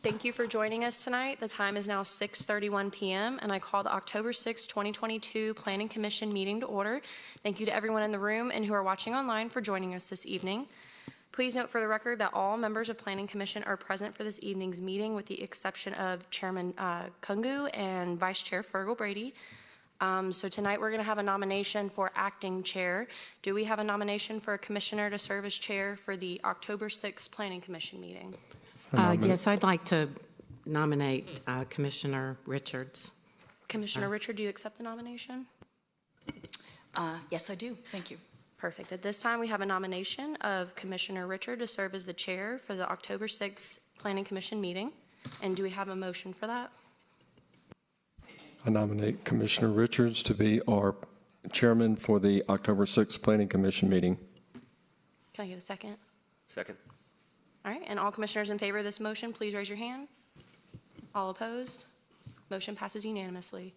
Thank you for joining us tonight. The time is now 6:31 p.m. and I call the October 6, 2022 Planning Commission meeting to order. Thank you to everyone in the room and who are watching online for joining us this evening. Please note for the record that all members of Planning Commission are present for this evening's meeting with the exception of Chairman Kungu and Vice Chair Fergal Brady. So tonight we're going to have a nomination for acting chair. Do we have a nomination for a commissioner to serve as chair for the October 6th Planning Commission meeting? Yes, I'd like to nominate Commissioner Richards. Commissioner Richard, do you accept the nomination? Yes, I do. Thank you. Perfect. At this time, we have a nomination of Commissioner Richard to serve as the chair for the October 6th Planning Commission meeting. And do we have a motion for that? I nominate Commissioner Richards to be our chairman for the October 6th Planning Commission meeting. Can I get a second? Second. All right, and all commissioners in favor of this motion, please raise your hand. All opposed? Motion passes unanimously.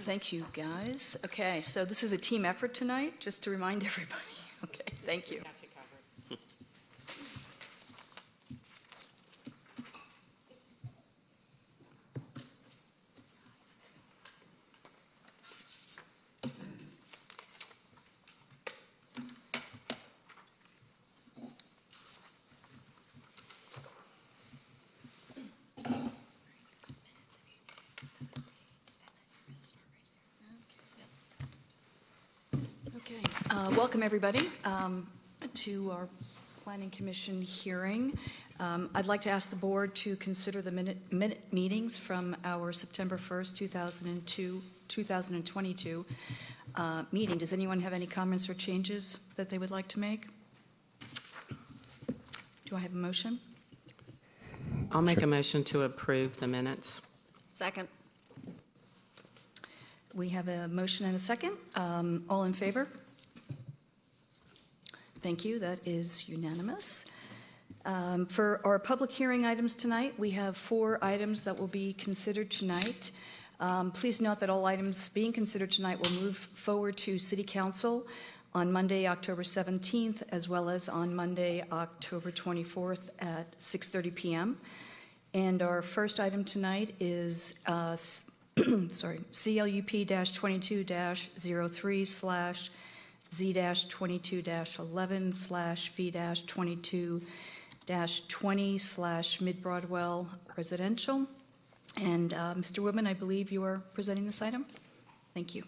Thank you, guys. Okay, so this is a team effort tonight, just to remind everybody. Okay, thank you. Welcome, everybody, to our Planning Commission hearing. I'd like to ask the board to consider the minute meetings from our September 1st, 2022 meeting. Does anyone have any comments or changes that they would like to make? Do I have a motion? I'll make a motion to approve the minutes. Second. We have a motion and a second. All in favor? Thank you. That is unanimous. For our public hearing items tonight, we have 4 items that will be considered tonight. Please note that all items being considered tonight will move forward to City Council on Monday, October 17th, as well as on Monday, October 24th at 6:30 p.m. And our first item tonight is CLUP-22-03/Z-22-11/V-22-20/Mid-Broadwell Residential. And Mr. Woodman, I believe you are presenting this item. Thank you.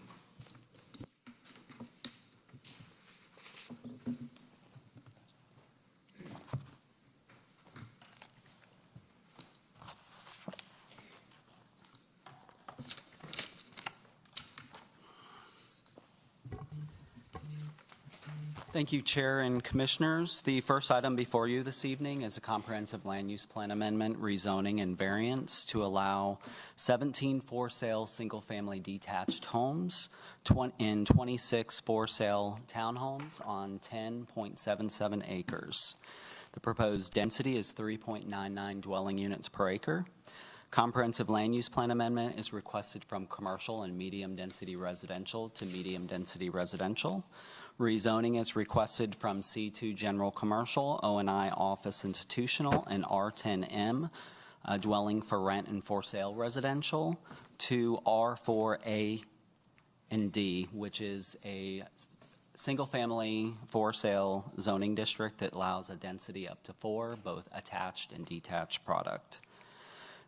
Thank you, Chair and Commissioners. The first item before you this evening is a comprehensive land use plan amendment, rezoning, and variance to allow 17 for-sale single-family detached homes and 26 for-sale townhomes on 10.77 acres. The proposed density is 3.99 dwelling units per acre. Comprehensive land use plan amendment is requested from commercial and medium-density residential to medium-density residential. Rezoning is requested from C2 General Commercial, O&I Office Institutional, and R10M, dwelling for rent and for sale residential, to R4A and D, which is a single-family for sale zoning district that allows a density up to 4, both attached and detached product.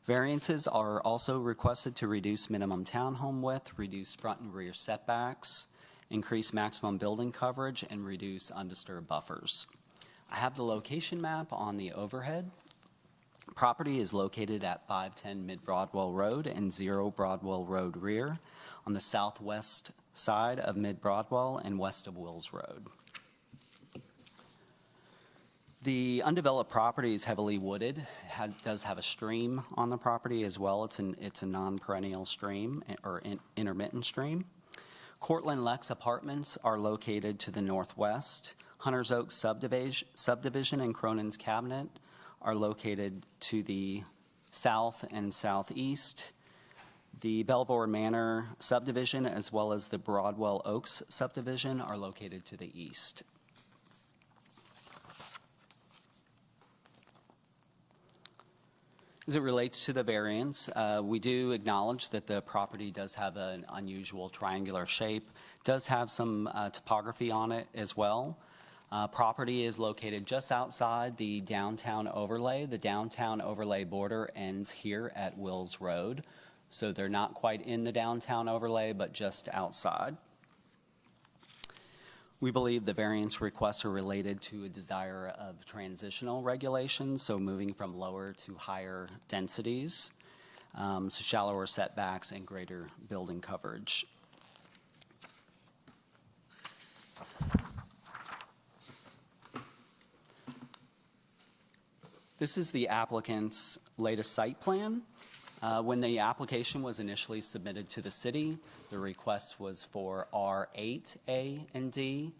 Variances are also requested to reduce minimum townhome width, reduce front and rear setbacks, increase maximum building coverage, and reduce undisturbed buffers. I have the location map on the overhead. Property is located at 510 Mid-Broadwell Road and 0 Broadwell Road rear on the southwest side of Mid-Broadwell and west of Wills Road. The undeveloped property is heavily wooded. It does have a stream on the property as well. It's a non-perennial stream or intermittent stream. Cortland Lex Apartments are located to the northwest. Hunter's Oak Subdivision and Cronin's Cabinet are located to the south and southeast. The Belvoir Manor Subdivision as well as the Broadwell Oaks Subdivision are located to the east. As it relates to the variance, we do acknowledge that the property does have an unusual triangular shape, does have some topography on it as well. Property is located just outside the downtown overlay. The downtown overlay border ends here at Wills Road. So they're not quite in the downtown overlay, but just outside. We believe the variance requests are related to a desire of transitional regulations, so moving from lower to higher densities, so shallower setbacks and greater building coverage. This is the applicant's latest site plan. When the application was initially submitted to the city, the request was for R8, A, and D.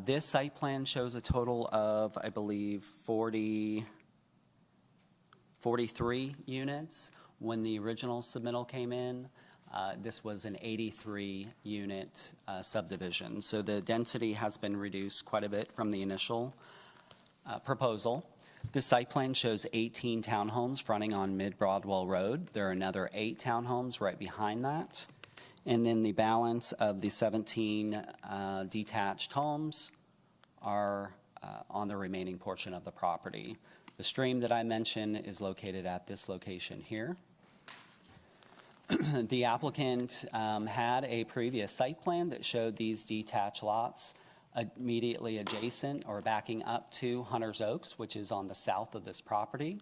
This site plan shows a total of, I believe, 43 units. When the original submittal came in, this was an 83-unit subdivision. So the density has been reduced quite a bit from the initial proposal. This site plan shows 18 townhomes fronting on Mid-Broadwell Road. There are another 8 townhomes right behind that. And then the balance of the 17 detached homes are on the remaining portion of the property. The stream that I mentioned is located at this location here. The applicant had a previous site plan that showed these detached lots immediately adjacent or backing up to Hunter's Oaks, which is on the south of this property.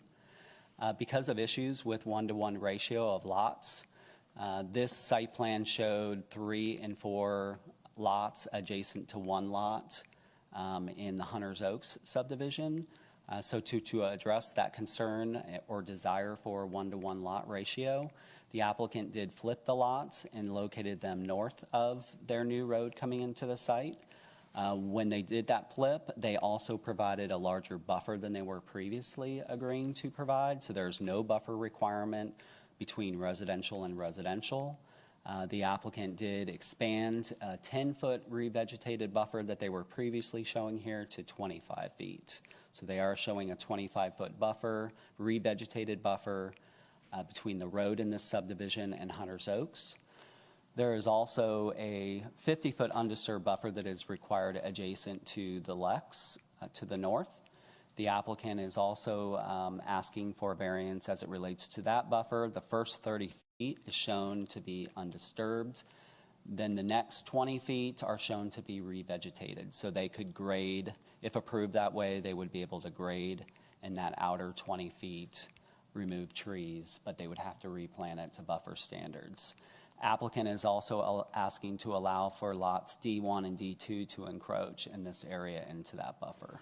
Because of issues with 1-to-1 ratio of lots, this site plan showed 3 and 4 lots adjacent to 1 lot in the Hunter's Oaks subdivision. So to address that concern or desire for 1-to-1 lot ratio, the applicant did flip the lots and located them north of their new road coming into the site. When they did that flip, they also provided a larger buffer than they were previously agreeing to provide. So there's no buffer requirement between residential and residential. The applicant did expand a 10-foot revegetated buffer that they were previously showing here to 25 feet. So they are showing a 25-foot buffer, revegetated buffer between the road in this subdivision and Hunter's Oaks. There is also a 50-foot undisturbed buffer that is required adjacent to the Lex to the north. The applicant is also asking for variance as it relates to that buffer. The first 30 feet is shown to be undisturbed. Then the next 20 feet are shown to be revegetated. So they could grade, if approved that way, they would be able to grade in that outer 20 feet, remove trees, but they would have to replant it to buffer standards. Applicant is also asking to allow for lots D1 and D2 to encroach in this area into that buffer.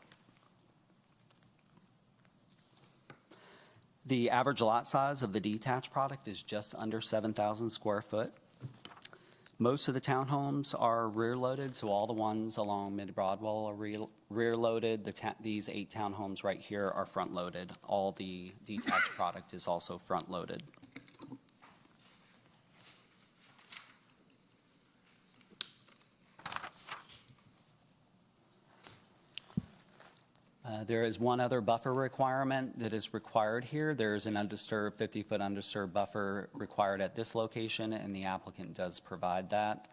The average lot size of the detached product is just under 7,000 square foot. Most of the townhomes are rear-loaded, so all the ones along Mid-Broadwell are rear-loaded. These 8 townhomes right here are front-loaded. All the detached product is also front-loaded. There is one other buffer requirement that is required here. There is an undisturbed 50-foot undisturbed buffer required at this location, and the applicant does provide that.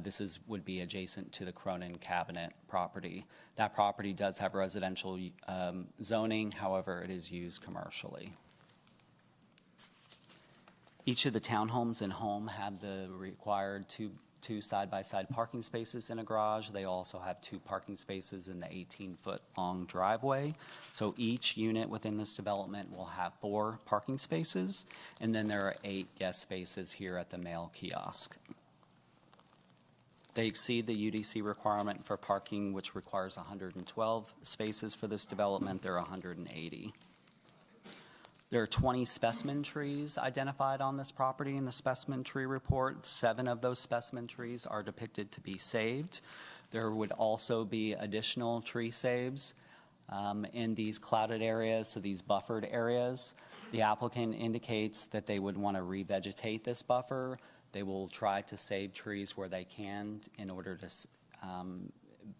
This would be adjacent to the Cronin Cabinet property. That property does have residential zoning, however, it is used commercially. Each of the townhomes and home have the required two side-by-side parking spaces in a garage. They also have 2 parking spaces in the 18-foot long driveway. So each unit within this development will have 4 parking spaces, and then there are 8 guest spaces here at the mail kiosk. They exceed the UDC requirement for parking, which requires 112 spaces for this development. There are 180. There are 20 specimen trees identified on this property in the specimen tree report. 7 of those specimen trees are depicted to be saved. There would also be additional tree saves in these clouded areas, so these buffered areas. The applicant indicates that they would want to revegetate this buffer. They will try to save trees where they can in order to,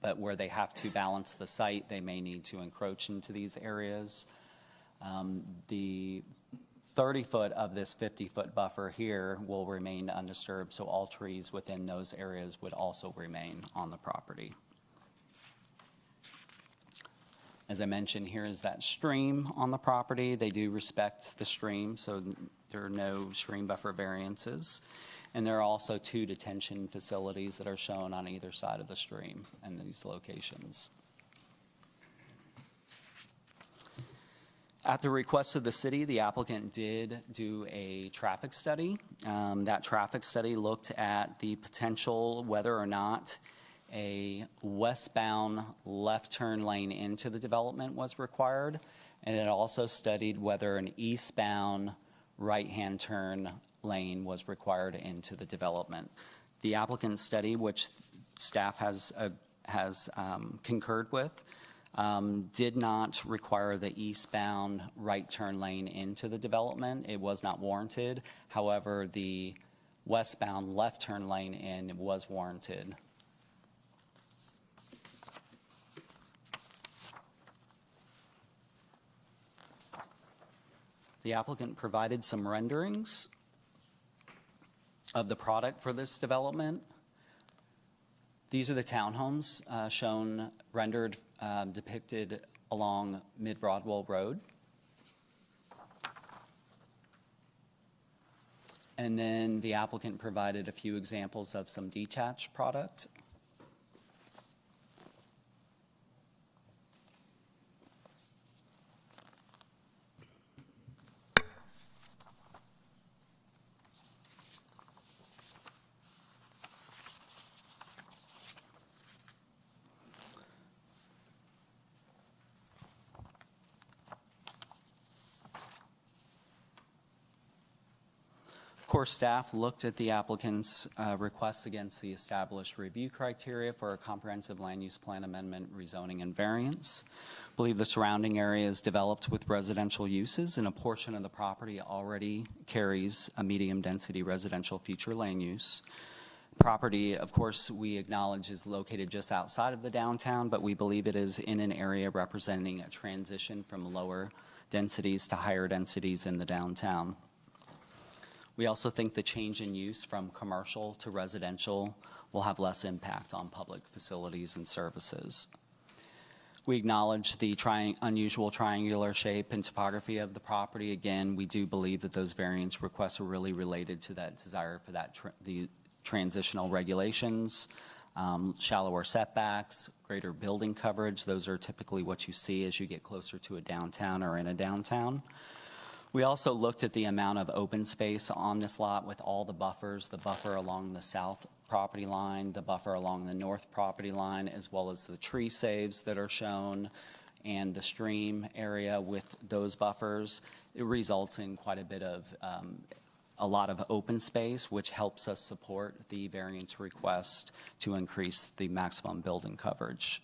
but where they have to balance the site, they may need to encroach into these areas. The 30-foot of this 50-foot buffer here will remain undisturbed, so all trees within those areas would also remain on the property. As I mentioned, here is that stream on the property. They do respect the stream, so there are no stream buffer variances. And there are also 2 detention facilities that are shown on either side of the stream in these locations. At the request of the city, the applicant did do a traffic study. That traffic study looked at the potential whether or not a westbound left turn lane into the development was required, and it also studied whether an eastbound right-hand turn lane was required into the development. The applicant's study, which staff has concurred with, did not require the eastbound right turn lane into the development. It was not warranted. However, the westbound left turn lane in was warranted. The applicant provided some renderings of the product for this development. These are the townhomes shown rendered, depicted along Mid-Broadwell Road. And then the applicant provided a few examples of some detached product. Of course, staff looked at the applicant's requests against the established review criteria for a comprehensive land use plan amendment, rezoning, and variance. Believe the surrounding area is developed with residential uses, and a portion of the property already carries a medium-density residential future land use. Property, of course, we acknowledge is located just outside of the downtown, but we believe it is in an area representing a transition from lower densities to higher densities in the downtown. We also think the change in use from commercial to residential will have less impact on public facilities and services. We acknowledge the unusual triangular shape and topography of the property. Again, we do believe that those variance requests are really related to that desire for that the transitional regulations, shallower setbacks, greater building coverage. Those are typically what you see as you get closer to a downtown or in a downtown. We also looked at the amount of open space on this lot with all the buffers, the buffer along the south property line, the buffer along the north property line, as well as the tree saves that are shown and the stream area with those buffers. It results in quite a bit of a lot of open space, which helps us support the variance request to increase the maximum building coverage.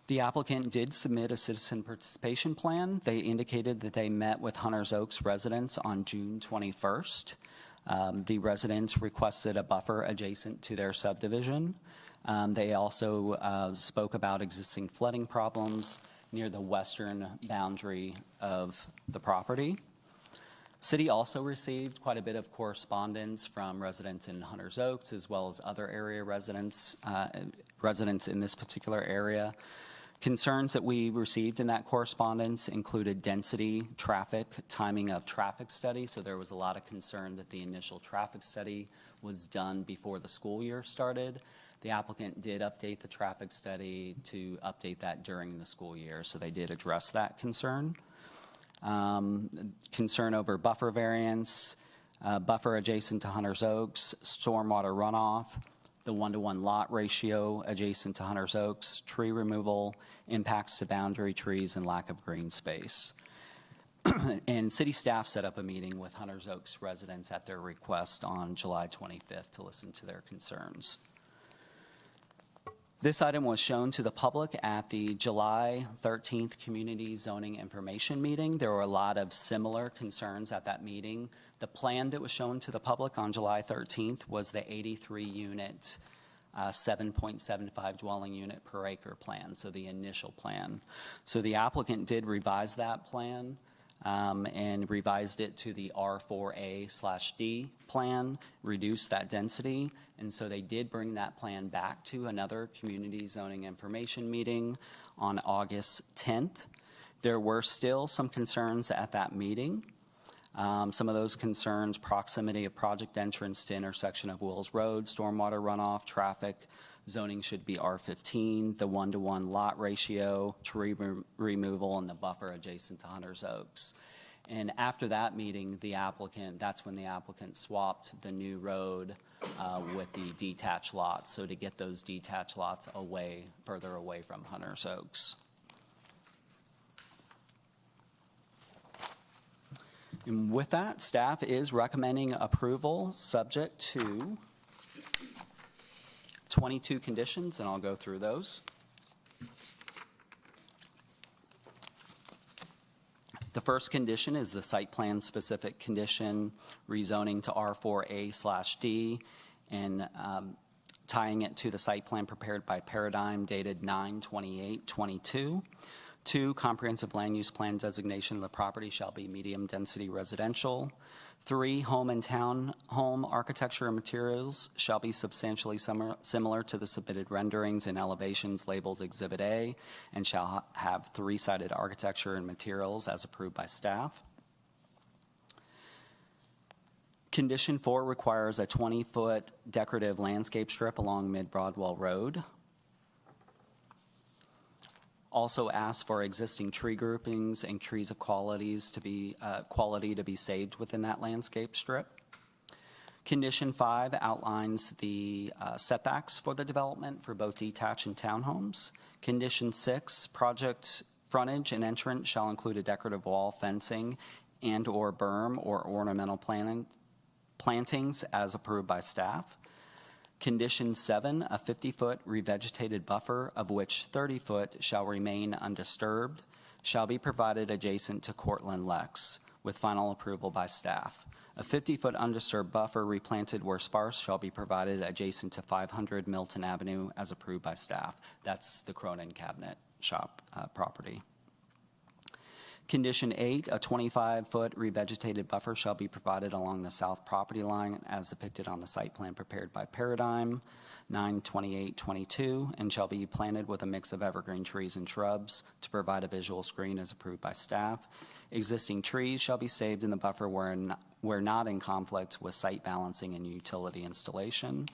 The applicant did submit a citizen participation plan. They indicated that they met with Hunters Oaks residents on June 21st. The residents requested a buffer adjacent to their subdivision. They also spoke about existing flooding problems near the western boundary of the property. City also received quite a bit of correspondence from residents in Hunters Oaks as well as other area residents in this particular area. Concerns that we received in that correspondence included density, traffic, timing of traffic study. So there was a lot of concern that the initial traffic study was done before the school year started. The applicant did update the traffic study to update that during the school year. So they did address that concern. Concern over buffer variance, buffer adjacent to Hunters Oaks, stormwater runoff, the 1-to-1 lot ratio adjacent to Hunters Oaks, tree removal, impacts to boundary trees, and lack of green space. And city staff set up a meeting with Hunters Oaks residents at their request on July 25th to listen to their concerns. This item was shown to the public at the July 13th Community Zoning Information Meeting. There were a lot of similar concerns at that meeting. The plan that was shown to the public on July 13th was the 83-unit, 7.75 dwelling unit per acre plan, so the initial plan. So the applicant did revise that plan and revised it to the R4A/D plan, reduced that density. And so they did bring that plan back to another community zoning information meeting on August 10th. There were still some concerns at that meeting. Some of those concerns: proximity of project entrance to intersection of Wills Road, stormwater runoff, traffic, zoning should be R15, the 1-to-1 lot ratio, tree removal, and the buffer adjacent to Hunter's Oaks. And after that meeting, that's when the applicant swapped the new road with the detached lots, so to get those detached lots further away from Hunter's Oaks. And with that, staff is recommending approval subject to 22 conditions, and I'll go through those. The first condition is the site plan specific condition, rezoning to R4A/D and tying it to the site plan prepared by Paradigm dated 9/28/22. 2, comprehensive land use plan designation of the property shall be medium density residential. 3, home and town home architecture and materials shall be substantially similar to the submitted renderings and elevations labeled Exhibit A and shall have 3-sided architecture and materials as approved by staff. Condition 4 requires a 20-foot decorative landscape strip along Mid-Broadwell Road. Also asks for existing tree groupings and trees of quality to be saved within that landscape strip. Condition 5 outlines the setbacks for the development for both detached and townhomes. Condition 6, project frontage and entrance shall include a decorative wall, fencing, and/or berm or ornamental plantings as approved by staff. Condition 7, a 50-foot revegetated buffer, of which 30-foot shall remain undisturbed, shall be provided adjacent to Cortland Lex, with final approval by staff. A 50-foot undisturbed buffer replanted where sparse shall be provided adjacent to 500 Milton Avenue, as approved by staff. That's the Cronin Cabinet Shop property. Condition 8, a 25-foot revegetated buffer shall be provided along the south property line as depicted on the site plan prepared by Paradigm 9/28/22 and shall be planted with a mix of evergreen trees and shrubs to provide a visual screen as approved by staff. Existing trees shall be saved in the buffer where not in conflict with site balancing and utility installation.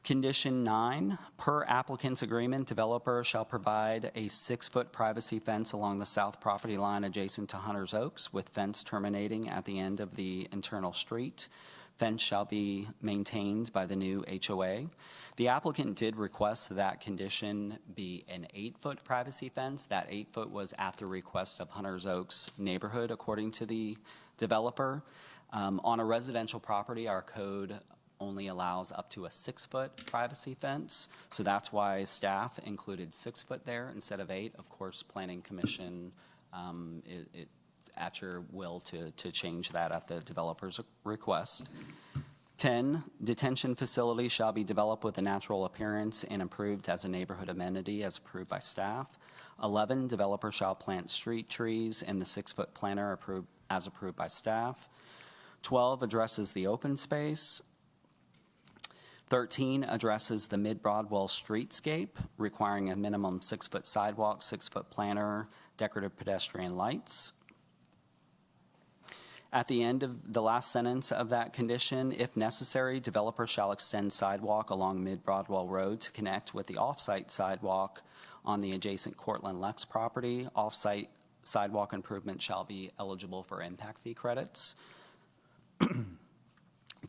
Condition 9, per applicant's agreement, developer shall provide a 6-foot privacy fence along the south property line adjacent to Hunter's Oaks with fence terminating at the end of the internal street. Fence shall be maintained by the new HOA. The applicant did request that condition be an 8-foot privacy fence. That 8-foot was at the request of Hunter's Oaks neighborhood, according to the developer. On a residential property, our code only allows up to a 6-foot privacy fence. So that's why staff included 6 foot there instead of 8. Of course, Planning Commission, at your will to change that at the developer's request. 10, detention facility shall be developed with a natural appearance and improved as a neighborhood amenity as approved by staff. 11, developer shall plant street trees in the 6-foot planter as approved by staff. 12, addresses the open space. 13 addresses the Mid-Broadwell streetscape, requiring a minimum 6-foot sidewalk, 6-foot planter, decorative pedestrian lights. At the end of the last sentence of that condition, if necessary, developer shall extend sidewalk along Mid-Broadwell Road to connect with the off-site sidewalk on the adjacent Cortland Lex property. Off-site sidewalk improvement shall be eligible for impact fee credits.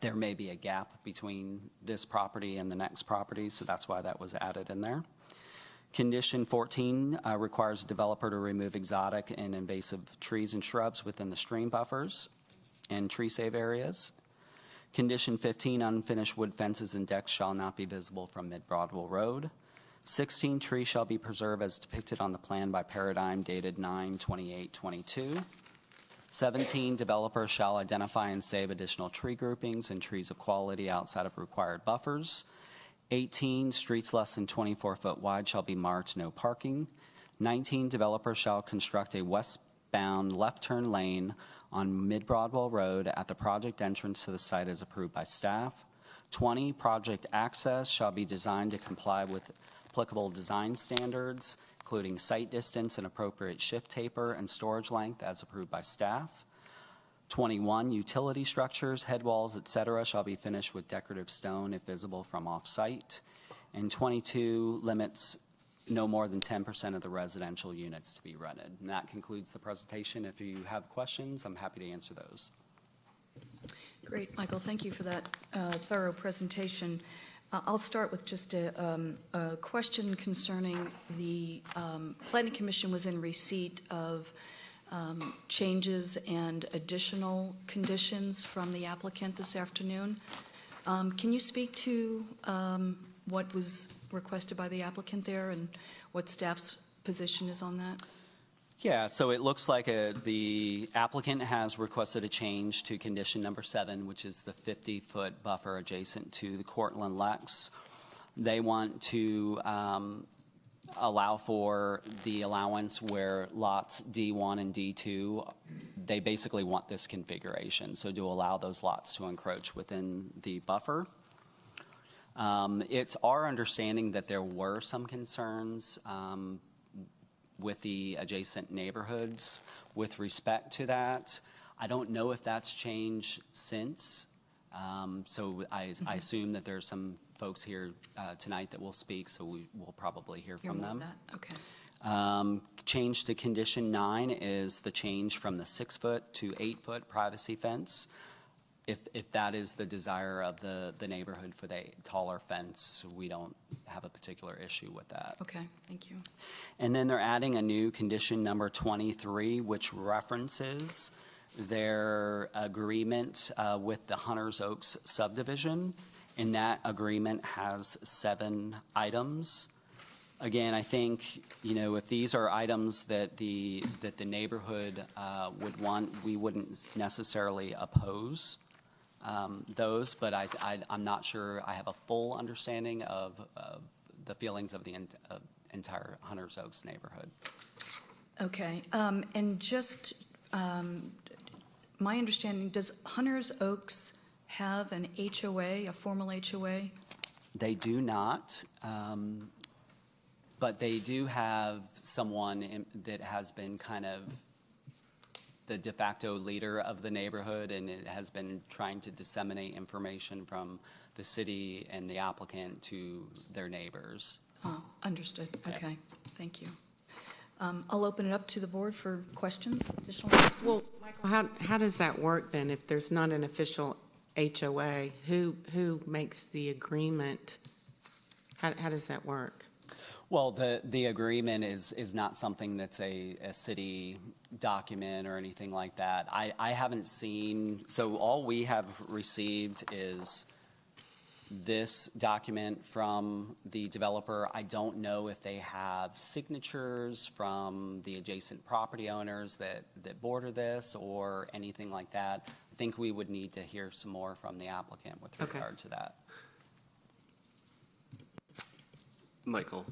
There may be a gap between this property and the next property, so that's why that was added in there. Condition 14 requires the developer to remove exotic and invasive trees and shrubs within the stream buffers and tree save areas. Condition 15, unfinished wood fences and decks shall not be visible from Mid-Broadwell Road. 16, trees shall be preserved as depicted on the plan by Paradigm dated 9/28/22. 17, developer shall identify and save additional tree groupings and trees of quality outside of required buffers. 18, streets less than 24 foot wide shall be marked no parking. 19, developer shall construct a eastbound left turn lane on Mid-Broadwell Road at the project entrance to the site as approved by staff. 20, project access shall be designed to comply with applicable design standards, including site distance and appropriate shift taper and storage length as approved by staff. 21, utility structures, head walls, et cetera, shall be finished with decorative stone if visible from off-site. And 22, limits no more than 10% of the residential units to be rented. And that concludes the presentation. If you have questions, I'm happy to answer those. Great, Michael, thank you for that thorough presentation. I'll start with just a question concerning the Planning Commission was in receipt of changes and additional conditions from the applicant this afternoon. Can you speak to what was requested by the applicant there and what staff's position is on that? Yeah, so it looks like the applicant has requested a change to condition number 7, which is the 50-foot buffer adjacent to the Cortland Lex. They want to allow for the allowance where lots D1 and D2, they basically want this configuration, so to allow those lots to encroach within the buffer. It's our understanding that there were some concerns with the adjacent neighborhoods with respect to that. I don't know if that's changed since. So I assume that there's some folks here tonight that will speak, so we will probably hear from them. That? Okay. Change to condition 9 is the change from the 6-foot to 8-foot privacy fence. If that is the desire of the neighborhood for the taller fence, we don't have a particular issue with that. Okay, thank you. And then they're adding a new condition number 23, which references their agreement with the Hunters Oaks subdivision. And that agreement has 7 items. Again, I think, you know, if these are items that the neighborhood would want, we wouldn't necessarily oppose those, but I'm not sure I have a full understanding of the feelings of the entire Hunters Oaks neighborhood. Okay, and just my understanding, does Hunters Oaks have an HOA, a formal HOA? They do not, but they do have someone that has been kind of the de facto leader of the neighborhood, and it has been trying to disseminate information from the city and the applicant to their neighbors. Oh, understood. Yeah. Okay, thank you. I'll open it up to the board for questions, additional. Well, Michael, how does that work then? If there's not an official HOA, who makes the agreement? How does that work? Well, the agreement is not something that's a city document or anything like that. I haven't seen, so all we have received is this document from the developer. I don't know if they have signatures from the adjacent property owners that border this or anything like that. I think we would need to hear some more from the applicant with regard to that. Michael,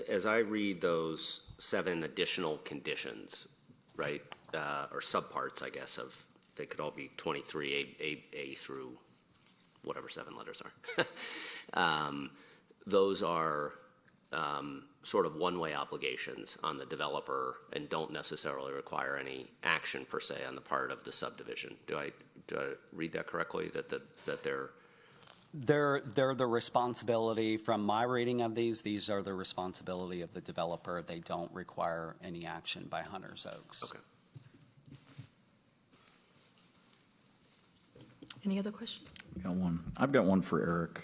as I read those 7 additional conditions, right, or subparts, I guess, of, they could all be 23, A through whatever 7 letters are. Those are sort of one-way obligations on the developer and don't necessarily require any action per se on the part of the subdivision. Do I read that correctly, that they're... They're the responsibility, from my reading of these are the responsibility of the developer. They don't require any action by Hunters Oaks. Okay. Any other questions? Got one. I've got one for Eric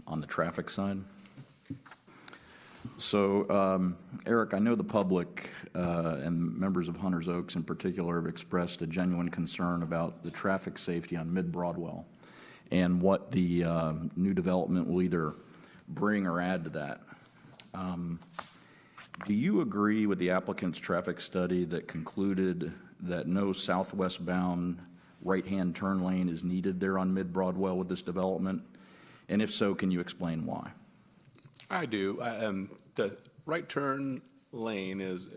on the traffic side. So, Eric, I know the public and members of Hunters Oaks in particular have expressed a genuine concern about the traffic safety on Mid-Broadwell and what the new development will either bring or add to that. Do you agree with the applicant's traffic study that concluded that no southwest-bound right-hand turn lane is needed there on Mid-Broadwell with this development? And if so, can you explain why? I do. The right turn lane is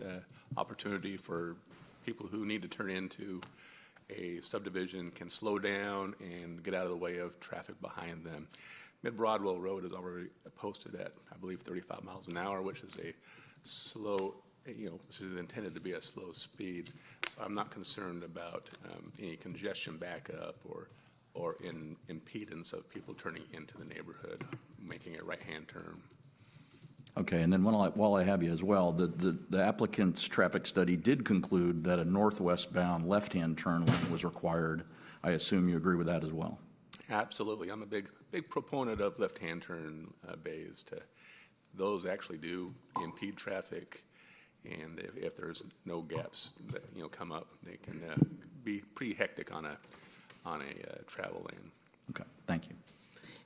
opportunity for people who need to turn into a subdivision can slow down and get out of the way of traffic behind them. Mid-Broadwell Road is already posted at, I believe, 35 miles an hour, which is a slow, which is intended to be a slow speed. So I'm not concerned about any congestion backup or impedance of people turning into the neighborhood, making a right-hand turn. Okay, and then while I have you as well, the applicant's traffic study did conclude that a northwest-bound left-hand turn lane was required. I assume you agree with that as well? Absolutely. I'm a big proponent of left-hand turn bays. Those actually do impede traffic, and if there's no gaps that come up, they can be pretty hectic on a travel lane. Okay, thank you.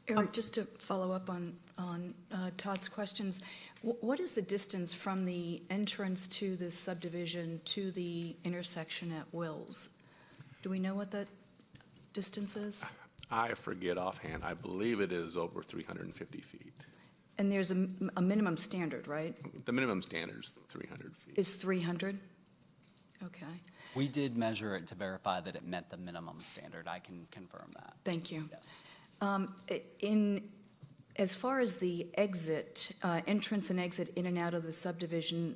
Eric, just to follow up on Todd's questions, what is the distance from the entrance to the subdivision to the intersection at Wills? Do we know what that distance is? I forget offhand. I believe it is over 350 feet. And there's a minimum standard, right? The minimum standard is 300 feet. Is 300? Okay, We did measure it to verify that it met the minimum standard. I can confirm that. thank you. Yes. As far as the exit, entrance and exit in and out of the subdivision,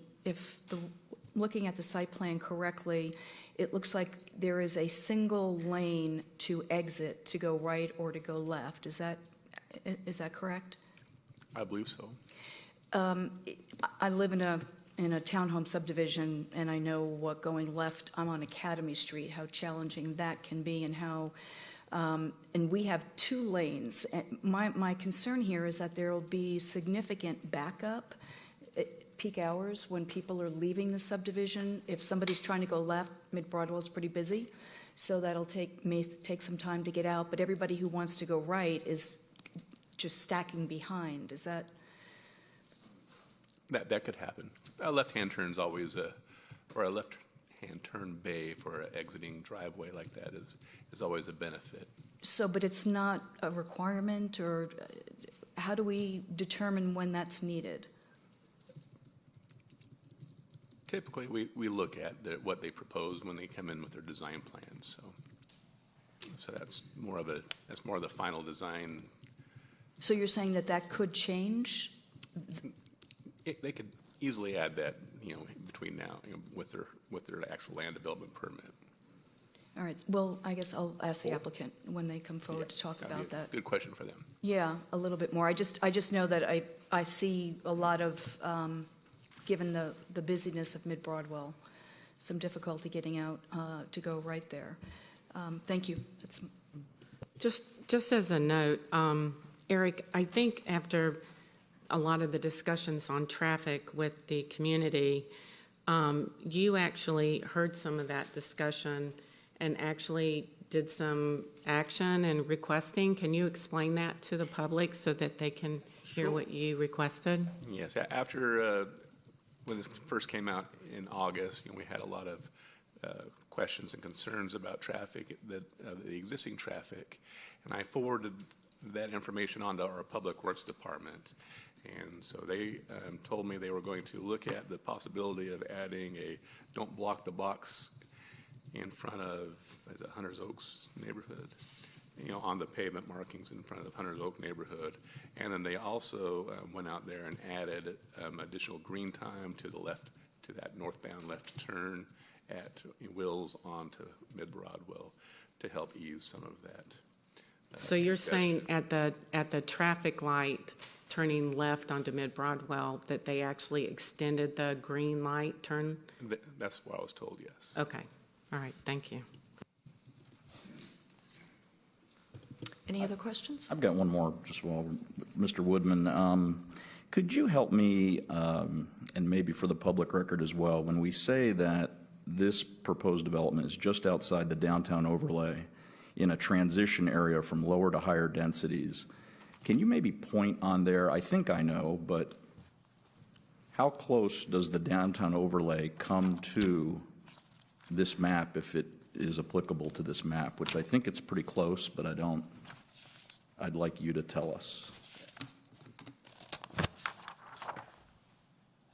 looking at the site plan correctly, it looks like there is a single lane to exit, to go right or to go left. Is that correct? I believe so. I live in a townhome subdivision, and I know what going left, I'm on Academy Street, how challenging that can be, and how, and we have 2 lanes. And my concern here is that there will be significant backup at peak hours when people are leaving the subdivision. If somebody's trying to go left, Mid-Broadwell is pretty busy, so may take some time to get out, but everybody who wants to go right is just stacking behind. Is that? That could happen. A left-hand turn is always or a left-hand turn bay for an exiting driveway like that is always a benefit. So, but it's not a requirement, or how do we determine when that's needed? Typically, we look at what they propose when they come in with their design plans. So that's more of the final design. So you're saying that could change? They could easily add that, between now, with their actual land development permit. All right, well, I guess I'll ask the applicant when they come forward to talk That'd be about a that. Good question for them. Yeah, a little bit more. I just know that I see a lot of, given the busyness of Mid-Broadwell, some difficulty getting out to go right there. Thank you. That's Just as a note, Eric, I think after a lot of the discussions on traffic with the community, you actually heard some of that discussion and actually did some action and requesting. Can you explain that to the public so that they can hear what you requested? Yes, after, when this first came out in August, we had a lot of questions and concerns about traffic, the existing traffic, and I forwarded that information onto our Public Works Department. And so they told me they were going to look at the possibility of adding a don't block the box in front of, is it Hunters Oaks neighborhood? On the pavement markings in front of Hunters Oak neighborhood. And then they also went out there and added additional green time to the left, to that northbound left turn at Wills onto Mid-Broadwell to help ease some of that. So you're saying at the traffic light turning left onto Mid-Broadwell that they actually extended the green light turn? That's what I was told, yes. Okay. All right. Thank you. Any other questions? I've got one more, just while, Mr. Woodman. Could you help me, and maybe for the public record as well, when we say that this proposed development is just outside the downtown overlay in a transition area from lower to higher densities, can you maybe point on there, I think I know, but how close does the downtown overlay come to this map, if it is applicable to this map, which I think it's pretty close, but I'd like you to tell us. I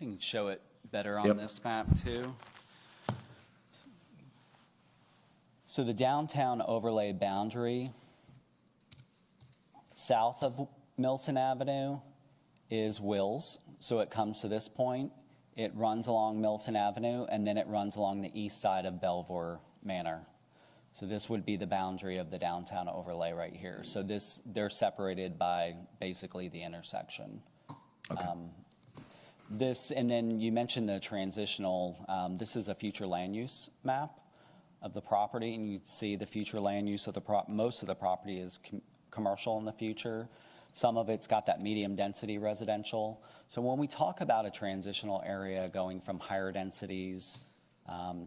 can show it better on Yep. this map too. So the downtown overlay boundary south of Milton Avenue is Wills. So it comes to this point, it runs along Milton Avenue, and then it runs along the east side of Belvoir Manor. So this would be the boundary of the downtown overlay right here. So they're separated by basically the intersection. This, and then you mentioned the transitional, this is a future land use map of the property, and you'd see the future land use of most of the property is commercial in the future. Some of it's got that medium density residential. So when we talk about a transitional area going from higher densities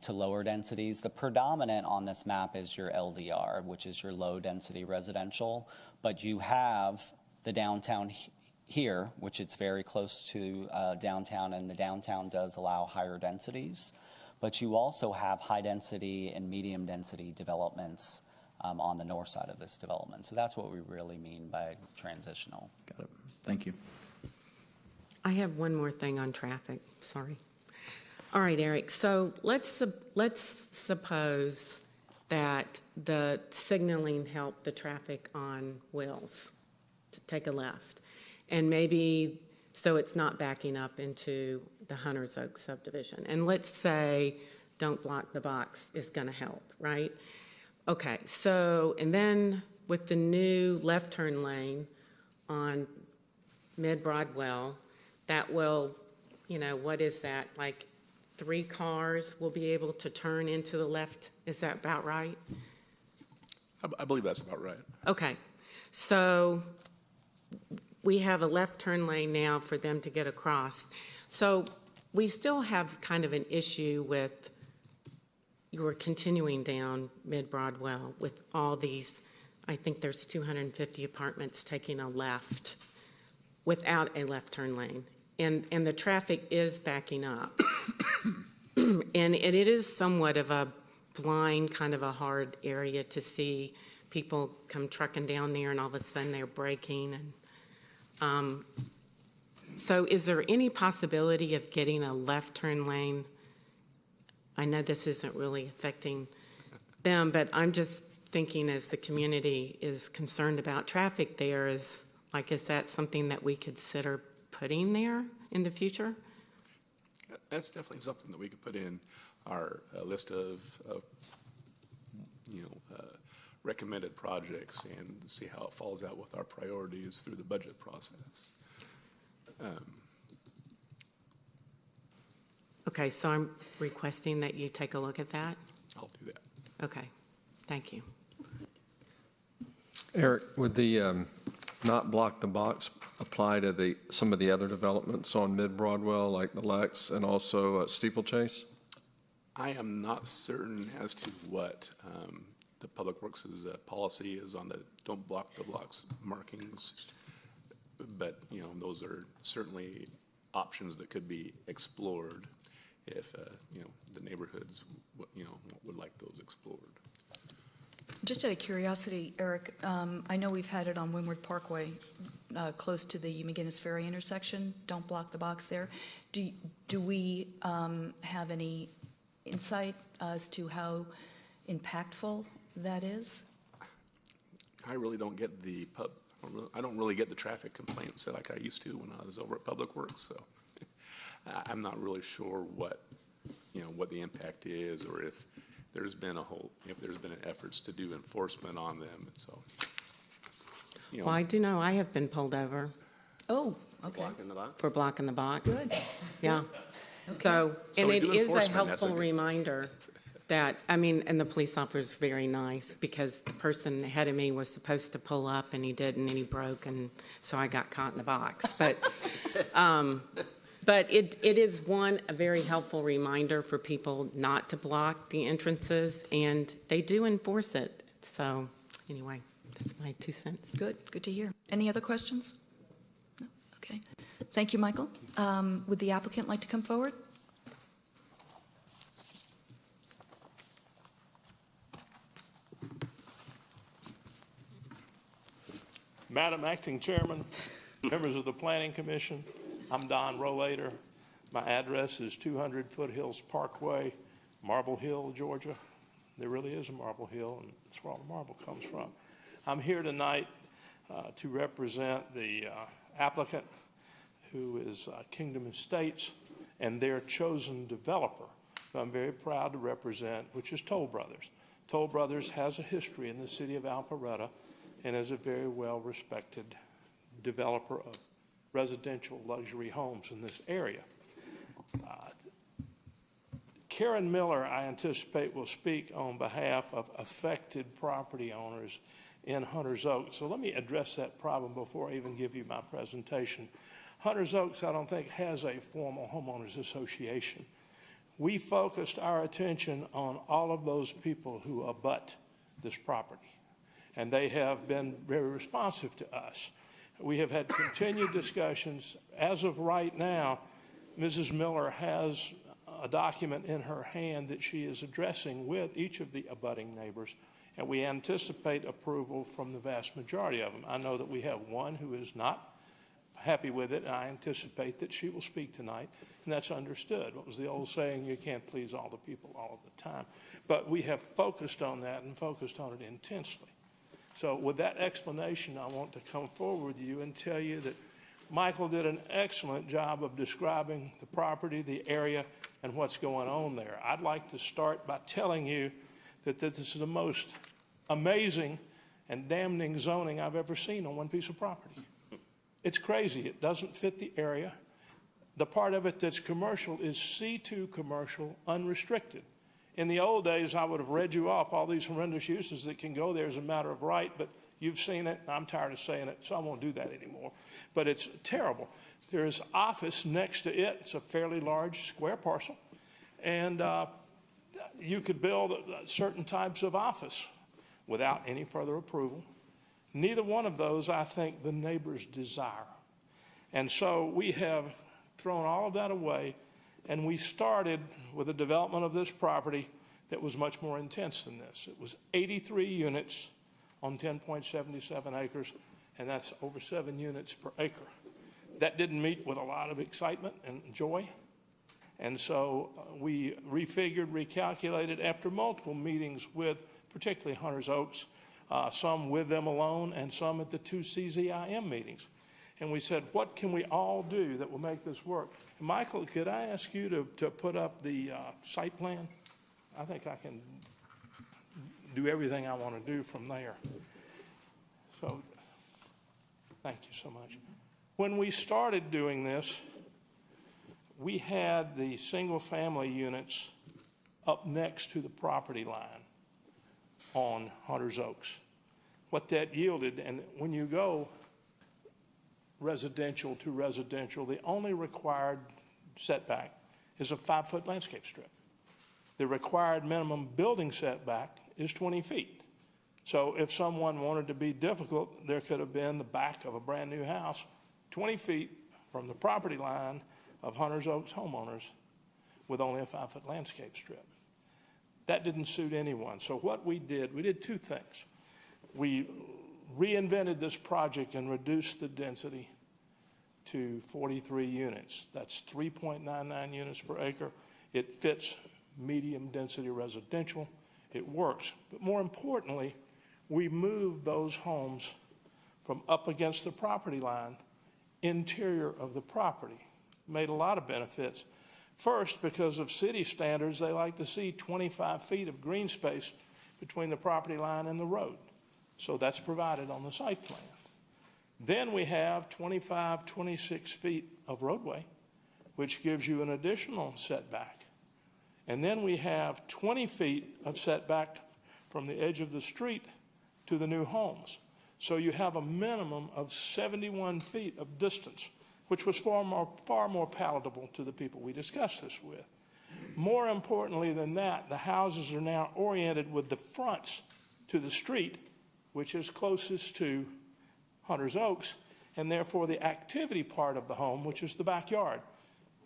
to lower densities, the predominant on this map is your LDR, which is your low density residential, but you have the downtown here, which it's very close to downtown, and the downtown does allow higher densities. But you also have high density and medium density developments on the north side of this development. So that's what we really mean by transitional. Got it. Thank you. I have one more thing on traffic, sorry. All right, Eric, so let's suppose that the signaling helped the traffic on Wills to take a left. And maybe, so it's not backing up into the Hunters Oak subdivision. And let's say don't block the box is gonna help, right? Okay, so, and then with the new left turn lane on Mid-Broadwell, that will, what is that, like 3 cars will be able to turn into the left? Is that about right? I believe that's about right. Okay, so we have a left turn lane now for them to get across. So we still have kind of an issue with you're continuing down Mid-Broadwell with all these, I think there's 250 apartments taking a left without a left turn lane. And the traffic is backing up. And it is somewhat of a blind, kind of a hard area to see people come trucking down there and all of a sudden they're braking. And so is there any possibility of getting a left turn lane? I know this isn't really affecting them, but I'm just thinking as the community is concerned about traffic there, is that something that we consider putting there in the future? That's definitely something that we could put in our list of recommended projects and see how it falls out with our priorities through the budget process. Okay, so I'm requesting that you take a look at that? I'll do that. Okay, thank you. Eric, would the not block the box apply to some of the other developments on Mid-Broadwell, like the Lex and also Steeplechase? I am not certain as to what the Public Works' policy is on the don't block the blocks markings, but, those are certainly options that could be explored if, the neighborhoods, would like those explored. Just out of curiosity, Eric, I know we've had it on Windward Parkway, close to the McGinnis Ferry intersection. Don't block the box there. Do we have any insight as to how impactful that is? I really don't get I don't really get the traffic complaints like I used to when I was over at Public Works, so I'm not really sure what the impact is, or if there's been efforts to do enforcement on them, and so. Well, I do know I have been pulled over Oh, okay. Blocking the box? for blocking the box. Good. Yeah. So, So and we it do is a enforcement, that's a helpful good- reminder that, and the police officer's very nice, because the person ahead of me was supposed to pull up and he didn't, and he broke, and so I got caught in the box. But it is a very helpful reminder for people not to block the entrances, and they do enforce it. So anyway, that's my 2 cents. Good to hear. Any other questions? No? Okay. Thank you, Michael. Would the applicant like to come forward? Madam Acting Chairman, members of the Planning Commission, I'm Don Rollator. My address is 200 Foothills Parkway, Marble Hill, Georgia. There really is a Marble Hill, and that's where all the marble comes from. I'm here tonight to represent the applicant, who is Kingdom Estates, and their chosen developer, who I'm very proud to represent, which is Toll Brothers. Toll Brothers has a history in the city of Alpharetta and is a very well-respected developer of residential luxury homes in this area. Karen Miller, I anticipate, will speak on behalf of affected property owners in Hunters Oaks. So let me address that problem before I even give you my presentation. Hunters Oaks, I don't think, has a formal homeowners association. We focused our attention on all of those people who abut this property, and they have been very responsive to us. We have had continued discussions. As of right now, Mrs. Miller has a document in her hand that she is addressing with each of the abutting neighbors, and we anticipate approval from the vast majority of them. I know that we have one who is not happy with it, and I anticipate that she will speak tonight, and that's understood. What was the old saying? You can't please all the people all of the time. But we have focused on that and focused on it intensely. So with that explanation, I want to come forward with you and tell you that Michael did an excellent job of describing the property, the area, and what's going on there. I'd like to start by telling you that this is the most amazing and damning zoning I've ever seen on one piece of property. It's crazy. It doesn't fit the area. The part of it that's commercial is C2 commercial, unrestricted. In the old days, I would have read you off all these horrendous uses that can go there as a matter of right, but you've seen it, and I'm tired of saying it, so I won't do that anymore. But it's terrible. There's office next to it. It's a fairly large square parcel, and you could build certain types of office without any further approval. Neither one of those, I think, the neighbors desire. And so we have thrown all of that away, and we started with the development of this property that was much more intense than this. It was 83 units on 10.77 acres, and that's over 7 units per acre. That didn't meet with a lot of excitement and joy. And so we refigured, recalculated after multiple meetings with particularly Hunters Oaks, some with them alone and some at the 2 CZIM meetings. And we said, what can we all do that will make this work? And Michael, could I ask you to put up the site plan? I think I can do everything I want to do from there. So thank you so much. When we started doing this, we had the single-family units up next to the property line on Hunters Oaks. What that yielded, and when you go residential to residential, the only required setback is a 5-foot landscape strip. The required minimum building setback is 20 feet. So if someone wanted to be difficult, there could have been the back of a brand new house 20 feet from the property line of Hunters Oaks homeowners with only a 5-foot landscape strip. That didn't suit anyone. So what we did 2 things. We reinvented this project and reduced the density to 43 units. That's 3.99 units per acre. It fits medium density residential. It works. But more importantly, we moved those homes from up against the property line, interior of the property. Made a lot of benefits. First, because of city standards, they like to see 25 feet of green space between the property line and the road. So that's provided on the site plan. Then we have 25, 26 feet of roadway, which gives you an additional setback. And then we have 20 feet of setback from the edge of the street to the new homes. So you have a minimum of 71 feet of distance, which was far more palatable to the people we discussed this with. More importantly than that, the houses are now oriented with the fronts to the street, which is closest to Hunters Oaks, and therefore the activity part of the home, which is the backyard,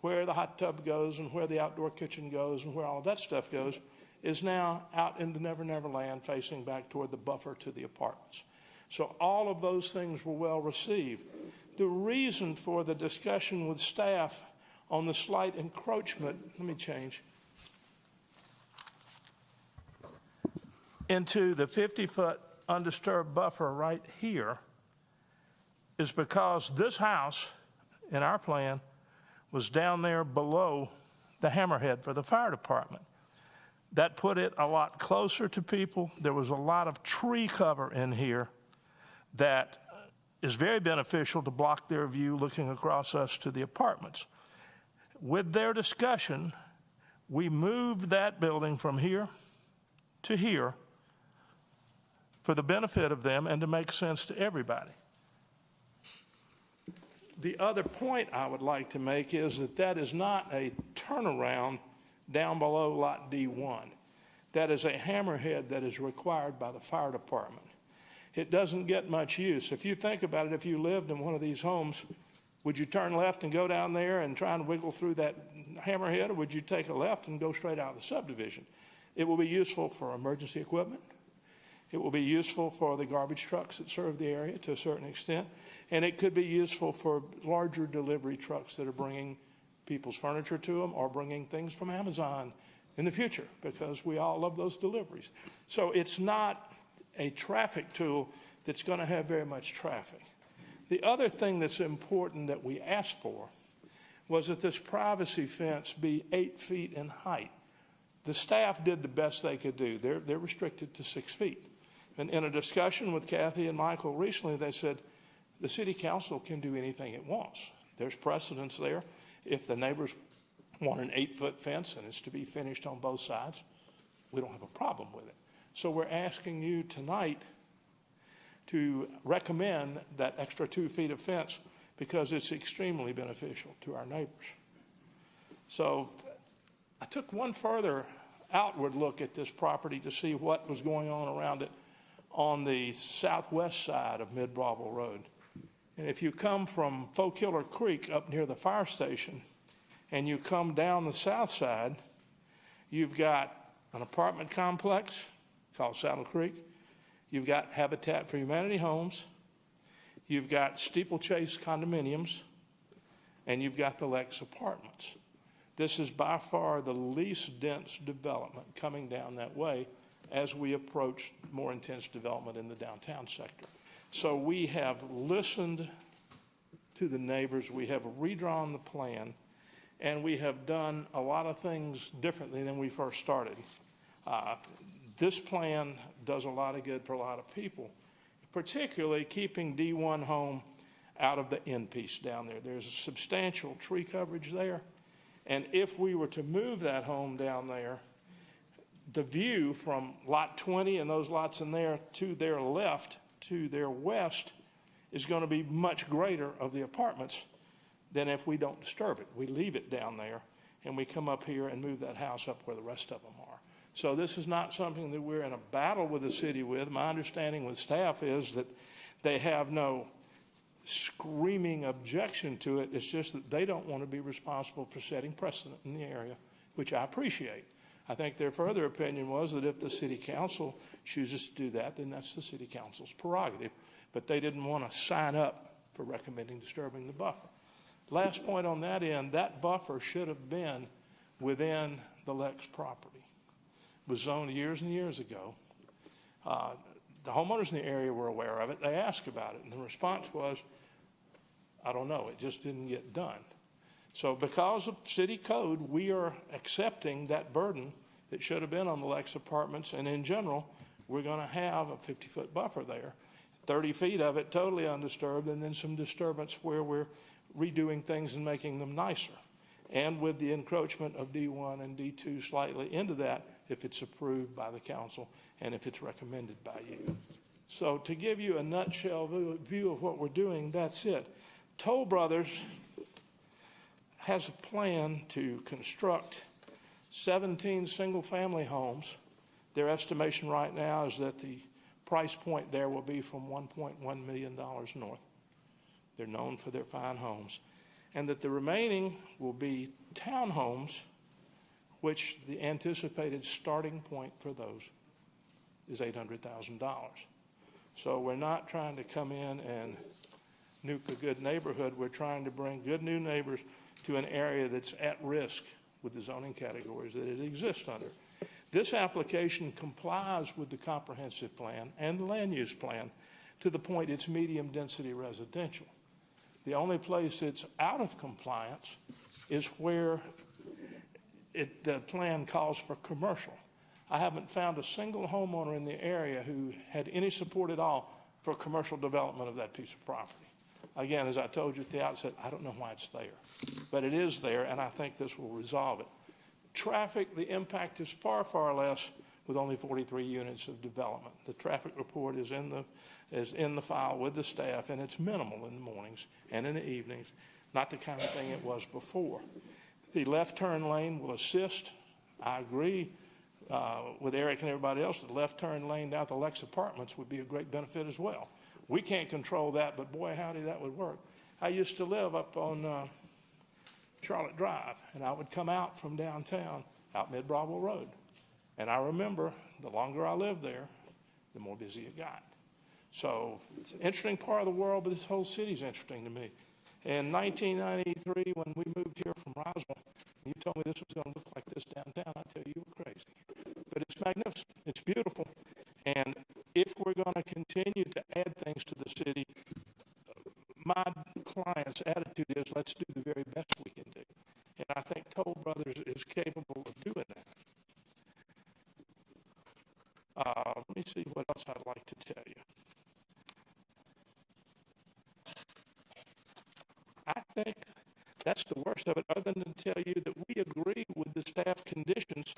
where the hot tub goes and where the outdoor kitchen goes and where all of that stuff goes, is now out into Never Never Land, facing back toward the buffer to the apartments. So all of those things were well received. The reason for the discussion with staff on the slight encroachment, let me change, into the 50-foot undisturbed buffer right here is because this house, in our plan, was down there below the hammerhead for the fire department. That put it a lot closer to people. There was a lot of tree cover in here that is very beneficial to block their view looking across us to the apartments. With their discussion, we moved that building from here to here for the benefit of them and to make sense to everybody. The other point I would like to make is that that is not a turnaround down below Lot D1. That is a hammerhead that is required by the fire department. It doesn't get much use. If you think about it, if you lived in one of these homes, would you turn left and go down there and try and wiggle through that hammerhead, or would you take a left and go straight out of the subdivision? It will be useful for emergency equipment. It will be useful for the garbage trucks that serve the area to a certain extent, and it could be useful for larger delivery trucks that are bringing people's furniture to them or bringing things from Amazon in the future, because we all love those deliveries. So it's not a traffic tool that's going to have very much traffic. The other thing that's important that we asked for was that this privacy fence be 8 feet in height. The staff did the best they could do. They're restricted to 6 feet. And in a discussion with Kathy and Michael recently, they said the city council can do anything it wants. There's precedence there. If the neighbors want an 8-foot fence and it's to be finished on both sides, we don't have a problem with it. So we're asking you tonight to recommend that extra 2 feet of fence because it's extremely beneficial to our neighbors. So I took one further outward look at this property to see what was going on around it on the southwest side of Mid-Bravo Road. And if you come from Faux-Killer Creek up near the fire station and you come down the south side, you've got an apartment complex called Saddle Creek. You've got Habitat for Humanity homes. You've got Steeplechase condominiums. And you've got the Lex apartments. This is by far the least dense development coming down that way as we approach more intense development in the downtown sector. So we have listened to the neighbors, we have redrawn the plan, and we have done a lot of things differently than we first started. This plan does a lot of good for a lot of people, particularly keeping D1 home out of the end piece down there. There's substantial tree coverage there, and if we were to move that home down there, the view from lot 20 and those lots in there to their left, to their west, is going to be much greater of the apartments than if we don't disturb it. We leave it down there and we come up here and move that house up where the rest of them are. So this is not something that we're in a battle with the city with. My understanding with staff is that they have no screaming objection to it. It's just that they don't want to be responsible for setting precedent in the area, which I appreciate. I think their further opinion was that if the city council chooses to do that, then that's the city council's prerogative. But they didn't want to sign up for recommending disturbing the buffer. Last point on that end, that buffer should have been within the Lex property. It was zoned years and years ago. The homeowners in the area were aware of it. They asked about it, and the response was, I don't know, it just didn't get done. So because of city code, we are accepting that burden that should have been on the Lex apartments, and in general, we're going to have a 50-foot buffer there, 30 feet of it totally undisturbed, and then some disturbance where we're redoing things and making them nicer. And with the encroachment of D1 and D2 slightly into that, if it's approved by the council and if it's recommended by you. So to give you a nutshell view of what we're doing, that's it. Toll Brothers has a plan to construct 17 single-family homes. Their estimation right now is that the price point there will be from $1.1 million north. They're known for their fine homes. And that the remaining will be townhomes, which the anticipated starting point for those is $800,000. So we're not trying to come in and nuke a good neighborhood. We're trying to bring good new neighbors to an area that's at risk with the zoning categories that it exists under. This application complies with the comprehensive plan and the land use plan to the point it's medium-density residential. The only place it's out of compliance is where the plan calls for commercial. I haven't found a single homeowner in the area who had any support at all for commercial development of that piece of property. Again, as I told you at the outset, I don't know why it's there, but it is there, and I think this will resolve it. Traffic, the impact is far, far less with only 43 units of development. The traffic report is in the file with the staff, and it's minimal in the mornings and in the evenings, not the kind of thing it was before. The left turn lane will assist. I agree with Eric and everybody else, the left turn lane down at the Lex Apartments would be a great benefit as well. We can't control that, but boy, howdy, that would work. I used to live up on Charlotte Drive, and I would come out from downtown, out Mid-Broadwell Road. And I remember the longer I lived there, the more busy it got. So it's an interesting part of the world, but this whole city's interesting to me. In 1993, when we moved here from Roswell, and you told me this was going to look like this downtown, I tell you, you were crazy. But it's magnificent. It's beautiful. And if we're going to continue to add things to the city, my client's attitude is let's do the very best we can do. And I think Toll Brothers is capable of doing that. Let me see what else I'd like to tell you. I think that's the worst of it, other than to tell you that we agree with the staff conditions,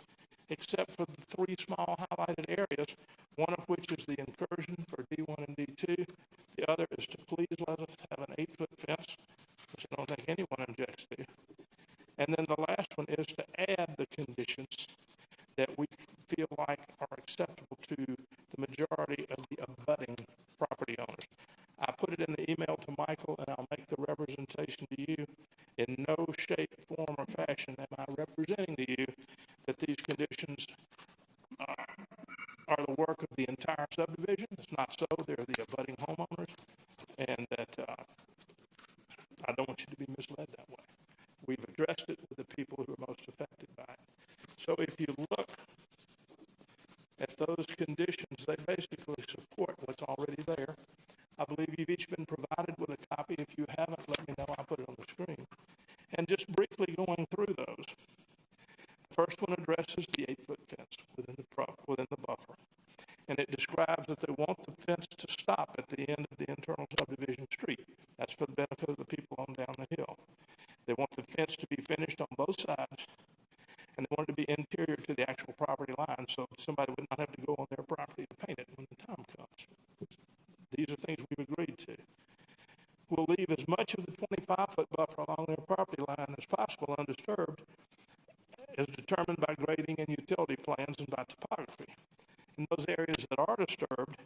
except for the three small highlighted areas, one of which is the incursion for D1 and D2. The other is to please let us have an 8-foot fence, which I don't think anyone objects to. And then the last one is to add the conditions that we feel like are acceptable to the majority of the abutting property owners. I put it in the email to Michael, and I'll make the representation to you. In no shape, form, or fashion am I representing to you that these conditions are the work of the entire subdivision. It's not so. They're the abutting homeowners, and that I don't want you to be misled that way. We've addressed it with the people who are most affected by it. So if you look at those conditions, they basically support what's already there. I believe you've each been provided with a copy. If you haven't, let me know. I'll put it on the screen. And just briefly going through those. The first one addresses the 8-foot fence within the buffer. And it describes that they want the fence to stop at the end of the internal subdivision street. That's for the benefit of the people on down the hill. They want the fence to be finished on both sides, and they want it to be interior to the actual property line, so somebody would not have to go on their property to paint it when the time comes. These are things we've agreed to. We'll leave as much of the 25-foot buffer along their property line as possible undisturbed, as determined by grading and utility plans and by topography. In those areas that are disturbed,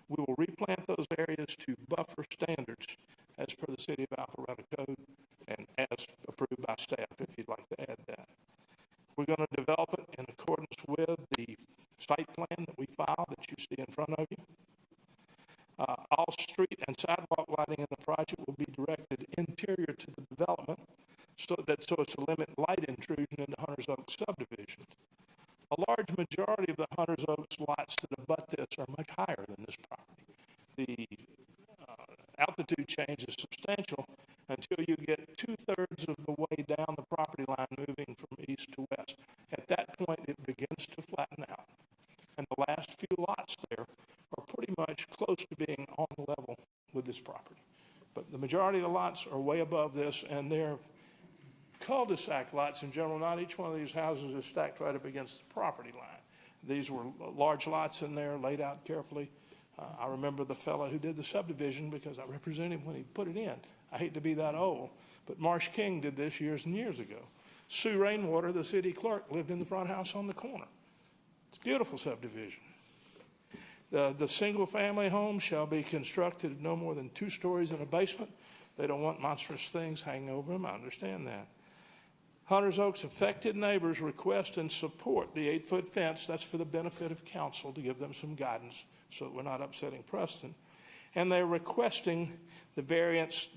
we will replant those areas to buffer standards as per the City of Alpharetta Code and as approved by staff, if you'd like to add that. We're going to develop it in accordance with the site plan that we filed that you see in front of you. All street and sidewalk lighting in the project will be directed interior to the development so as to limit light intrusion into Hunters Oaks subdivision. A large majority of the Hunters Oaks lots that abut this are much higher than this property. The altitude change is substantial until you get 2/3 of the way down the property line moving from east to west. At that point, it begins to flatten out. And the last few lots there are pretty much close to being on level with this property. But the majority of the lots are way above this, and they're cul-de-sac lots in general. Not each one of these houses is stacked right up against the property line. These were large lots in there, laid out carefully. I remember the fellow who did the subdivision because I represented him when he put it in. I hate to be that old, but Marsh King did this years and years ago. Sue Rainwater, the city clerk, lived in the front house on the corner. It's a beautiful subdivision. The single-family home shall be constructed no more than 2 stories in a basement. They don't want monstrous things hanging over them. I understand that. Hunters Oaks affected neighbors request and support the 8-foot fence. That's for the benefit of council to give them some guidance so that we're not upsetting precedent. And they're requesting the variance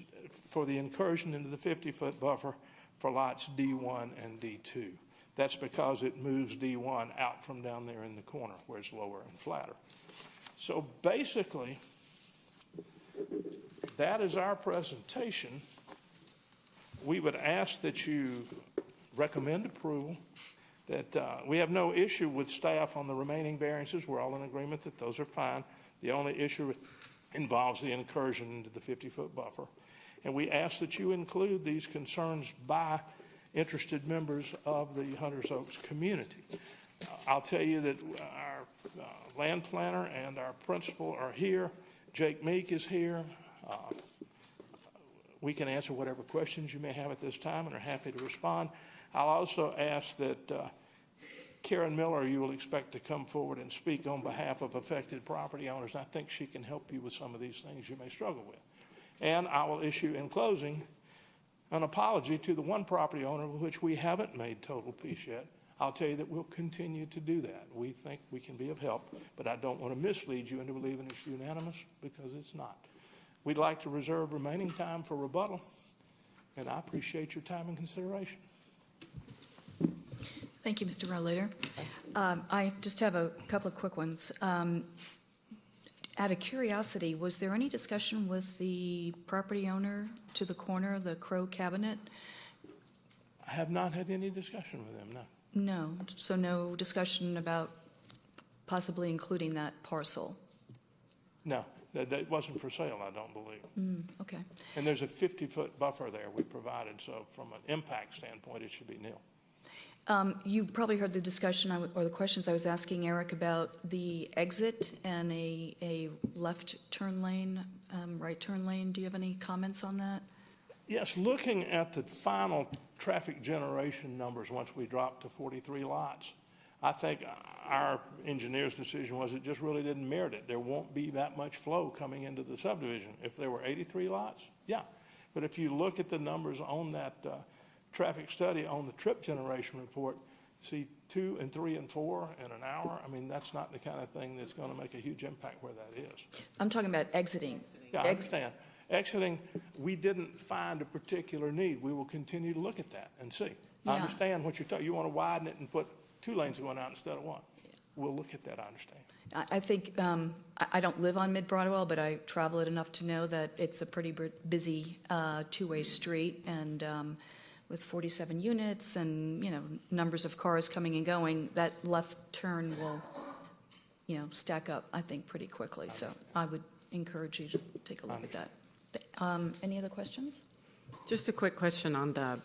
for the incursion into the 50-foot buffer for lots D1 and D2. That's because it moves D1 out from down there in the corner where it's lower and flatter. So basically, that is our presentation. We would ask that you recommend approval, that we have no issue with staff on the remaining variances. We're all in agreement that those are fine. The only issue involves the incursion into the 50-foot buffer. And we ask that you include these concerns by interested members of the Hunters Oaks community. I'll tell you that our land planner and our principal are here. Jake Meek is here. We can answer whatever questions you may have at this time and are happy to respond. I'll also ask that Karen Miller, you will expect to come forward and speak on behalf of affected property owners. I think she can help you with some of these things you may struggle with. And I will issue in closing an apology to the one property owner of which we haven't made total peace yet. I'll tell you that we'll continue to do that. We think we can be of help, but I don't want to mislead you into believing it's unanimous, because it's not. We'd like to reserve remaining time for rebuttal, and I appreciate your time and consideration. Thank you, Mr. Rollator. I just have a couple of quick ones. Out of curiosity, was there any discussion with the property owner to the corner, the Crow Cabinet? I have not had any discussion with them, no. No, so no discussion about possibly including that parcel? No, that wasn't for sale, I don't believe. Okay. And there's a 50-foot buffer there we provided, so from an impact standpoint, it should be nil. You probably heard the discussion or the questions I was asking Eric about the exit and a left turn lane, right turn lane. Do you have any comments on that? Yes, looking at the final traffic generation numbers once we dropped to 43 lots, I think our engineer's decision was it just really didn't merit it. There won't be that much flow coming into the subdivision. If there were 83 lots, yeah. But if you look at the numbers on that traffic study on the trip generation report, see 2 and 3 and 4 in an hour. I mean, that's not the kind of thing that's going to make a huge impact where that is. I'm talking about exiting. Yeah, I understand. Exiting, we didn't find a particular need. We will continue to look at that and see. Yeah. I understand what you're talking. You want to widen it and put 2 lanes going out instead of 1. We'll look at that, I understand. I think, I don't live on Mid-Broadwell, but I travel it enough to know that it's a pretty busy two-way street, and with 47 units and, you know, numbers of cars coming and going, that left turn will, you know, stack up, I think, pretty quickly. So I would encourage you to take a look at that. Any other questions? Just a quick question on the,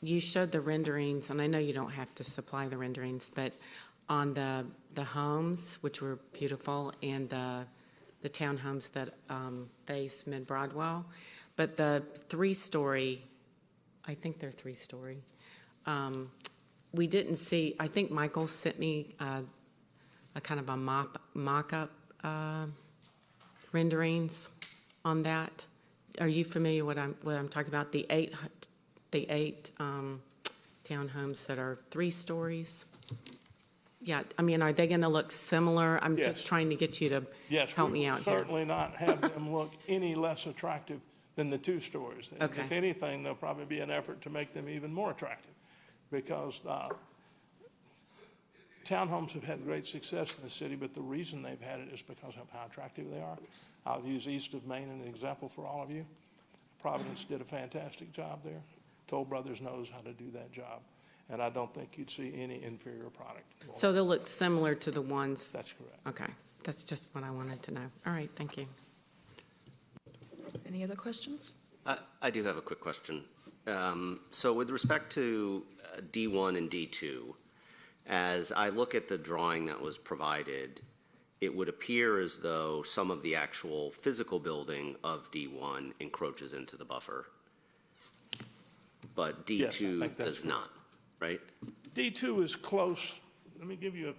you showed the renderings, and I know you don't have to supply the renderings, but on the homes, which were beautiful, and the townhomes that face Mid-Broadwell, but the 3-story, I think they're 3-story, we didn't see, I think Michael sent me a kind of a mock-up renderings on that. Are you familiar what I'm talking about? The eight townhomes that are 3 stories? Yeah, I mean, are they going to look similar? I'm Yes. just trying to get you to help me out Yes, we will here. certainly not have them look any less attractive than the 2 stories. And Okay. if anything, there'll probably be an effort to make them even more attractive, because townhomes have had great success in the city, but the reason they've had it is because of how attractive they are. I'll use east of Main as an example for all of you. Providence did a fantastic job there. Toll Brothers knows how to do that job, and I don't think you'd see any inferior product. So they'll look similar to the ones? That's correct. Okay, that's just what I wanted to know. All right, thank you. Any other questions? I do have a quick question. So with respect to D1 and D2, as I look at the drawing that was provided, it would appear as though some of the actual physical building of D1 encroaches into the buffer, but Yes, I D2 think that's does not, right? D2 is close. Let me give you a,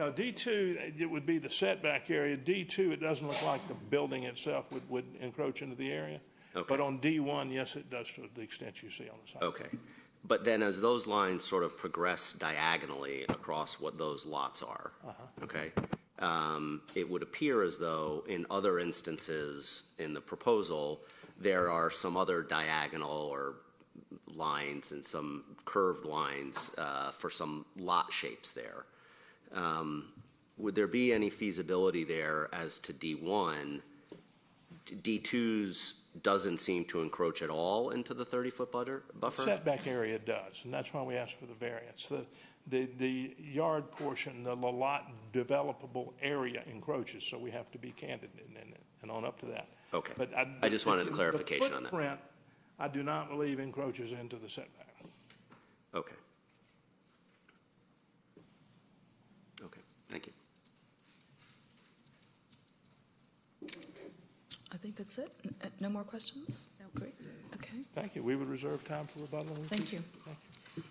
now D2, it would be the setback area. D2, it doesn't look like the building itself would encroach into the area. Okay. But on D1, yes, it does to the extent you see on the side. Okay. But then as those lines sort of progress diagonally across what those lots are, okay, it would appear as though in other instances in the proposal, there are some other diagonal or lines and some curved lines for some lot shapes there. Would there be any feasibility there as to D1? D2's doesn't seem to encroach at all into the 30-foot buffer? Setback area does, and that's why we asked for the variance. The yard portion, the lot developable area encroaches, so we have to be candid and on up to that. Okay. But I just wanted a clarification on that. The footprint, I do not believe encroaches into the setback. Okay. Okay, thank you. I think that's it. No more questions? No. Great. Okay. Thank you. We would reserve time for rebuttal. Thank you. Thank you.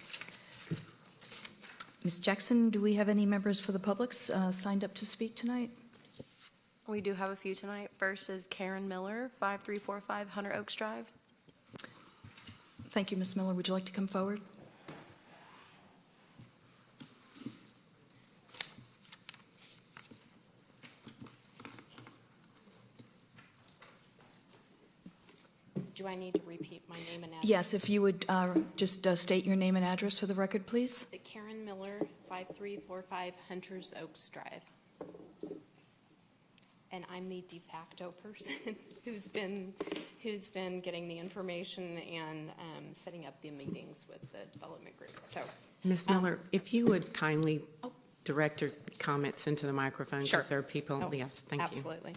Ms. Jackson, do we have any members for the public signed up to speak tonight? We do have a few tonight. First is Karen Miller, 5345 Hunter Oaks Drive. Thank you, Ms. Miller. Would you like to come forward? Do I need to repeat my name and address? Yes, if you would just state your name and address for the record, please. Karen Miller, 5345 Hunters Oaks Drive. And I'm the de facto person who's been getting the information and setting up the meetings with the development group. So, Ms. Miller, if you would kindly direct your comments into the microphone, Sure. because there are people, yes, thank you. absolutely.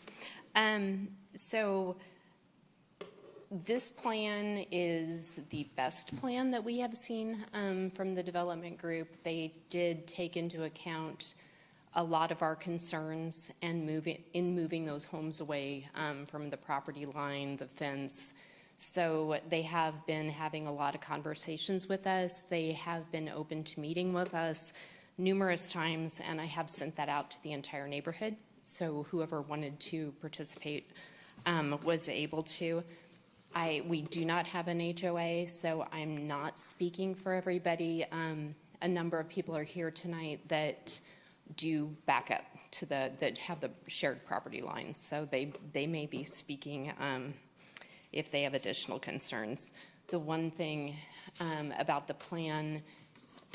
So this plan is the best plan that we have seen from the development group. They did take into account a lot of our concerns and moving those homes away from the property line, the fence. So they have been having a lot of conversations with us. They have been open to meeting with us numerous times, and I have sent that out to the entire neighborhood. So whoever wanted to participate was able to. We do not have an HOA, so I'm not speaking for everybody. A number of people are here tonight that do back up to that have the shared property line. So they may be speaking if they have additional concerns. The one thing about the plan,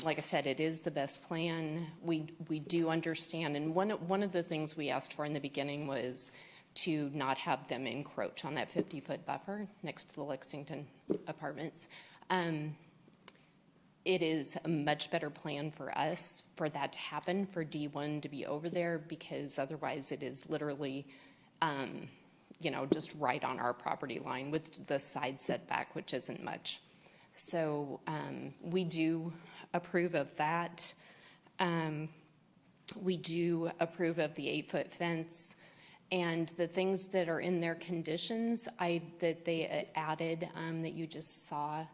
like I said, it is the best plan. We do understand, and one of the things we asked for in the beginning was to not have them encroach on that 50-foot buffer next to the Lexington apartments. It is a much better plan for us for that to happen, for D1 to be over there, because otherwise it is literally, just right on our property line with the side setback, which isn't much. So we do approve of that. We do approve of the 8-foot fence. And the things that are in their conditions that they added that you just saw,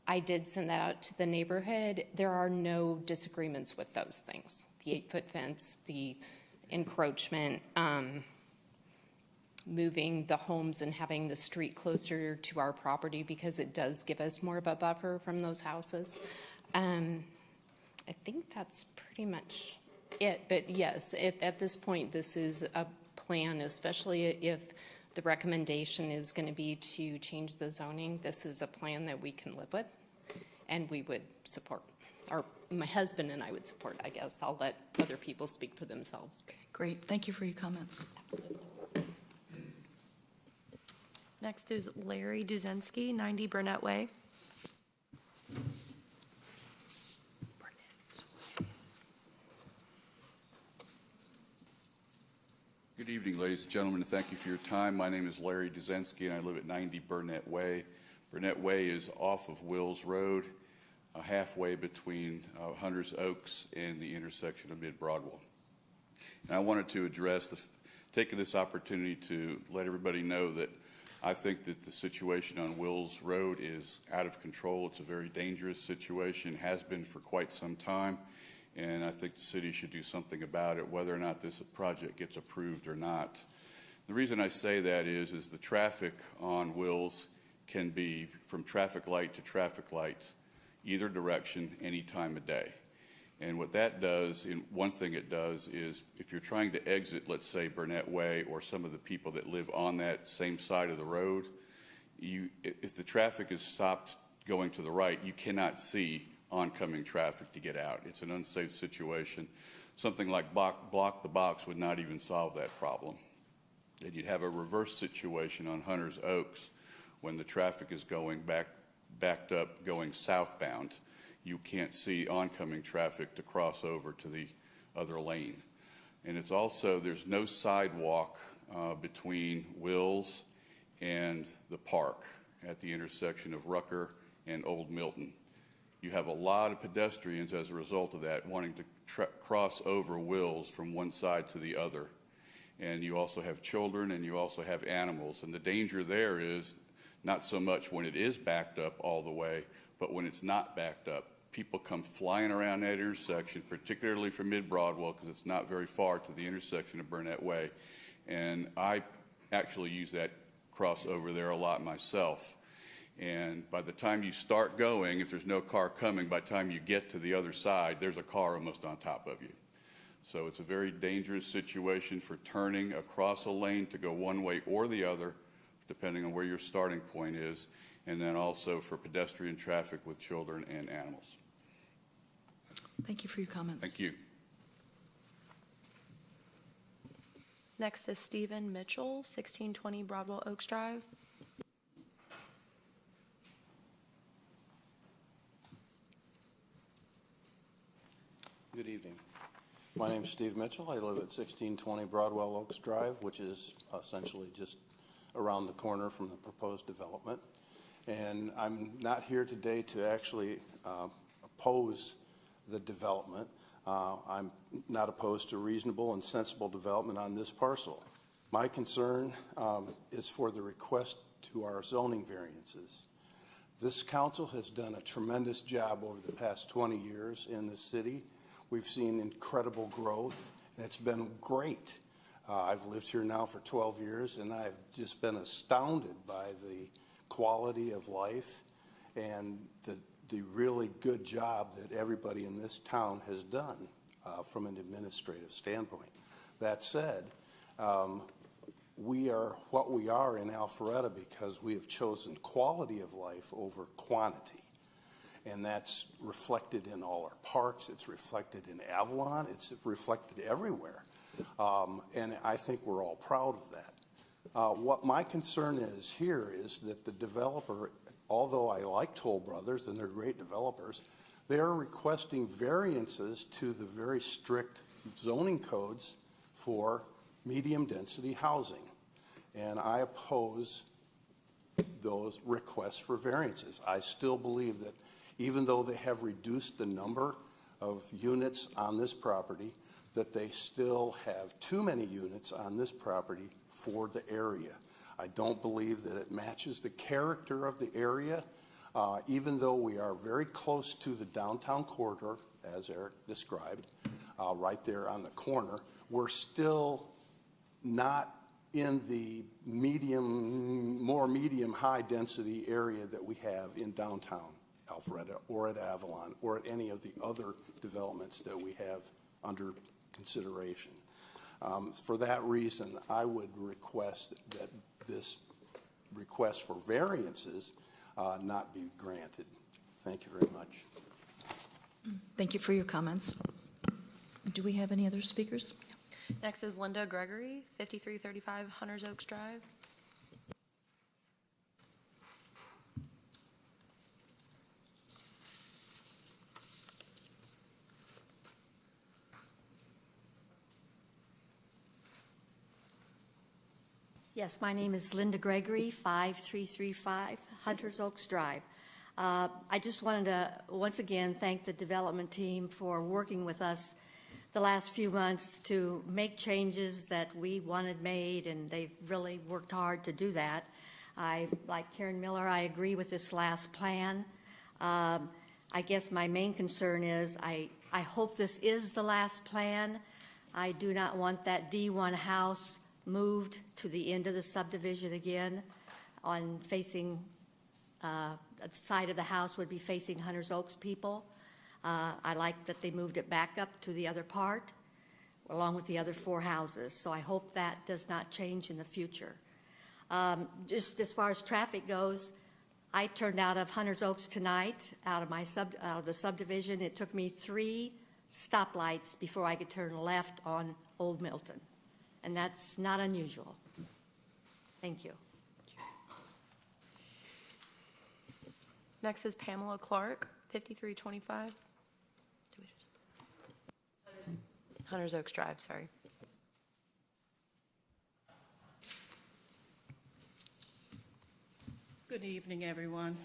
I did send that out to the neighborhood. There are no disagreements with those things. The 8-foot fence, the encroachment, moving the homes and having the street closer to our property because it does give us more of a buffer from those houses. I think that's pretty much it. But yes, at this point, this is a plan, especially if the recommendation is going to be to change the zoning. This is a plan that we can live with and we would support, or my husband and I would support, I guess. I'll let other people speak for themselves. Great. Thank you for your comments. Absolutely. Next is Larry Duzensky, 90 Burnett Way. Good evening, ladies and gentlemen, and thank you for your time. My name is Larry Duzensky, and I live at 90 Burnett Way. Burnett Way is off of Wills Road, halfway between Hunters Oaks and the intersection of Mid-Broadwell. And I wanted to address, taking this opportunity to let everybody know that I think that the situation on Wills Road is out of control. It's a very dangerous situation, has been for quite some time. And I think the city should do something about it, whether or not this project gets approved or not. The reason I say that is the traffic on Wills can be from traffic light to traffic light, either direction, any time of day. And what that does, and one thing it does is if you're trying to exit, let's say, Burnett Way or some of the people that live on that same side of the road, if the traffic is stopped going to the right, you cannot see oncoming traffic to get out. It's an unsafe situation. Something like block the box would not even solve that problem. And you'd have a reverse situation on Hunter's Oaks when the traffic is going backed up going southbound. You can't see oncoming traffic to cross over to the other lane. And it's also, there's no sidewalk between Wills and the park at the intersection of Rucker and Old Milton. You have a lot of pedestrians as a result of that wanting to cross over Wills from one side to the other. And you also have children and you also have animals. And the danger there is not so much when it is backed up all the way, but when it's not backed up. People come flying around that intersection, particularly from Mid-Broadwell, because it's not very far to the intersection of Burnett Way. And I actually use that crossover there a lot myself. And by the time you start going, if there's no car coming, by the time you get to the other side, there's a car almost on top of you. So it's a very dangerous situation for turning across a lane to go one way or the other, depending on where your starting point is, and then also for pedestrian traffic with children and animals. Thank you for your comments. Thank you. Next is Stephen Mitchell, 1620 Broadwell Oaks Drive. Good evening. My name is Steve Mitchell. I live at 1620 Broadwell Oaks Drive, which is essentially just around the corner from the proposed development. And I'm not here today to actually oppose the development. I'm not opposed to reasonable and sensible development on this parcel. My concern is for the request to our zoning variances. This council has done a tremendous job over the past 20 years in the city. We've seen incredible growth, and it's been great. I've lived here now for 12 years, and I've just been astounded by the quality of life and the really good job that everybody in this town has done from an administrative standpoint. That said, we are what we are in Alpharetta because we have chosen quality of life over quantity. And that's reflected in all our parks, it's reflected in Avalon, it's reflected everywhere. And I think we're all proud of that. What my concern is here is that the developer, although I like Toll Brothers and they're great developers, they're requesting variances to the very strict zoning codes for medium density housing. And I oppose those requests for variances. I still believe that even though they have reduced the number of units on this property, that they still have too many units on this property for the area. I don't believe that it matches the character of the area, even though we are very close to the downtown corridor, as Eric described, right there on the corner. We're still not in the more medium high density area that we have in downtown Alpharetta or at Avalon or at any of the other developments that we have under consideration. For that reason, I would request that this request for variances not be granted. Thank you very much. Thank you for your comments. Do we have any other speakers? Next is Linda Gregory, 5335 Hunters Oaks Drive. Yes, my name is Linda Gregory, 5335 Hunters Oaks Drive. I just wanted to once again thank the development team for working with us the last few months to make changes that we wanted made, and they've really worked hard to do that. Like Karen Miller, I agree with this last plan. I guess my main concern is I hope this is the last plan. I do not want that D1 house moved to the end of the subdivision again on facing, the side of the house would be facing Hunters Oaks people. I like that they moved it back up to the other part along with the other 4 houses. So I hope that does not change in the future. Just as far as traffic goes, I turned out of Hunter's Oaks tonight, out of the subdivision. It took me 3 stoplights before I could turn left on Old Milton, and that's not unusual. Thank you. Next is Pamela Clark, 5325. Hunters Oaks Drive, sorry. Good evening, everyone.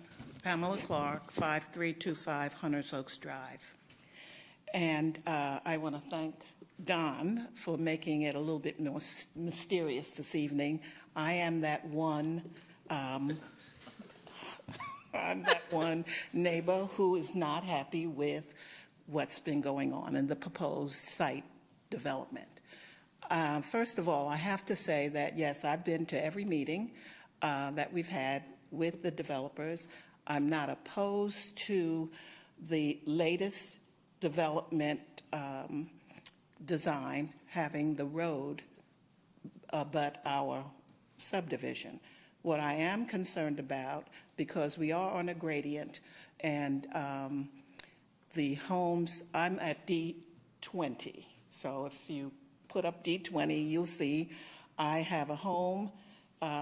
Pamela Clark, 5325 Hunters Oaks Drive. And I want to thank Don for making it a little bit more mysterious this evening. I am that one I'm that one neighbor who is not happy with what's been going on in the proposed site development. First of all, I have to say that, yes, I've been to every meeting that we've had with the developers. I'm not opposed to the latest development design having the road abut our subdivision. What I am concerned about, because we are on a gradient and the homes, I'm at D20. So if you put up D20, you'll see I have a home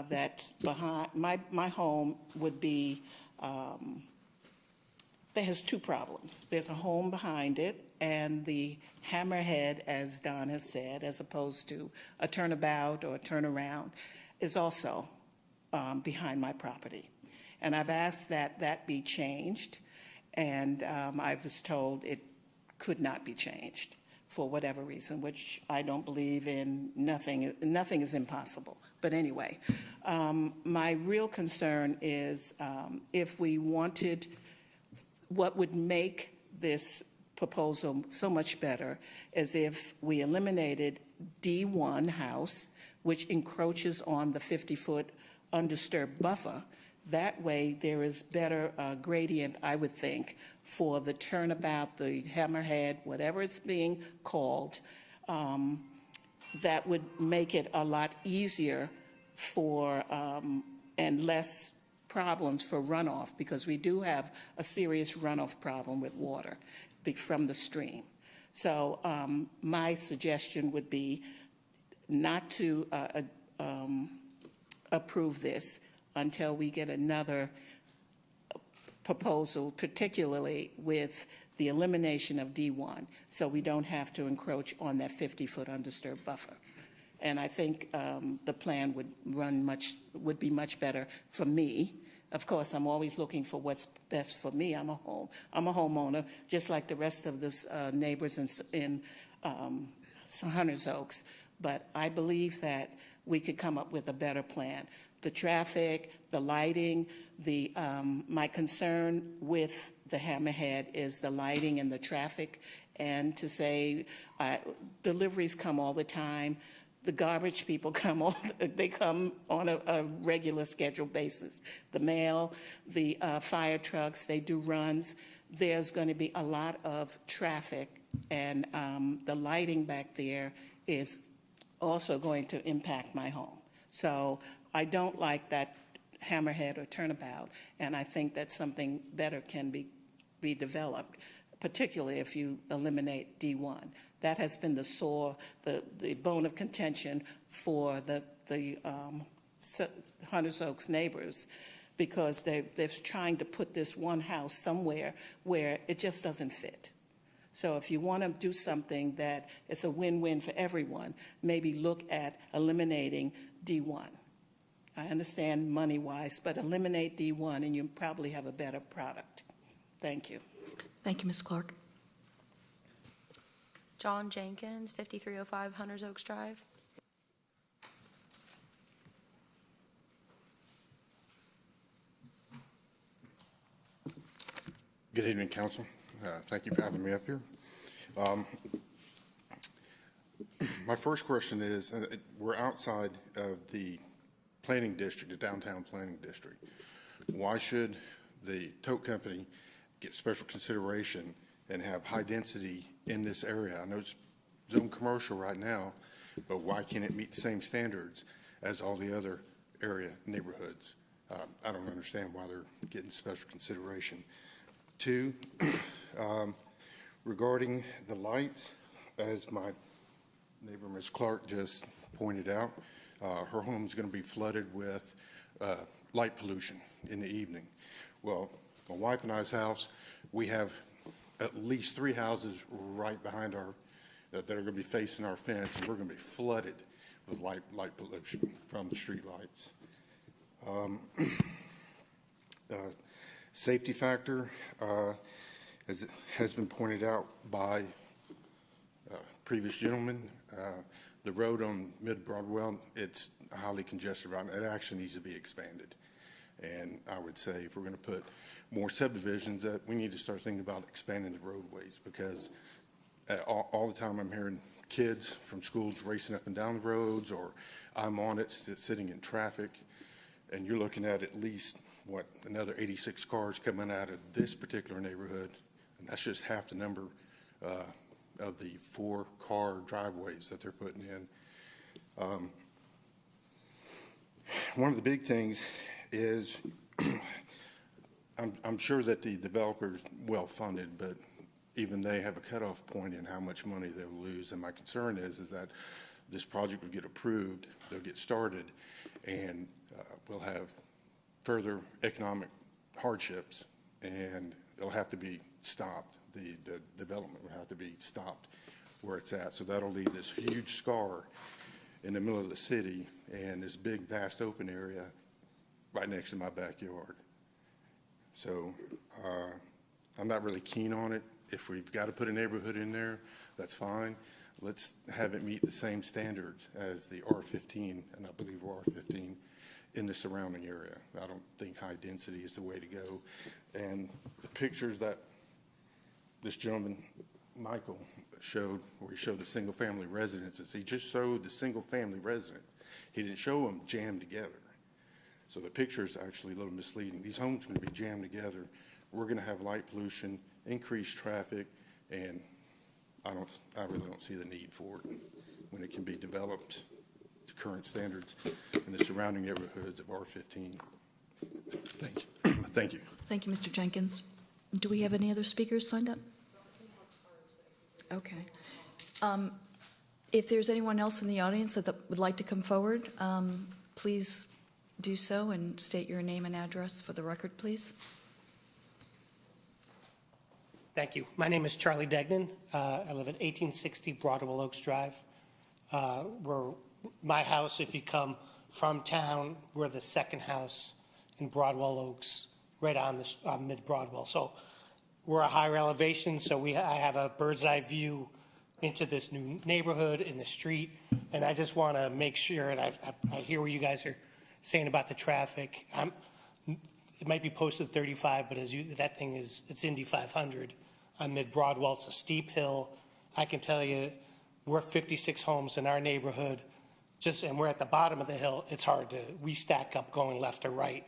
that's behind, my home would be, that has 2 problems. There's a home behind it and the hammerhead, as Don has said, as opposed to a turnabout or a turnaround, is also behind my property. And I've asked that that be changed, and I was told it could not be changed for whatever reason, which I don't believe in. Nothing is impossible. But anyway, my real concern is if we wanted, what would make this proposal so much better is if we eliminated D1 house, which encroaches on the 50-foot undisturbed buffer. That way, there is better gradient, I would think, for the turnabout, the hammerhead, whatever it's being called. That would make it a lot easier for, and less problems for runoff, because we do have a serious runoff problem with water from the stream. So my suggestion would be not to approve this until we get another proposal, particularly with the elimination of D1, so we don't have to encroach on that 50-foot undisturbed buffer. And I think the plan would be much better for me. Of course, I'm always looking for what's best for me. I'm a homeowner, just like the rest of the neighbors in Hunters Oaks. But I believe that we could come up with a better plan. The traffic, the lighting, my concern with the hammerhead is the lighting and the traffic. And to say deliveries come all the time. The garbage people they come on a regular scheduled basis. The mail, the fire trucks, they do runs. There's going to be a lot of traffic, and the lighting back there is also going to impact my home. So I don't like that hammerhead or turnabout, and I think that something better can be developed, particularly if you eliminate D1. That has been the bone of contention for the Hunters Oaks neighbors, because they're trying to put this one house somewhere where it just doesn't fit. So if you want to do something that is a win-win for everyone, maybe look at eliminating D1. I understand money-wise, but eliminate D1 and you probably have a better product. Thank you. Thank you, Ms. Clark. John Jenkins, 5305 Hunters Oaks Drive. Good evening, Council. Thank you for having me up here. My first question is, we're outside of the planning district, the downtown planning district. Why should the tote company get special consideration and have high density in this area? I know it's zone commercial right now, but why can't it meet the same standards as all the other area neighborhoods? I don't understand why they're getting special consideration. Two, regarding the lights, as my neighbor, Ms. Clark, just pointed out, her home's going to be flooded with light pollution in the evening. Well, my wife and I's house, we have at least 3 houses right behind our, that are going to be facing our fence, and we're going to be flooded with light pollution from the street lights. Safety factor, as has been pointed out by previous gentlemen, the road on Mid-Broadwell, it's highly congested right now. It actually needs to be expanded. And I would say if we're going to put more subdivisions, that we need to start thinking about expanding the roadways, because all the time I'm hearing kids from schools racing up and down the roads, or I'm on it sitting in traffic, and you're looking at least, what, another 86 cars coming out of this particular neighborhood, and that's just half the number of the 4-car driveways that they're putting in. One of the big things is I'm sure that the developer's well-funded, but even they have a cutoff point in how much money they'll lose. And my concern is that this project will get approved, they'll get started, and we'll have further economic hardships, and it'll have to be stopped. The development will have to be stopped where it's at. So that'll leave this huge scar in the middle of the city and this big, vast open area right next to my backyard. So I'm not really keen on it. If we've got to put a neighborhood in there, that's fine. Let's have it meet the same standards as the R15, and I believe R15 in the surrounding area. I don't think high density is the way to go. And the pictures that this gentleman, Michael, showed, where he showed the single-family residences, he just showed the single-family residence. He didn't show them jammed together. So the picture is actually a little misleading. These homes are going to be jammed together. We're going to have light pollution, increased traffic, and I really don't see the need for it when it can be developed to current standards in the surrounding neighborhoods of R15. Thank you. Thank you. Thank you, Mr. Jenkins. Do we have any other speakers signed up? Okay. If there's anyone else in the audience that would like to come forward, please do so and state your name and address for the record, please. Thank you. My name is Charlie Degnan. I live at 1860 Broadwell Oaks Drive. My house, if you come from town, we're the second house in Broadwell Oaks, right on the Mid-Broadwell. So we're a higher elevation, so I have a bird's eye view into this new neighborhood in the street. And I just want to make sure, and I hear what you guys are saying about the traffic. It might be posted 35, but that thing it's Indy 500 on Mid-Broadwell. It's a steep hill. I can tell you, we're 56 homes in our neighborhood, and we're at the bottom of the hill. It's hard we stack up going left or right.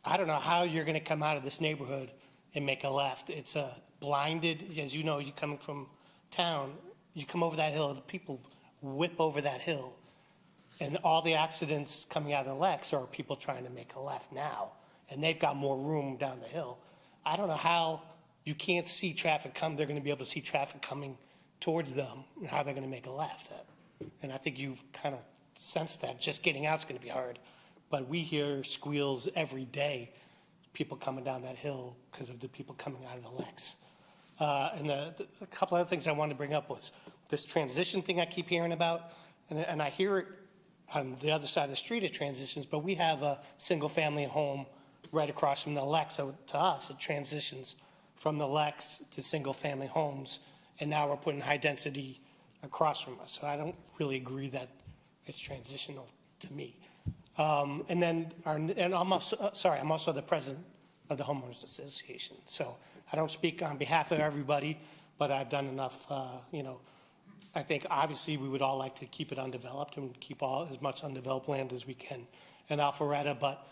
I don't know how you're going to come out of this neighborhood and make a left. It's blinded, as you know, you coming from town, you come over that hill, people whip over that hill. And all the accidents coming out of the Lex are people trying to make a left now. And they've got more room down the hill. I don't know how you can't see traffic come. They're going to be able to see traffic coming towards them and how they're going to make a left. And I think you've kind of sensed that. Just getting out is going to be hard. But we hear squeals every day, people coming down that hill because of the people coming out of the Lex. And a couple other things I wanted to bring up was this transition thing I keep hearing about. And I hear it on the other side of the street at transitions, but we have a single-family home right across from the Lex. So to us, it transitions from the Lex to single-family homes, and now we're putting high density across from us. So I don't really agree that it's transitional to me. And then, I'm also the president of the Homeowners Association. So I don't speak on behalf of everybody, but I've done enough, I think obviously we would all like to keep it undeveloped and keep as much undeveloped land as we can in Alpharetta, but,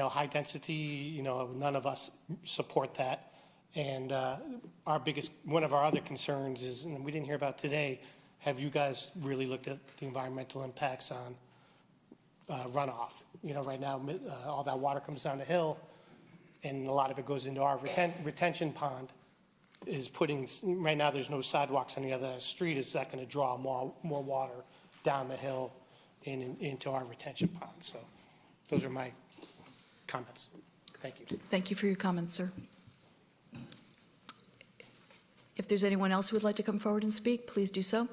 high density, none of us support that. And one of our other concerns is, and we didn't hear about today, have you guys really looked at the environmental impacts on runoff. Right now, all that water comes down the hill, and a lot of it goes into our retention pond. Right now, there's no sidewalks on the other street. Is that going to draw more water down the hill and into our retention pond? So those are my comments. Thank you. Thank you for your comments, sir. If there's anyone else who would like to come forward and speak, please do so.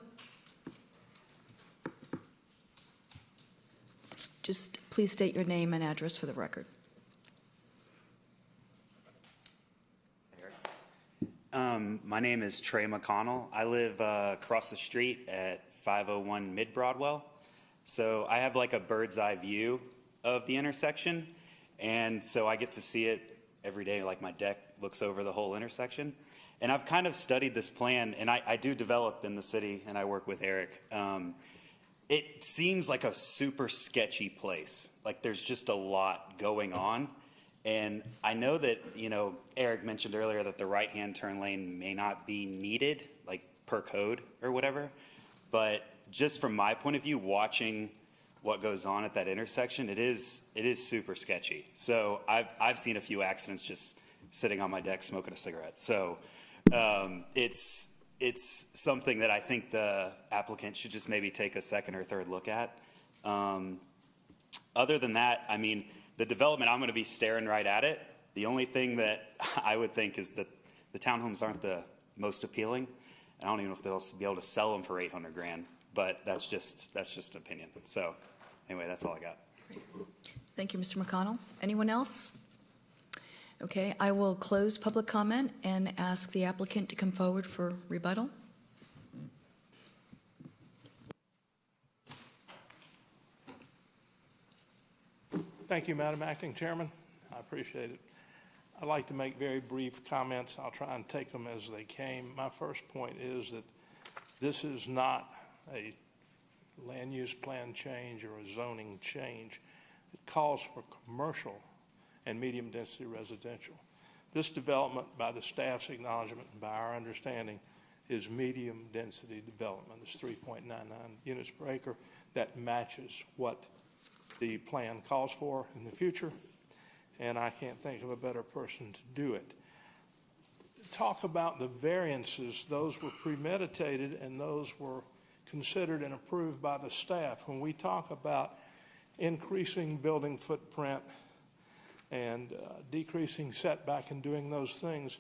Just please state your name and address for the record. My name is Trey McConnell. I live across the street at 501 Mid Broadwell. So I have like a bird's eye view of the intersection. And so I get to see it every day. Like my deck looks over the whole intersection. And I've kind of studied this plan, and I do develop in the city, and I work with Eric. It seems like a super sketchy place. Like there's just a lot going on. And I know that, Eric mentioned earlier that the right-hand turn lane may not be needed, like per code or whatever. But just from my point of view, watching what goes on at that intersection, it is super sketchy. So I've seen a few accidents just sitting on my deck smoking a cigarette. So it's something that I think the applicant should just maybe take a second or third look at. Other than that, I mean, the development, I'm going to be staring right at it. The only thing that I would think is that the townhomes aren't the most appealing. I don't even know if they'll be able to sell them for $800,000, but that's just an opinion. So anyway, that's all I got. Thank you, Mr. McConnell. Anyone else? Okay, I will close public comment and ask the applicant to come forward for rebuttal. Thank you, Madam Acting Chairman. I appreciate it. I'd like to make very brief comments. I'll try and take them as they came. My first point is that this is not a land use plan change or a zoning change. It calls for commercial and medium density residential. This development, by the staff's acknowledgement and by our understanding, is medium density development. It's 3.99 units per acre. That matches what the plan calls for in the future, and I can't think of a better person to do it. Talk about the variances. Those were premeditated and those were considered and approved by the staff. When we talk about increasing building footprint and decreasing setback and doing those things,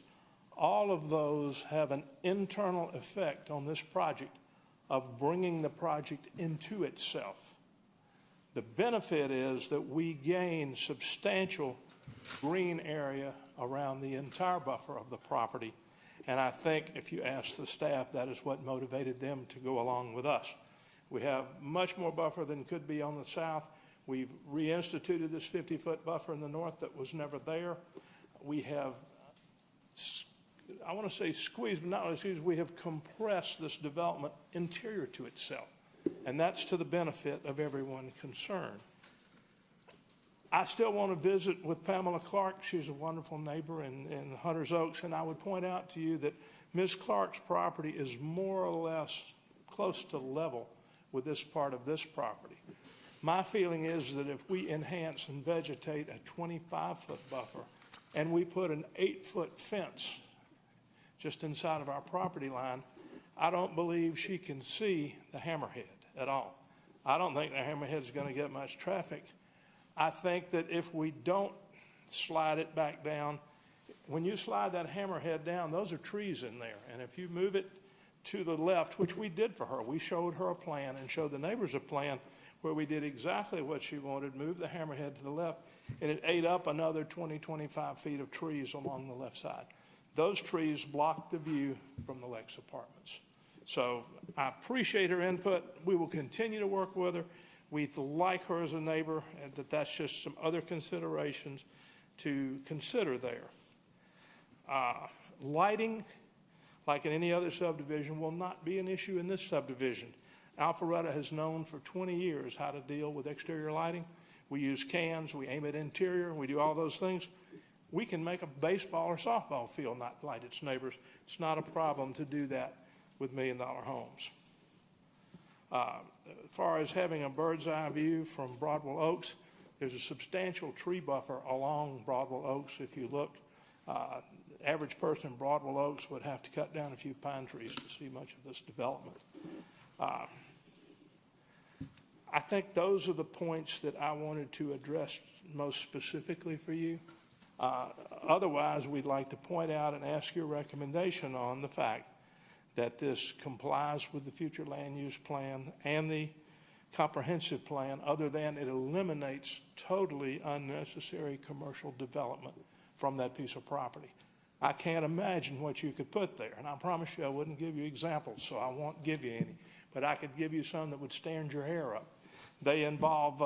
all of those have an internal effect on this project of bringing the project into itself. The benefit is that we gain substantial green area around the entire buffer of the property. And I think if you ask the staff, that is what motivated them to go along with us. We have much more buffer than could be on the south. We've reinstituted this 50-foot buffer in the north that was never there. We have, I want to say squeezed, but not only squeezed, we have compressed this development interior to itself. And that's to the benefit of everyone concerned. I still want to visit with Pamela Clark. She's a wonderful neighbor in Hunters Oaks, and I would point out to you that Ms. Clark's property is more or less close to level with this part of this property. My feeling is that if we enhance and vegetate a 25-foot buffer and we put an 8-foot fence just inside of our property line, I don't believe she can see the hammerhead at all. I don't think the hammerhead is going to get much traffic. I think that if we don't slide it back down, when you slide that hammerhead down, those are trees in there. And if you move it to the left, which we did for her, we showed her a plan and showed the neighbors a plan where we did exactly what she wanted, moved the hammerhead to the left, and it ate up another 20, 25 feet of trees along the left side. Those trees blocked the view from the Lex Apartments. So I appreciate her input. We will continue to work with her. We like her as a neighbor, and that's just some other considerations to consider there. Lighting, like in any other subdivision, will not be an issue in this subdivision. Alpharetta has known for 20 years how to deal with exterior lighting. We use cans, we aim at interior, we do all those things. We can make a baseball or softball field not light its neighbors. It's not a problem to do that with $1 million homes. As far as having a bird's eye view from Broadwell Oaks, there's a substantial tree buffer along Broadwell Oaks. If you look, average person in Broadwell Oaks would have to cut down a few pine trees to see much of this development. I think those are the points that I wanted to address most specifically for you. Otherwise, we'd like to point out and ask your recommendation on the fact that this complies with the future land use plan and the comprehensive plan, other than it eliminates totally unnecessary commercial development from that piece of property. I can't imagine what you could put there, and I promise you I wouldn't give you examples, so I won't give you any, but I could give you some that would stand your hair up. They involve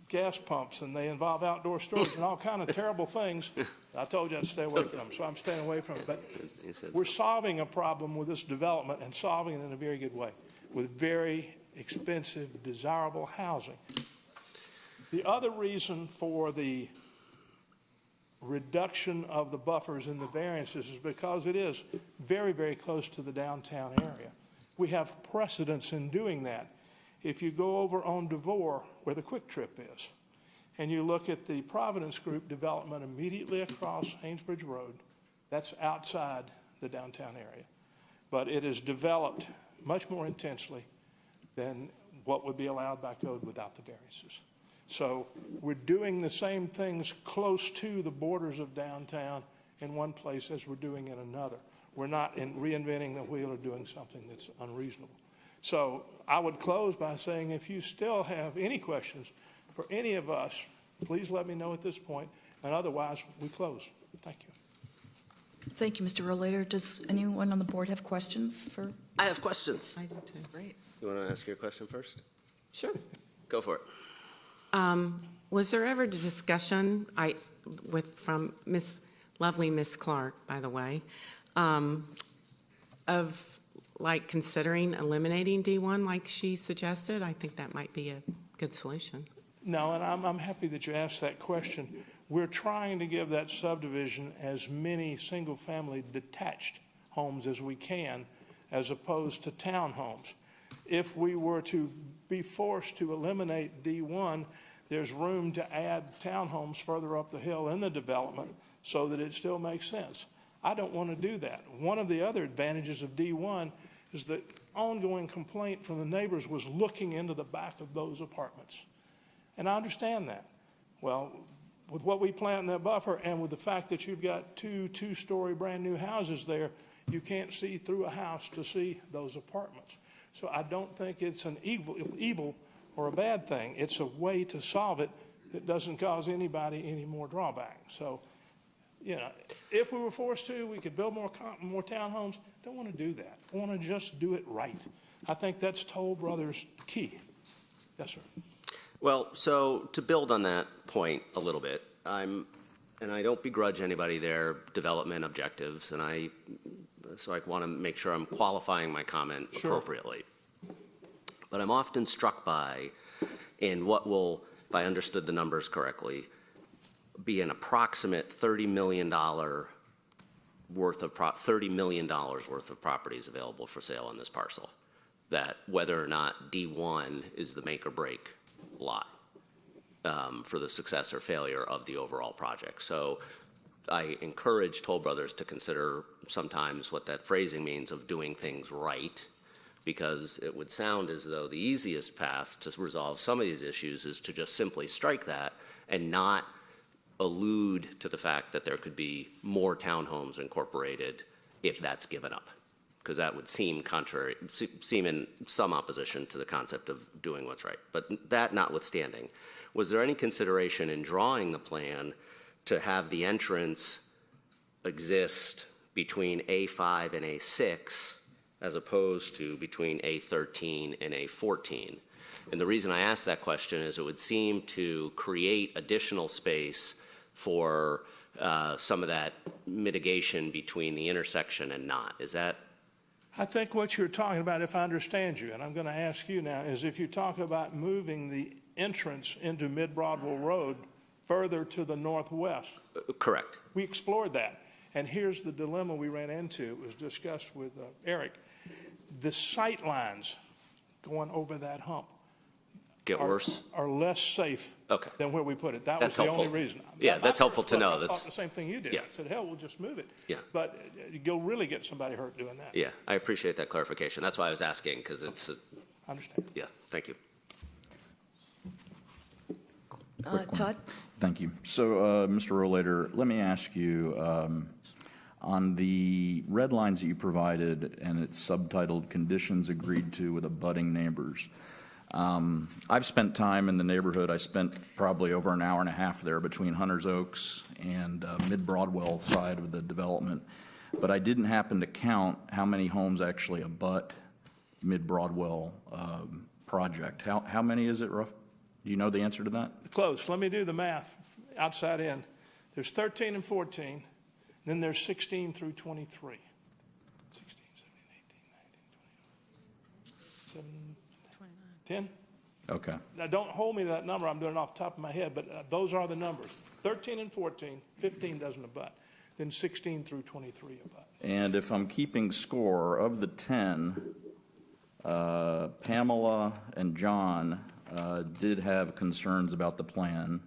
gas pumps, and they involve outdoor storage and all kind of terrible things. I told you I'd stay away from them, so I'm staying away from it. But we're solving a problem with this development and solving it in a very good way with very expensive, desirable housing. The other reason for the reduction of the buffers and the variances is because it is very, very close to the downtown area. We have precedence in doing that. If you go over on DeVore, where the Quick Trip is, and you look at the Providence Group development immediately across Haynesbridge Road, that's outside the downtown area. But it is developed much more intensely than what would be allowed by code without the variances. So we're doing the same things close to the borders of downtown in one place as we're doing in another. We're not reinventing the wheel or doing something that's unreasonable. So I would close by saying if you still have any questions for any of us, please let me know at this point, and otherwise we close. Thank you. Thank you, Mr. Rollator. Does anyone on the board have questions for? I have questions. I do too. Great. You want to ask your question first? Sure. Go for it. Was there ever a discussion from lovely Miss Clark, by the way, of like considering eliminating D1 like she suggested? I think that might be a good solution. No, and I'm happy that you asked that question. We're trying to give that subdivision as many single-family detached homes as we can, as opposed to townhomes. If we were to be forced to eliminate D1, there's room to add townhomes further up the hill in the development so that it still makes sense. I don't want to do that. One of the other advantages of D1 is that ongoing complaint from the neighbors was looking into the back of those apartments. And I understand that. Well, with what we plant in that buffer and with the fact that you've got two-story brand new houses there, you can't see through a house to see those apartments. So I don't think it's an evil or a bad thing. It's a way to solve it that doesn't cause anybody any more drawback. So, you know, if we were forced to, we could build more townhomes. Don't want to do that. I want to just do it right. I think that's Toll Brothers' key. Yes, sir. Well, so to build on that point a little bit, and I don't begrudge anybody their development objectives, so I want to make sure I'm qualifying my comment appropriately. But I'm often struck by, in what will, if I understood the numbers correctly, be an approximate $30 million worth of properties available for sale on this parcel. That whether or not D1 is the make or break lot for the success or failure of the overall project. So I encourage Toll Brothers to consider sometimes what that phrasing means of doing things right, because it would sound as though the easiest path to resolve some of these issues is to just simply strike that and not allude to the fact that there could be more townhomes incorporated if that's given up, because that would seem in some opposition to the concept of doing what's right. But that notwithstanding, was there any consideration in drawing the plan to have the entrance exist between A5 and A6 as opposed to between A13 and A14? And the reason I ask that question is it would seem to create additional space for some of that mitigation between the intersection and not. Is that? I think what you're talking about, if I understand you, and I'm going to ask you now, is if you talk about moving the entrance into Mid-Broadwell Road further to the northwest. Correct. We explored that. And here's the dilemma we ran into. It was discussed with Eric. the sight lines going over that hump Get worse? are less safe Okay. than where we put it. That That's was the only helpful. reason. Yeah, My that's helpful first to look, know. I That's- thought the same thing you did. Yeah. I said, hell, we'll just move it. Yeah. But you'll really get somebody hurt doing that. Yeah, I appreciate that clarification. That's why I was asking, because it's, I understand. yeah, thank you. Todd? Thank you. So, Mr. Rollator, let me ask you, on the red lines that you provided, and it's subtitled "Conditions Agreed to with Abutting Neighbors." I've spent time in the neighborhood. I spent probably over an hour and a half there between Hunters Oaks and Mid-Broadwell side of the development. But I didn't happen to count how many homes actually abut Mid-Broadwell project. How many is it, rough? Do you know the answer to that? Close. Let me do the math outside in. There's 13 and 14. Then there's 16 through 23. 16, 17, 18, 19, 20, 10? Okay. Now, don't hold me to that number. I'm doing it off the top of my head, but those are the numbers. 13 and 14, 15 doesn't abut. Then 16 through 23 abut. And if I'm keeping score, of the 10, Pamela and John did have concerns about the plan.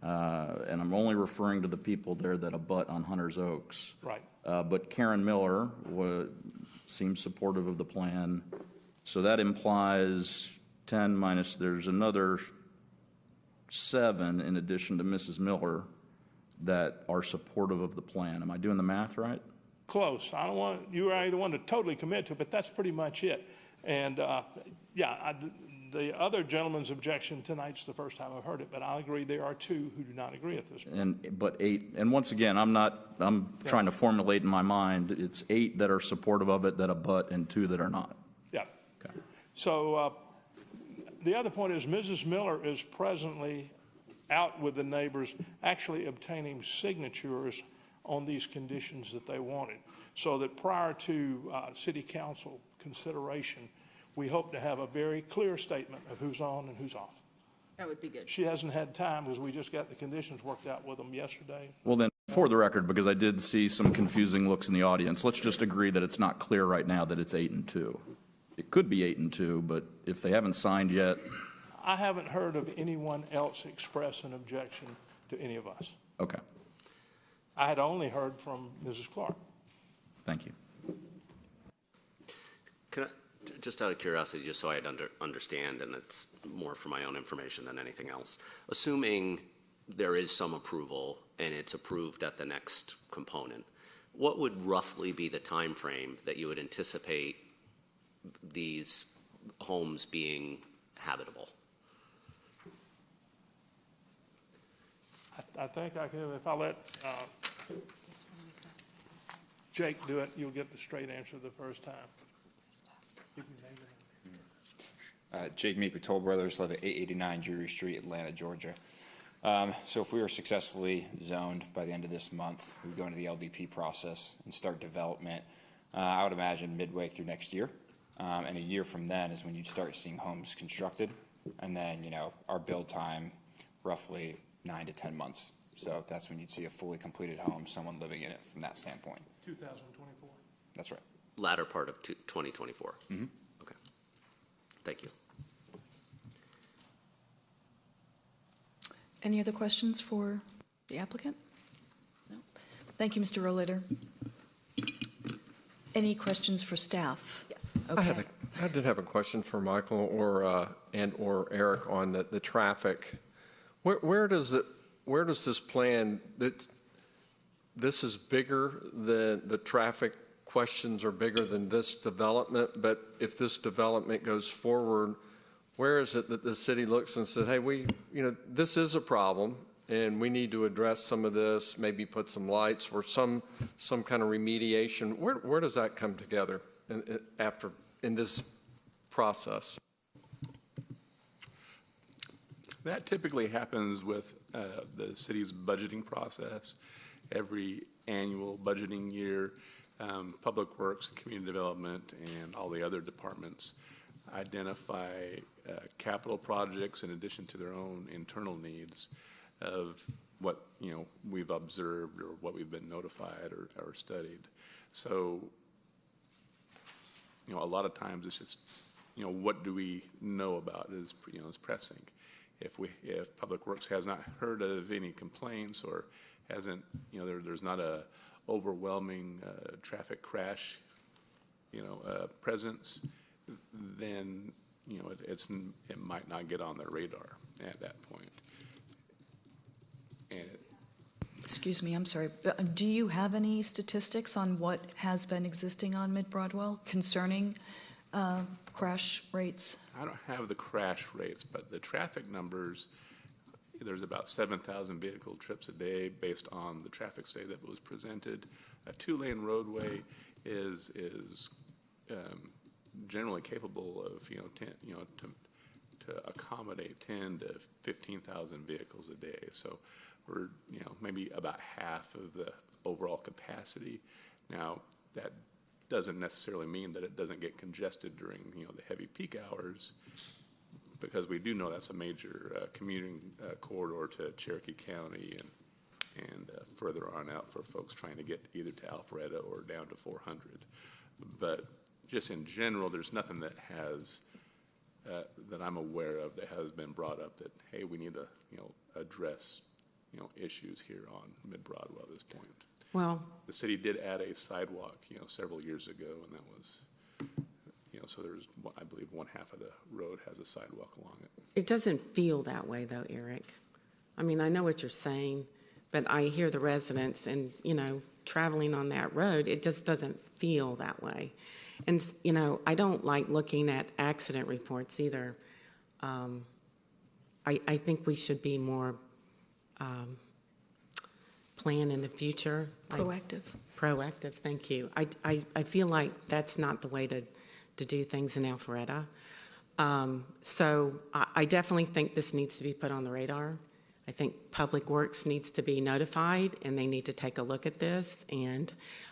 And I'm only referring to the people there that abut on Hunters Oaks. Right. But Karen Miller seems supportive of the plan. So that implies 10 minus, there's another 7 in addition to Mrs. Miller that are supportive of the plan. Am I doing the math right? Close. I don't want, you are the one to totally commit to it, but that's pretty much it. And the other gentleman's objection tonight's the first time I've heard it, but I agree there are 2 who do not agree at this point. But 8, and once again, I'm trying to formulate in my mind, it's 8 that are supportive of it that abut and 2 that are not. Yeah. Okay. So the other point is Mrs. Miller is presently out with the neighbors actually obtaining signatures on these conditions that they wanted, so that prior to city council consideration, we hope to have a very clear statement of who's on and who's off. That would be good. She hasn't had time because we just got the conditions worked out with them yesterday. Well then, for the record, because I did see some confusing looks in the audience, let's just agree that it's not clear right now that it's 8 and 2. It could be 8 and 2, but if they haven't signed yet. I haven't heard of anyone else express an objection to any of us. Okay. I had only heard from Mrs. Clark. Thank you. Can I, just out of curiosity, just so I understand, and it's more for my own information than anything else, assuming there is some approval and it's approved at the next component, what would roughly be the time frame that you would anticipate these homes being habitable? I think I can, if I let Jake do it, you'll get the straight answer the first time. You can name it. Jake Meek with Toll Brothers, live at 889 Drury Street, Atlanta, Georgia. So if we are successfully zoned by the end of this month, we go into the LDP process and start development, I would imagine midway through next year. And a year from then is when you'd start seeing homes constructed. And then, our build time, roughly 9 to 10 months. So that's when you'd see a fully completed home, someone living in it from that standpoint. 2024. That's right. Latter part of 2024? Mm-hmm. Okay. Thank you. Any other questions for the applicant? No? Thank you, Mr. Rollator. Any questions for staff? Yes. Okay. I did have a question for Michael or Eric on the traffic. Where does this plan, this is bigger than the traffic questions are bigger than this development, but if this development goes forward, where is it that the city looks and says, hey, this is a problem and we need to address some of this, maybe put some lights or some kind of remediation? Where does that come together in this process? That typically happens with the city's budgeting process. Every annual budgeting year, Public Works, Community Development, and all the other departments identify capital projects in addition to their own internal needs of what we've observed or what we've been notified or studied. So a lot of times it's just, what do we know about is pressing. If Public Works has not heard of any complaints or hasn't, there's not a overwhelming traffic crash, presence, then, it might not get on their radar at that point. And Excuse me, I'm sorry. Do you have any statistics on what has been existing on Mid-Broadwell concerning crash rates? I don't have the crash rates, but the traffic numbers, there's about 7,000 vehicle trips a day based on the traffic study that was presented. A two-lane roadway is generally capable of, to accommodate 10 to 15,000 vehicles a day. So we're, maybe about half of the overall capacity. Now, that doesn't necessarily mean that it doesn't get congested during, the heavy peak hours, because we do know that's a major commuting corridor to Cherokee County and further on out for folks trying to get either to Alpharetta or down to 400. But just in general, there's nothing that has, that I'm aware of that has been brought up that, hey, we need to, address, issues here on Mid-Broadwell at this point. Well, the city did add a sidewalk, several years ago, and that was, so there's, I believe, one half of the road has a sidewalk along it. it doesn't feel that way, though, Eric. I mean, I know what you're saying, but I hear the residents and, traveling on that road, it just doesn't feel that way. And, I don't like looking at accident reports either. I think we should be more plan in the future. Proactive. Proactive, thank you. I feel like that's not the way to do things in Alpharetta. So I definitely think this needs to be put on the radar. I think Public Works needs to be notified, and they need to take a look at this. And,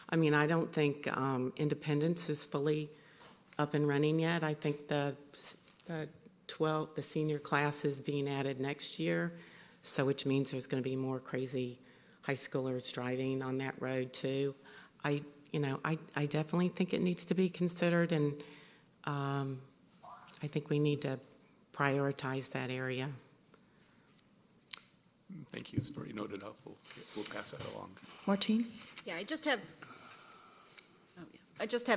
I mean, I don't think Independence is fully up and running yet. I think the senior class is being added next year, so which means there's going to be more crazy high schoolers driving on that road too. I definitely think it needs to be considered, and I think we need to prioritize that area. Thank you. Story noted up. We'll pass that along. Martine? Yeah, I just have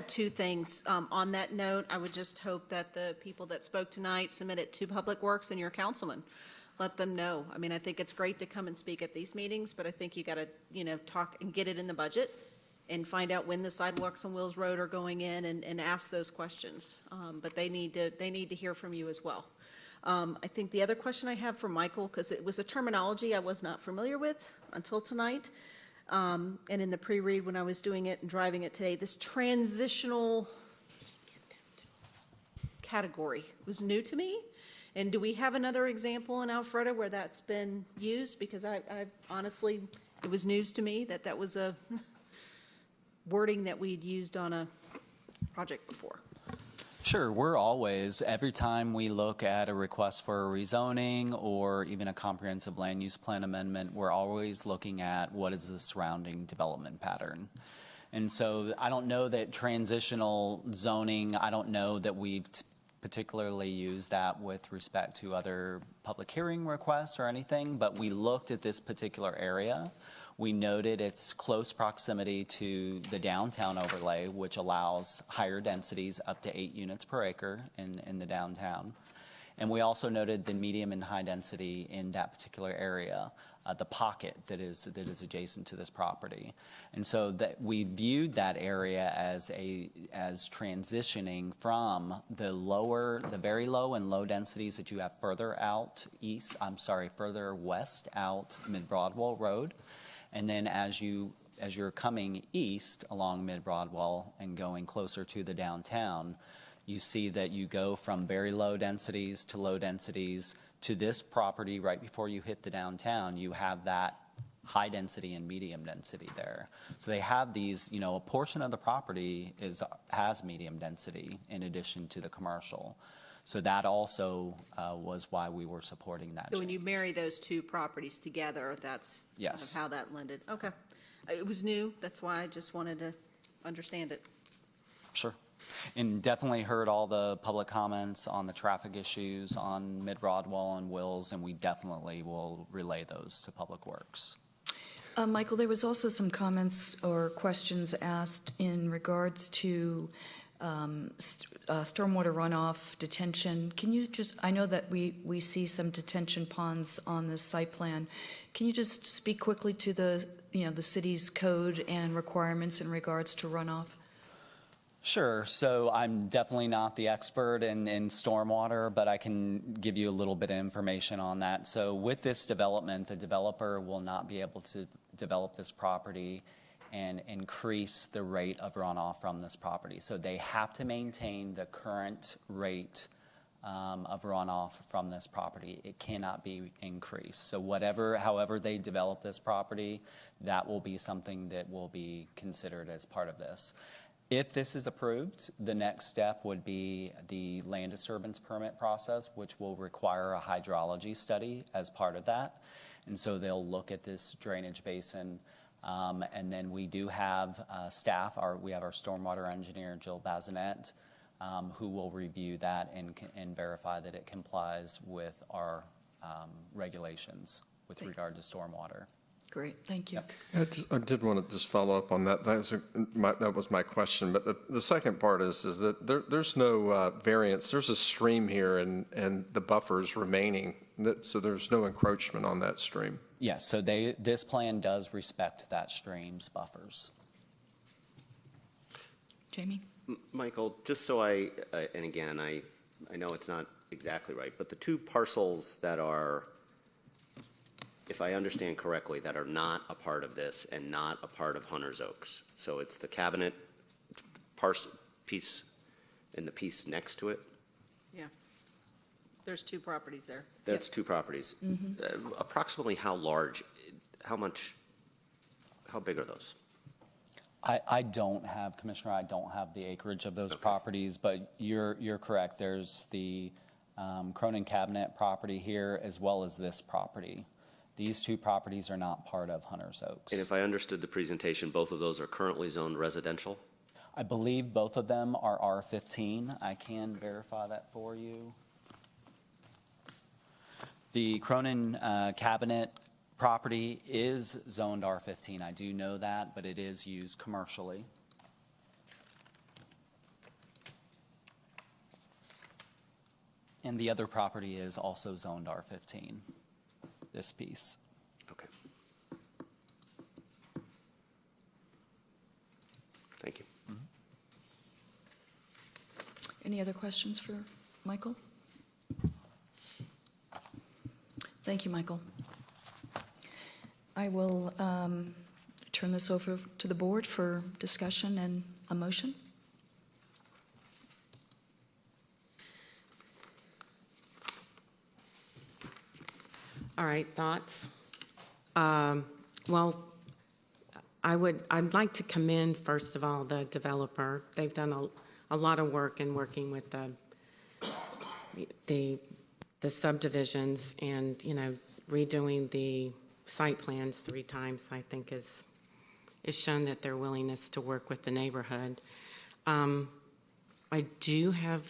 two things. On that note, I would just hope that the people that spoke tonight submit it to Public Works and your councilman. Let them know. I mean, I think it's great to come and speak at these meetings, but I think you got to, talk and get it in the budget and find out when the sidewalks on Wills Road are going in and ask those questions. But they need to hear from you as well. I think the other question I have for Michael, because it was a terminology I was not familiar with until tonight, and in the pre-read when I was doing it and driving it today, this transitional category was new to me. And do we have another example in Alpharetta where that's been used? Because I honestly, it was news to me that was a wording that we'd used on a project before. Sure, we're always, every time we look at a request for a rezoning or even a comprehensive land use plan amendment, we're always looking at what is the surrounding development pattern. And so I don't know that transitional zoning, I don't know that we've particularly used that with respect to other public hearing requests or anything, but we looked at this particular area. We noted its close proximity to the downtown overlay, which allows higher densities up to 8 units per acre in the downtown. And we also noted the medium and high density in that particular area, the pocket that is adjacent to this property. And so that we viewed that area as transitioning from the very low and low densities that you have further west out Mid-Broadwell Road. And then as you're coming east along Mid-Broadwell and going closer to the downtown, you see that you go from very low densities to low densities to this property right before you hit the downtown. You have that high density and medium density there. So they have these, a portion of the property has medium density in addition to the commercial. So that also was why we were supporting that. So when you marry those two properties together, that's kind of how that blended. Okay. It was new. That's why I just wanted to understand it. Sure. And definitely heard all the public comments on the traffic issues on Mid-Broadwell and Wills, and we definitely will relay those to Public Works. Michael, there was also some comments or questions asked in regards to stormwater runoff detention. Can you just, I know that we see some detention ponds on this site plan. Can you just speak quickly to the city's code and requirements in regards to runoff? Sure. So I'm definitely not the expert in stormwater, but I can give you a little bit of information on that. So with this development, the developer will not be able to develop this property and increase the rate of runoff from this property. So they have to maintain the current rate of runoff from this property. It cannot be increased. So however they develop this property, that will be something that will be considered as part of this. If this is approved, the next step would be the land disturbance permit process, which will require a hydrology study as part of that. And so they'll look at this drainage basin. And then we do have staff. We have our stormwater engineer, Jill Bazinet, who will review that and verify that it complies with our regulations with regard to stormwater. Great, thank you. I did want to just follow up on that. That was my question. But the second part is that there's no variance. There's a stream here, and the buffer's remaining. So there's no encroachment on that stream. Yes, so this plan does respect that stream's buffers. Jamie? Michael, just so and again, I know it's not exactly right, but the two parcels that are, if I understand correctly, that are not a part of this and not a part of Hunter's Oaks. So it's the cabinet piece and the piece next to it? Yeah. There's two properties there. That's two properties. Approximately how large, how big are those? I don't have, Commissioner, I don't have the acreage of those properties, but you're correct. There's the Cronin Cabinet property here as well as this property. These two properties are not part of Hunter's Oaks. And if I understood the presentation, both of those are currently zoned residential? I believe both of them are R15. I can verify that for you. The Cronin Cabinet property is zoned R15. I do know that, but it is used commercially. And the other property is also zoned R15, this piece. Okay. Thank you. Any other questions for Michael? Thank you, Michael. I will turn this over to the board for discussion and a motion. All right, thoughts? Well, I'd like to commend, first of all, the developer. They've done a lot of work in working with the subdivisions, and redoing the site plans 3 times, I think is shown that their willingness to work with the neighborhood. I do have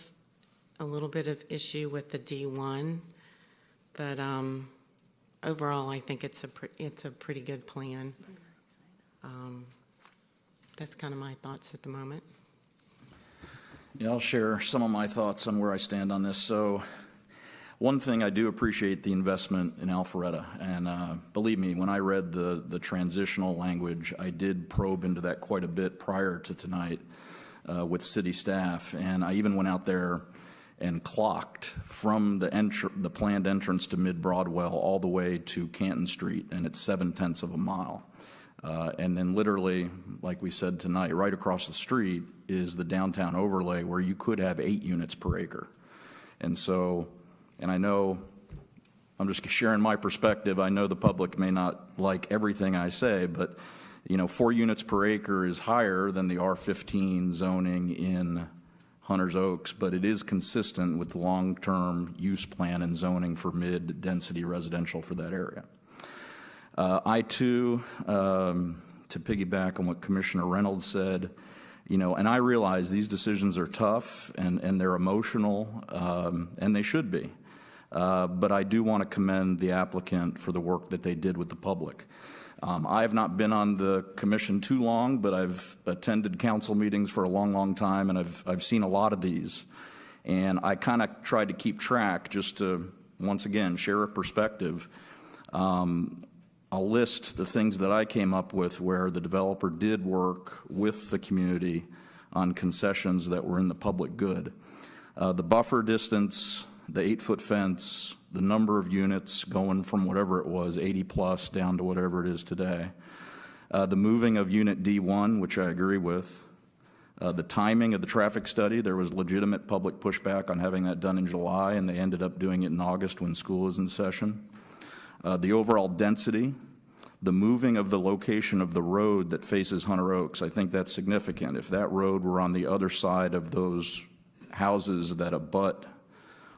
a little bit of issue with the D1, but overall, I think it's a pretty good plan. That's kind of my thoughts at the moment. Yeah, I'll share some of my thoughts on where I stand on this. So one thing, I do appreciate the investment in Alpharetta, and believe me, when I read the transitional language, I did probe into that quite a bit prior to tonight with city staff, and I even went out there and clocked from the planned entrance to Mid-Broadwell all the way to Canton Street, and it's 0.7 of a mile. And then literally, like we said tonight, right across the street is the downtown overlay where you could have 8 units per acre. And so, and I know, I'm just sharing my perspective, I know the public may not like everything I say, but 4 units per acre is higher than the R15 zoning in Hunter's Oaks, but it is consistent with the long-term use plan and zoning for mid-density residential for that area. I too, to piggyback on what Commissioner Reynolds said, And I realize these decisions are tough and they're emotional, and they should be. But I do want to commend the applicant for the work that they did with the public. I have not been on the commission too long, but I've attended council meetings for a long, long time, and I've seen a lot of these. And I kind of tried to keep track just to, once again, share a perspective. I'll list the things that I came up with where the developer did work with the community on concessions that were in the public good. The buffer distance, the 8-foot fence, the number of units going from whatever it was, 80 plus, down to whatever it is today. The moving of Unit D1, which I agree with. The timing of the traffic study, there was legitimate public pushback on having that done in July, and they ended up doing it in August when school is in session. The overall density, the moving of the location of the road that faces Hunter Oaks, I think that's significant. If that road were on the other side of those houses that abut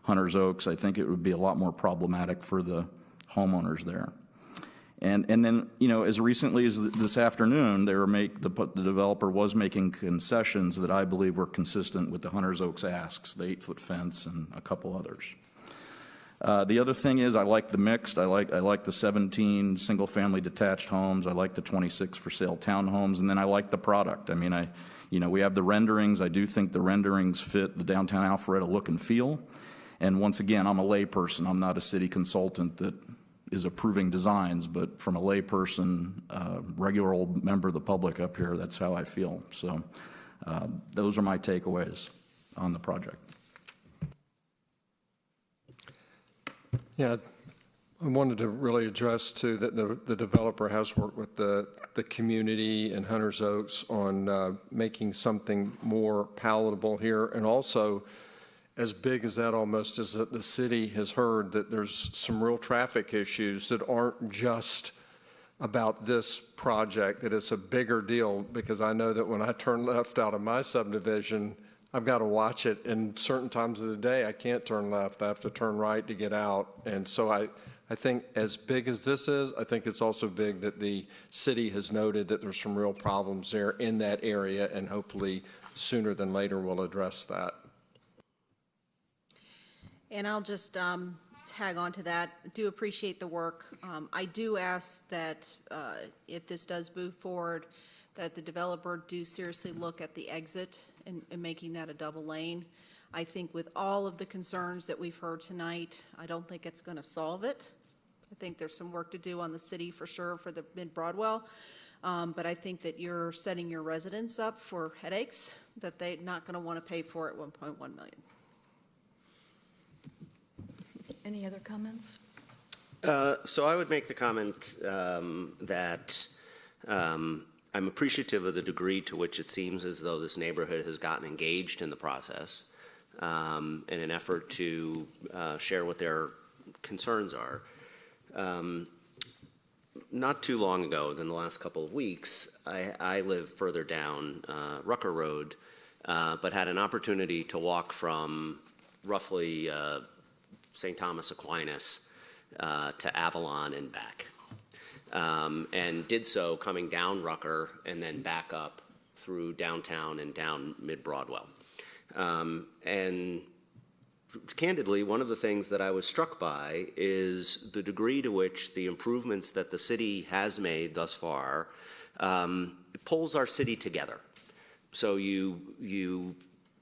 Hunter's Oaks, I think it would be a lot more problematic for the homeowners there. And then, as recently as this afternoon, the developer was making concessions that I believe were consistent with the Hunter's Oaks asks, the 8-foot fence and a couple others. The other thing is I like the mixed. I like the 17 single-family detached homes. I like the 26 for sale townhomes, and then I like the product. I mean, we have the renderings. I do think the renderings fit the downtown Alpharetta look and feel. And once again, I'm a lay person. I'm not a city consultant that is approving designs, but from a lay person, regular old member of the public up here, that's how I feel. So those are my takeaways on the project. Yeah, I wanted to really address too that the developer has worked with the community and Hunter's Oaks on making something more palatable here, and also as big as that almost is that the city has heard that there's some real traffic issues that aren't just about this project, that it's a bigger deal, because I know that when I turn left out of my subdivision, I've got to watch it, and certain times of the day I can't turn left. I have to turn right to get out. And so I think as big as this is, I think it's also big that the city has noted that there's some real problems there in that area, and hopefully sooner than later we'll address that. And I'll just tag on to that. I do appreciate the work. I do ask that if this does move forward, that the developer do seriously look at the exit and making that a double lane. I think with all of the concerns that we've heard tonight, I don't think it's going to solve it. I think there's some work to do on the city for sure for the mid-Broadwell. But I think that you're setting your residents up for headaches that they're not going to want to pay for at $1.1 million. Any other comments? So I would make the comment that I'm appreciative of the degree to which it seems as though this neighborhood has gotten engaged in the process in an effort to share what their concerns are. Not too long ago, than the last couple of weeks, I live further down Rucker Road, but had an opportunity to walk from roughly St. Thomas Aquinas to Avalon and back. And did so coming down Rucker and then back up through downtown and down mid-Broadwell. And candidly, one of the things that I was struck by is the degree to which the improvements that the city has made thus far pulls our city together. So you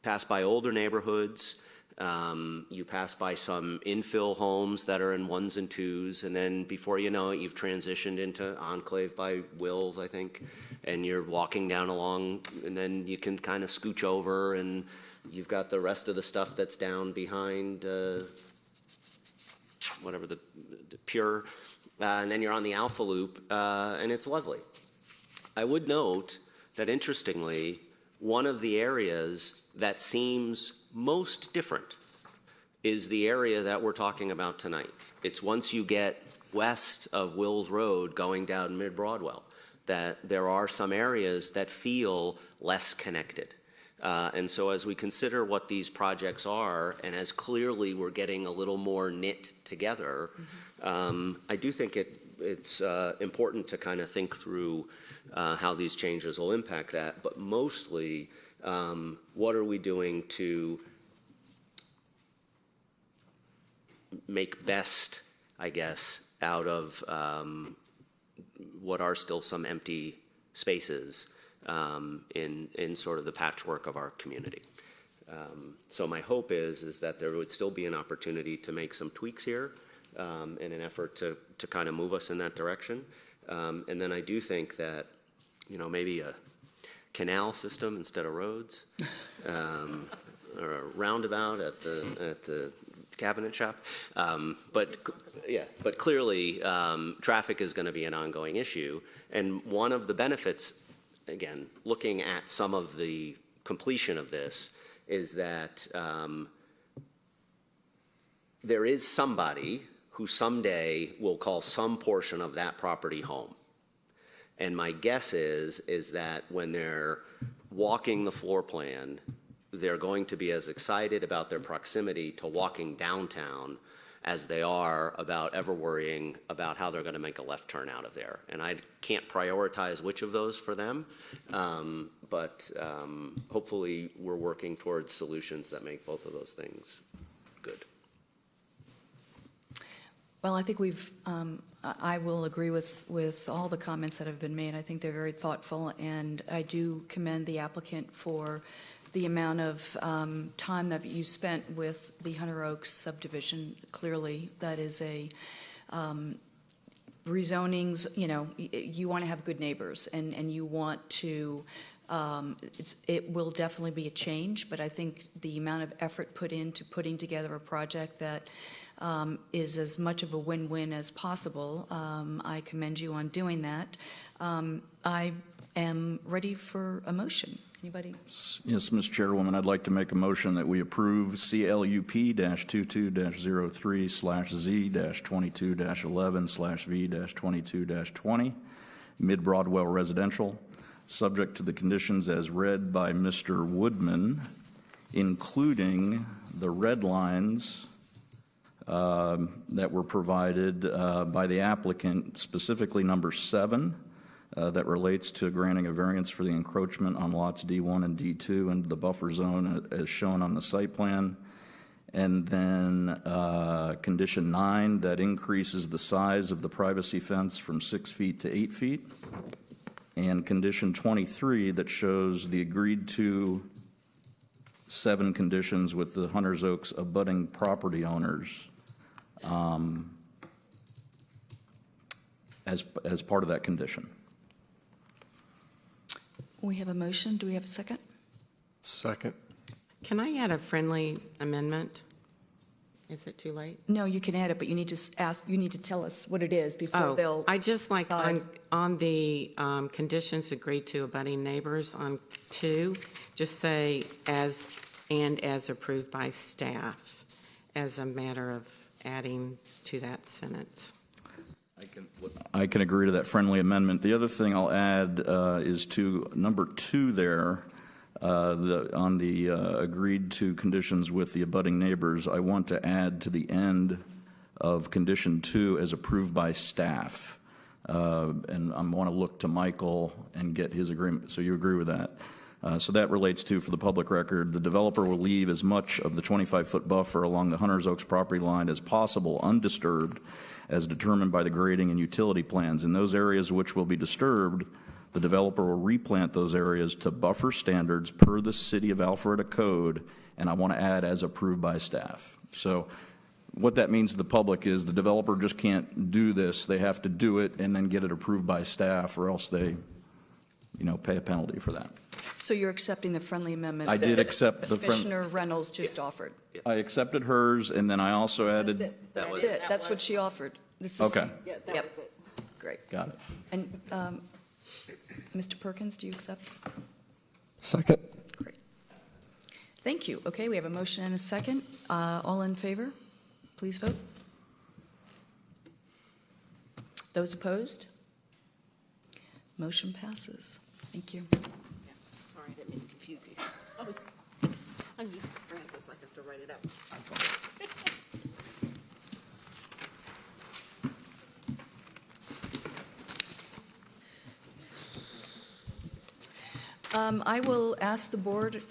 pass by older neighborhoods, you pass by some infill homes that are in 1s and 2s, and then before you know it, you've transitioned into Enclave by Wills, I think, and you're walking down along, and then you can kind of scooch over, and you've got the rest of the stuff that's down behind whatever the Pure, and then you're on the Alpha Loop, and it's lovely. I would note that, interestingly, one of the areas that seems most different is the area that we're talking about tonight. It's once you get west of Wills Road going down mid-Broadwell that there are some areas that feel less connected. And so as we consider what these projects are, and as clearly we're getting a little more knit together, I do think it's important to kind of think through how these changes will impact that, but mostly, what are we doing to make best, I guess, out of what are still some empty spaces in sort of the patchwork of our community. So my hope is that there would still be an opportunity to make some tweaks here in an effort to kind of move us in that direction. And then I do think that, maybe a canal system instead of roads, or a roundabout at the cabinet shop. But clearly, traffic is going to be an ongoing issue. And one of the benefits, again, looking at some of the completion of this, is that there is somebody who someday will call some portion of that property home. And my guess is that when they're walking the floor plan, they're going to be as excited about their proximity to walking downtown as they are about ever worrying about how they're going to make a left turn out of there. And I can't prioritize which of those for them, but hopefully we're working towards solutions that make both of those things good. Well, I think I will agree with all the comments that have been made. I think they're very thoughtful, and I do commend the applicant for the amount of time that you spent with the Hunter Oaks subdivision. Clearly, that is a rezonings, you want to have good neighbors, and you want to, it will definitely be a change, but I think the amount of effort put into putting together a project that is as much of a win-win as possible, I commend you on doing that. I am ready for a motion. Anybody? Yes, Ms. Chairwoman, I'd like to make a motion that we approve CLUP-22-03/Z-22-11/V-22-20 Mid-Broadwell Residential, subject to the conditions as read by Mr. Woodman, including the red lines that were provided by the applicant, specifically number 7, that relates to granting a variance for the encroachment on lots D1 and D2 into the buffer zone as shown on the site plan. And then condition 9, that increases the size of the privacy fence from 6 feet to 8 feet. And condition 23, that shows the agreed to 7 conditions with the Hunters Oaks abutting property owners as part of that condition. We have a motion. Do we have a second? Second. Can I add a friendly amendment? Is it too late? No, you can add it, but you need to you need to tell us what it is before they'll I just like decide. on the conditions agreed to abutting neighbors on 2, just say as approved by staff as a matter of adding to that sentence. I can agree to that friendly amendment. The other thing I'll add is to number 2 there, on the agreed to conditions with the abutting neighbors. I want to add to the end of condition 2 as approved by staff. And I want to look to Michael and get his agreement. So you agree with that? So that relates to, for the public record, the developer will leave as much of the 25-foot buffer along the Hunters Oaks property line as possible undisturbed as determined by the grading and utility plans. In those areas which will be disturbed, the developer will replant those areas to buffer standards per the City of Alpharetta code, and I want to add as approved by staff. So what that means to the public is the developer just can't do this. They have to do it and then get it approved by staff, or else they, pay a penalty for that. So you're accepting the friendly amendment? I did accept the Commissioner Reynolds just offered. I accepted hers, and then I also added. That's it. That's what she offered. Okay. Yeah, that was it. Great. Got it. And Mr. Perkins, do you accept? Second. Great. Thank you. Okay, we have a motion and a second. All in favor, please vote. Those opposed? Motion passes. Thank you. Sorry, I didn't mean to confuse you. I'm used to Francis, I have to write it out. I will ask the board,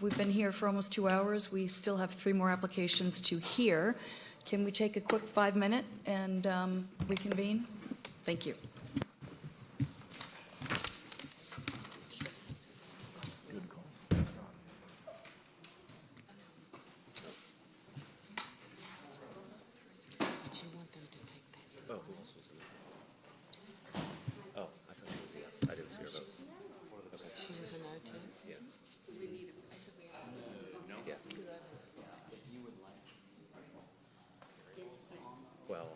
we've been here for almost 2 hours. We still have 3 more applications to hear. Can we take a quick 5-minute and reconvene? Thank you. Oh, who else was in there? Oh, I thought it was a yes. I didn't see her vote. Okay. She was a no too? Yeah. No. Yeah. Well,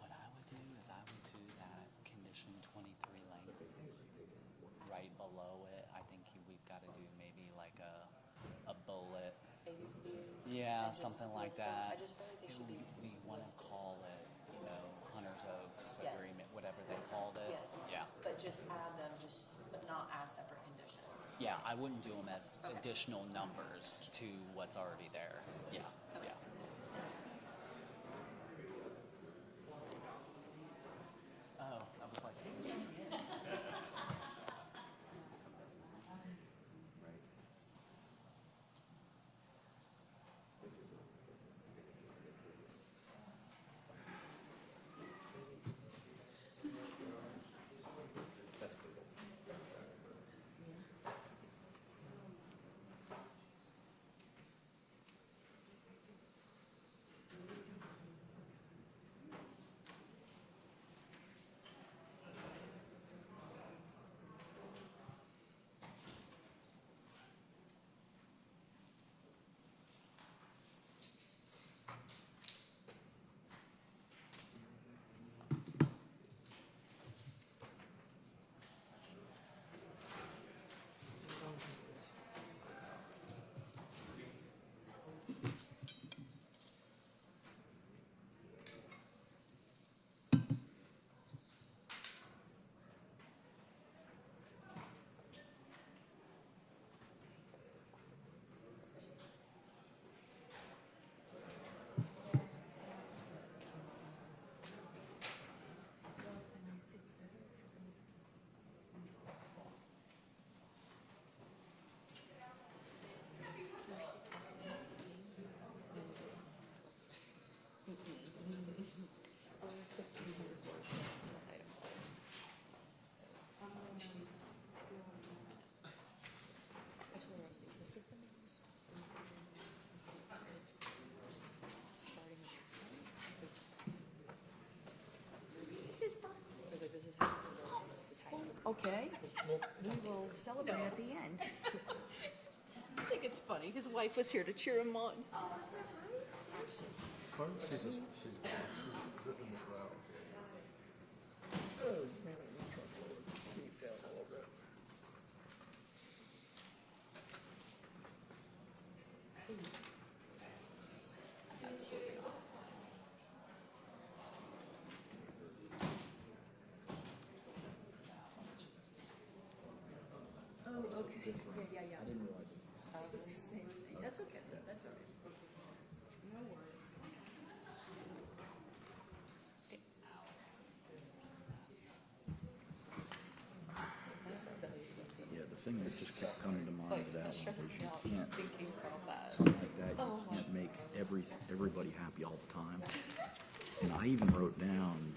What I would do is I would do that condition 23 language right below it. I think we've got to do maybe like a bullet. Yeah, something like that. We want to call it, you know, Hunter's Oaks agreement, whatever they called it. Yeah. But just add them, but not as separate conditions. Yeah, I wouldn't do them as additional numbers to what's already there. Yeah, yeah. Oh, I was like. Okay, we will celebrate at the end. I think it's funny. His wife was here to cheer him on. She's zipping the crowd. Oh, man, I'm trying to lower the seat down a little bit. Oh, okay. Yeah. I didn't realize it was the same thing. That's okay. That's all right. No worries. Yeah, the thing that just kept coming to mind with that one was you can't, Thinking about that. something like that, you can't make everybody happy all the time. And I even wrote down,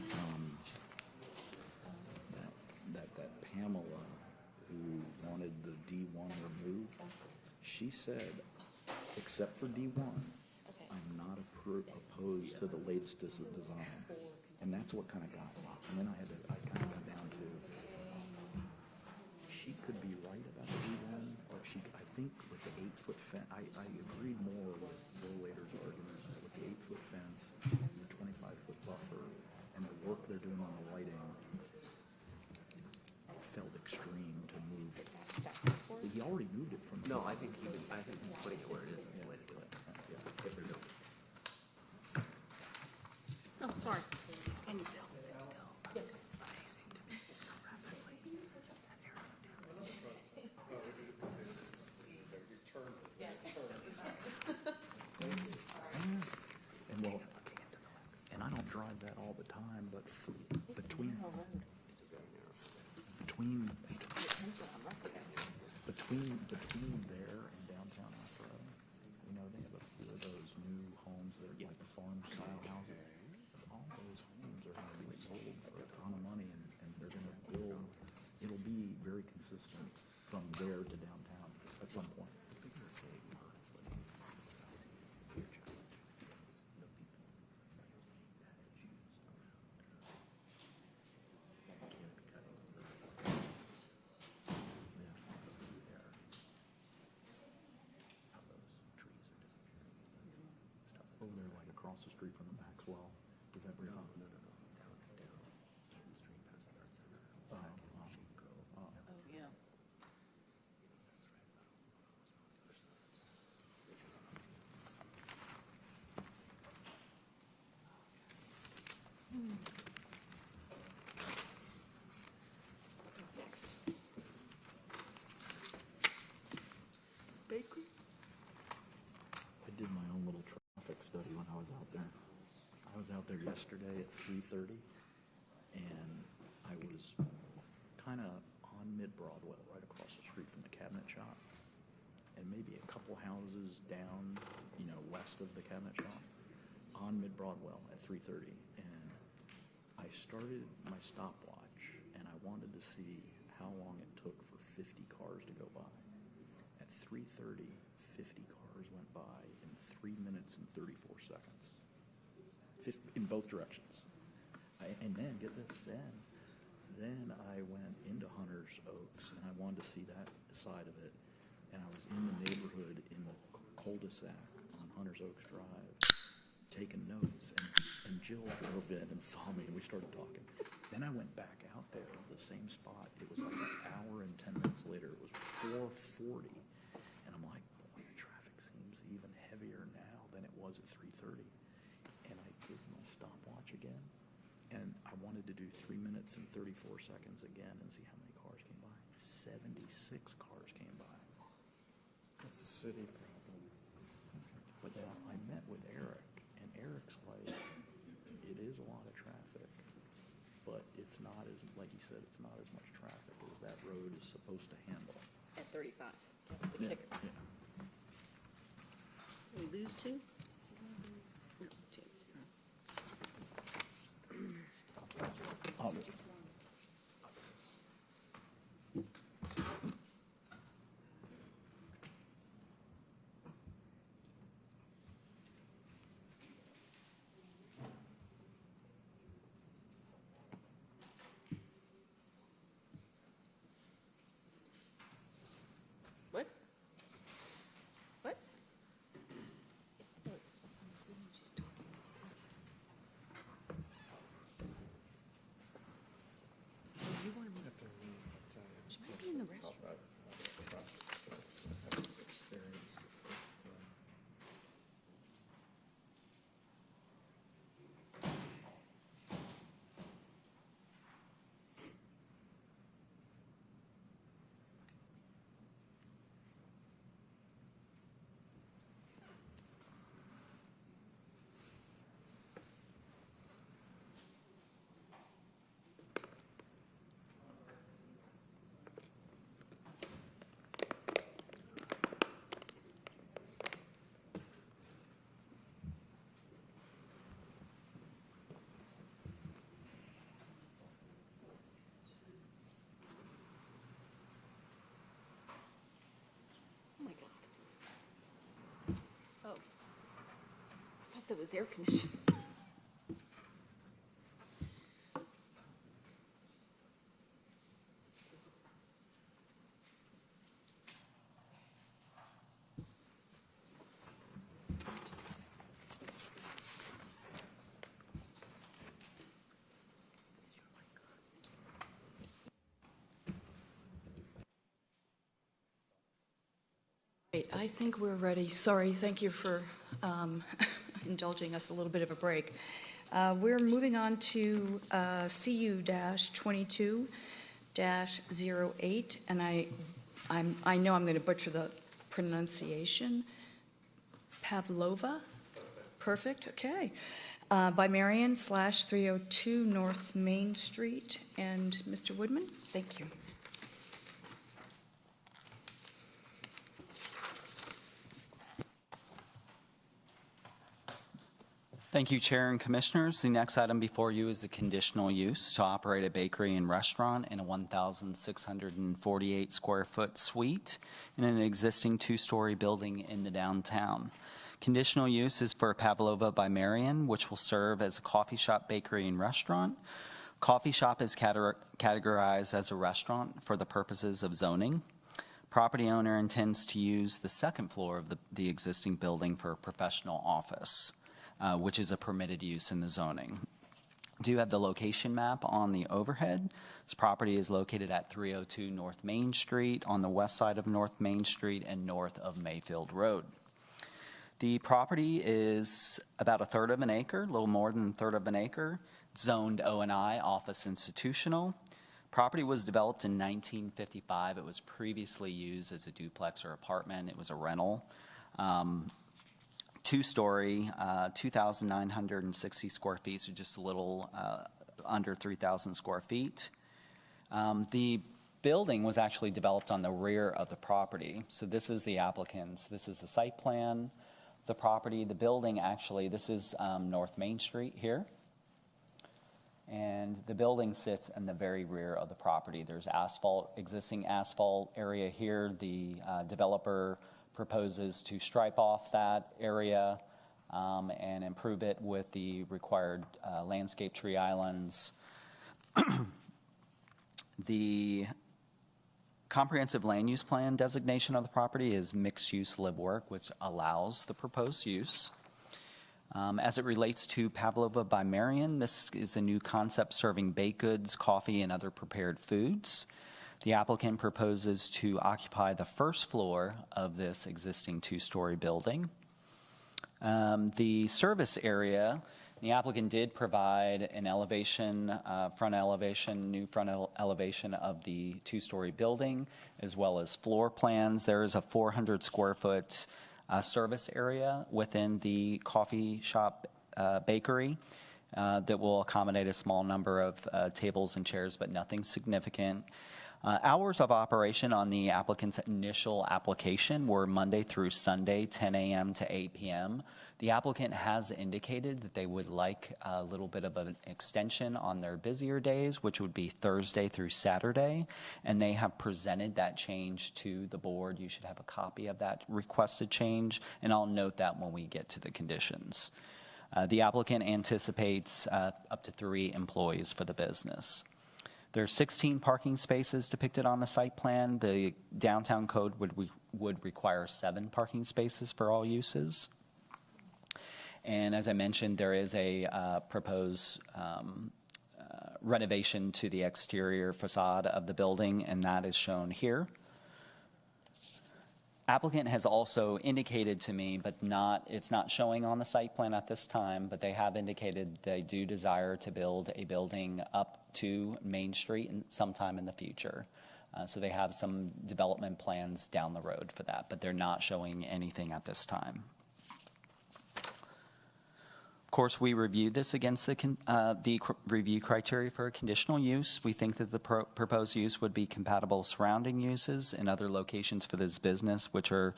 that Pamela who wanted the D1 removed, she said, except for D1, I'm not opposed to the latest design. And that's what kind of got me. And then I kind of got down to I agreed more with Bill Lader's argument with the 8-foot fence, the 25-foot buffer, and the work they're doing on the lighting. It felt extreme to move. He already moved it from. No, I think he's putting it where it is. Is the way to do it. Yeah. If they're doing it. Oh, sorry. It's still. Yes. Amazing to me how rapidly that area And well, and I don't drive that all the time, but between there and downtown Alpharetta, they have a few of those new homes that are like farm-style houses. All those homes are going to be sold for a ton of money, and they're going to build. It'll be very consistent from there to downtown at some point. Over there, like across the street from the Maxwell, is that where you're talking? No. Down the street past the art center. Oh, yeah. Bakery? I did my own little traffic study when I was out there. I was out there yesterday at 3:30, and I was kind of on Mid-Broadway, right across the street from the cabinet shop, and maybe a couple houses down, west of the cabinet shop, on Mid-Broadway at 3:30, and I started my stopwatch, and I wanted to see how long it took for 50 cars to go by. At 3:30, 50 cars went by in 3 minutes and 34 seconds, in both directions. And then, get this, then I went into Hunter's Oaks, and I wanted to see that side of it, and I was in the neighborhood in the cul-de-sac on Hunter's Oaks Drive, taking notes, and Jill drove in and saw me, and we started talking. Then I went back out there, the same spot. It was like an hour and 10 minutes later. It was 4:40, and I'm like, boy, traffic seems even heavier now than it was at 3:30. And I did my stopwatch again, and I wanted to do 3 minutes and 34 seconds again and see how many cars came by. 76 cars came by. That's a city problem. But then I met with Eric, and Eric's like, it is a lot of traffic, but it's not as, like he said, it's not as much traffic as that road is supposed to handle. At 35. That's the kicker. We lose two? No, two. What? What? You wanted me to she might be in the restroom. Oh my God. Oh. I thought that was air conditioning. Great, I think we're ready. Sorry, thank you for indulging us a little bit of a break. We're moving on to CU-22-08, and I know I'm going to butcher the pronunciation. Pavlova? Perfect, okay. By Marion /302 North Main Street. And Mr. Woodman, thank you. Thank you, Chair and Commissioners. The next item before you is a conditional use to operate a bakery and restaurant in a 1,648 square foot suite in an existing two-story building in the downtown. Conditional use is for Pavlova by Marion, which will serve as a coffee shop, bakery, and restaurant. Coffee shop is categorized as a restaurant for the purposes of zoning. Property owner intends to use the second floor of the existing building for a professional office, which is a permitted use in the zoning. Do you have the location map on the overhead? This property is located at 302 North Main Street on the west side of North Main Street and north of Mayfield Road. The property is about a third of an acre, a little more than a third of an acre, zoned O&I, office institutional. Property was developed in 1955. It was previously used as a duplex or apartment. It was a rental. Two-story, 2,960 square feet, so just a little under 3,000 square feet. The building was actually developed on the rear of the property. So this is the applicant's. This is the site plan, the property, the building actually. This is North Main Street here. And the building sits in the very rear of the property. There's existing asphalt area here. The developer proposes to stripe off that area and improve it with the required landscape tree islands. The comprehensive land use plan designation of the property is mixed-use live work, which allows the proposed use. As it relates to Pavlova by Marion, this is a new concept serving baked goods, coffee, and other prepared foods. The applicant proposes to occupy the first floor of this existing two-story building. The service area, the applicant did provide an elevation, new front elevation of the two-story building, as well as floor plans. There is a 400 square foot service area within the coffee shop bakery that will accommodate a small number of tables and chairs, but nothing significant. Hours of operation on the applicant's initial application were Monday through Sunday, 10 a.m. to 8 p.m. The applicant has indicated that they would like a little bit of an extension on their busier days, which would be Thursday through Saturday, and they have presented that change to the board. You should have a copy of that requested change, and I'll note that when we get to the conditions. The applicant anticipates up to 3 employees for the business. There are 16 parking spaces depicted on the site plan. The downtown code would require 7 parking spaces for all uses. And as I mentioned, there is a proposed renovation to the exterior facade of the building, and that is shown here. Applicant has also indicated to me, but it's not showing on the site plan at this time, but they have indicated they do desire to build a building up to Main Street sometime in the future. So they have some development plans down the road for that, but they're not showing anything at this time. Of course, we reviewed this against the review criteria for a conditional use. We think that the proposed use would be compatible with surrounding uses and other locations for this business, which are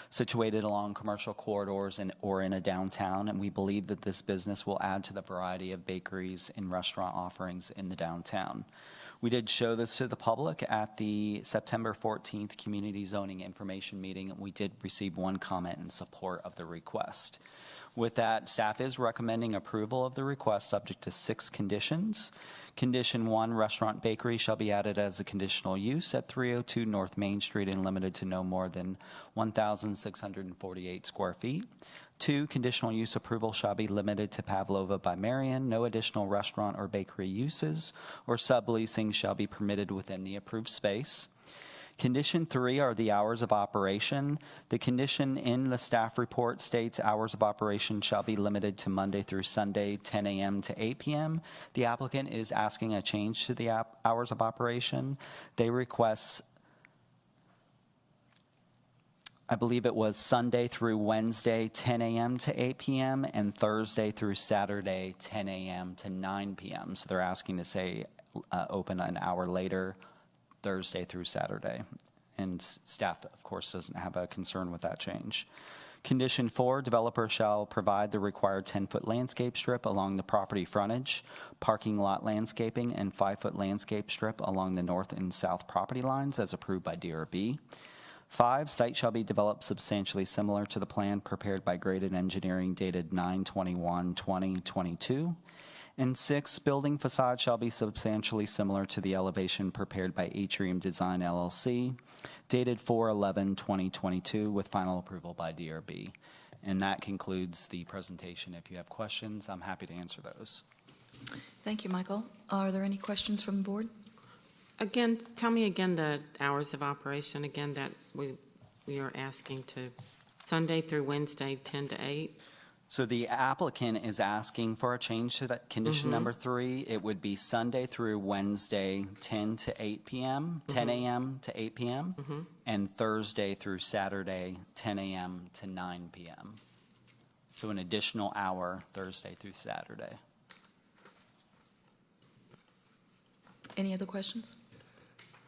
situated along commercial corridors or in a downtown, and we believe that this business will add to the variety of bakeries and restaurant offerings in the downtown. We did show this to the public at the September 14th Community Zoning Information Meeting, and we did receive 1 comment in support of the request. With that, staff is recommending approval of the request subject to 6 conditions. Condition 1, restaurant bakery shall be added as a conditional use at 302 North Main Street and limited to no more than 1,648 square feet. 2, conditional use approval shall be limited to Pavlova by Marion. No additional restaurant or bakery uses or subleasing shall be permitted within the approved space. Condition 3 are the hours of operation. The condition in the staff report states hours of operation shall be limited to Monday through Sunday, 10 a.m. to 8 p.m. The applicant is asking a change to the hours of operation. They request, I believe it was Sunday through Wednesday, 10 a.m. to 8 p.m., and Thursday through Saturday, 10 a.m. to 9 p.m. So they're asking to say open an hour later, Thursday through Saturday. And staff, of course, doesn't have a concern with that change. Condition 4, developer shall provide the required 10-foot landscape strip along the property frontage, parking lot landscaping, and 5-foot landscape strip along the north and south property lines as approved by DRB. 5, site shall be developed substantially similar to the plan prepared by Graded Engineering dated 9/21/2022. And 6, building facade shall be substantially similar to the elevation prepared by Atrium Design LLC, dated 4/11/2022, with final approval by DRB. And that concludes the presentation. If you have questions, I'm happy to answer those. Thank you, Michael. Are there any questions from the board? Again, tell me again the hours of operation again that we are asking to, Sunday through Wednesday, 10 to 8? So the applicant is asking for a change to that condition number 3. It would be Sunday through Wednesday, 10 to 8 p.m., 10 a.m. to 8 p.m., and Thursday through Saturday, 10 a.m. to 9 p.m. So an additional hour Thursday through Saturday. Any other questions?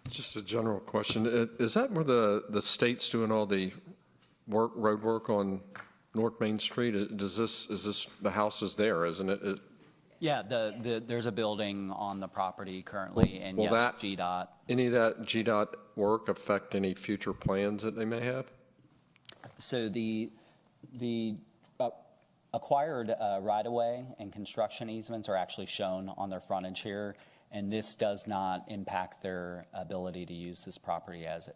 Just a general question. Is that where the state's doing all the road work on North Main Street? Is this, the house is there, isn't it? Yeah, there's a building on the property currently, and Will yes, that- GDOT. Any of that GDOT work affect any future plans that they may have? So the acquired right-of-way and construction easements are actually shown on their frontage here, and this does not impact their ability to use this property as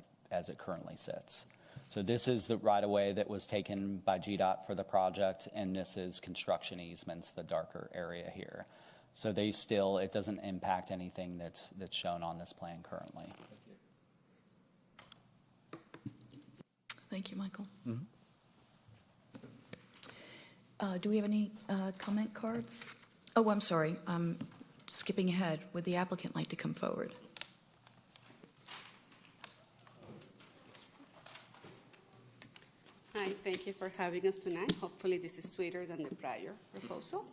it currently sits. So this is the right-of-way that was taken by GDOT for the project, and this is construction easements, the darker area here. So it doesn't impact anything that's shown on this plan currently. Thank you, Michael. Do we have any comment cards? Oh, I'm sorry. I'm skipping ahead. Would the applicant like to come forward? Hi, thank you for having us tonight. Hopefully this is sweeter than the prior proposal.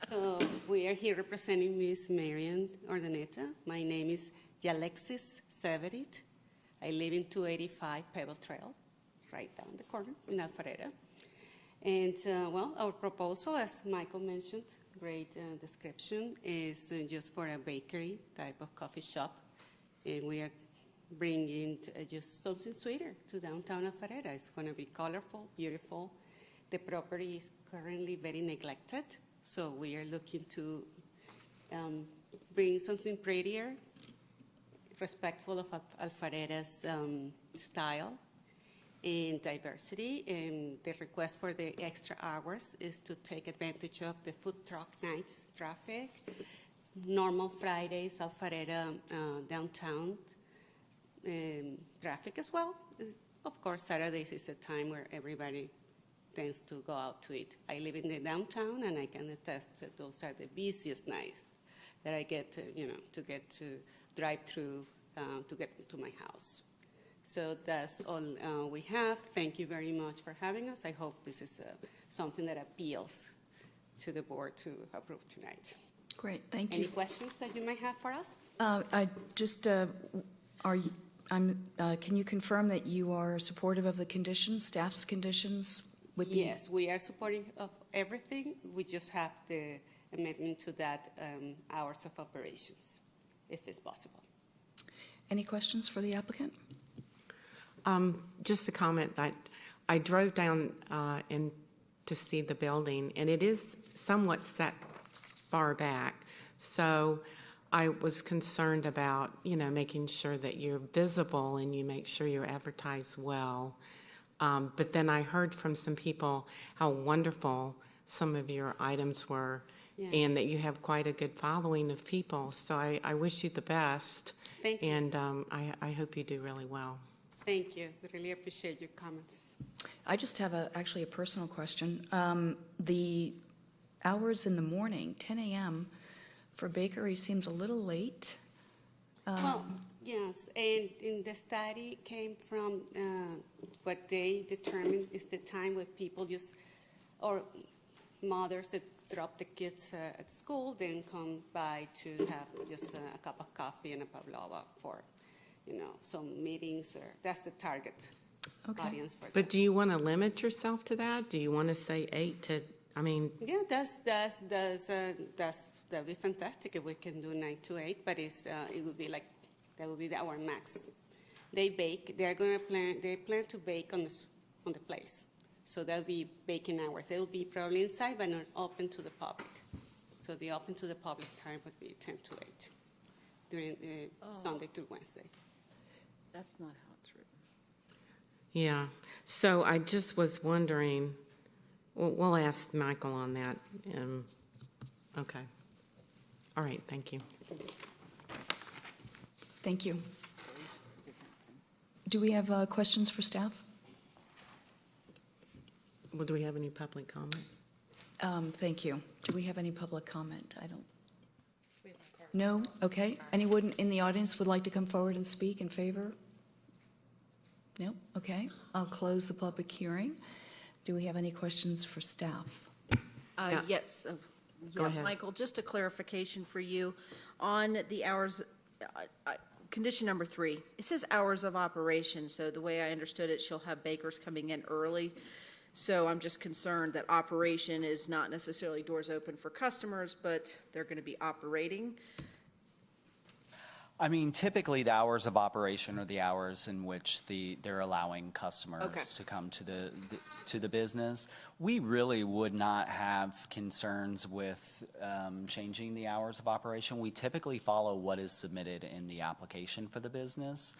So we are here representing Ms. Marian Ordaneta. My name is Yalexis Severit. I live in 285 Pebble Trail, right down the corner in Alpharetta. And well, our proposal, as Michael mentioned, great description, is just for a bakery type of coffee shop. And we are bringing just something sweeter to downtown Alpharetta. It's going to be colorful, beautiful. The property is currently very neglected, so we are looking to bring something prettier, respectful of Alpharetta's style and diversity. And the request for the extra hours is to take advantage of the food truck nights traffic, normal Fridays, Alpharetta downtown traffic as well. Of course, Saturdays is a time where everybody tends to go out to eat. I live in the downtown, and I can attest that those are the busiest nights that I get to, to get to drive through to get to my house. So that's all we have. Thank you very much for having us. I hope this is something that appeals to the board to approve tonight. Great, thank you. Any questions that you might have for us? Can you confirm that you are supportive of the conditions, staff's conditions? Yes, we are supporting of everything. We just have the amendment to that hours of operations, if it's possible. Any questions for the applicant? Just a comment that I drove down to see the building, and it is somewhat set far back. So I was concerned about, making sure that you're visible and you make sure you're advertised well. But then I heard from some people how wonderful some of your items were, and that you have quite a good following of people. So I wish you the best. Thank you. And I hope you do really well. Thank you. We really appreciate your comments. I just have actually a personal question. The hours in the morning, 10 a.m. for bakery seems a little late. Well, yes, and in the study came from what they determined is the time when people just, or mothers that drop the kids at school, then come by to have just a cup of coffee and a pavlova for, some meetings, or that's the target audience for But do you want to limit yourself to that? Do you want to say 8 to, Yeah, that'd be fantastic if we can do 9 to 8, but it would be like, that would be our max. They bake, they plan to bake on the place. So that'll be baking hours. They will be probably inside, but not open to the public. So the open to the public time would be 10 to 8 during Sunday through Wednesday. That's not how it's written. yeah. So I just was wondering, we'll ask Michael on that. Okay. All right, thank you. Thank you. Do we have questions for staff? Well, do we have any public comment? Thank you. Do we have any public comment? I don't. No? Okay. Anyone in the audience would like to come forward and speak in favor? No? Okay. I'll close the public hearing. Do we have any questions for staff? Yes. Go ahead. Michael, just a clarification for you on the hours, condition number 3. It says hours of operation, so the way I understood it, she'll have bakers coming in early. So I'm just concerned that operation is not necessarily doors open for customers, but they're going to be operating. Typically the hours of operation are the hours in which they're allowing customers to come to the business. We really would not have concerns with changing the hours of operation. We typically follow what is submitted in the application for the business,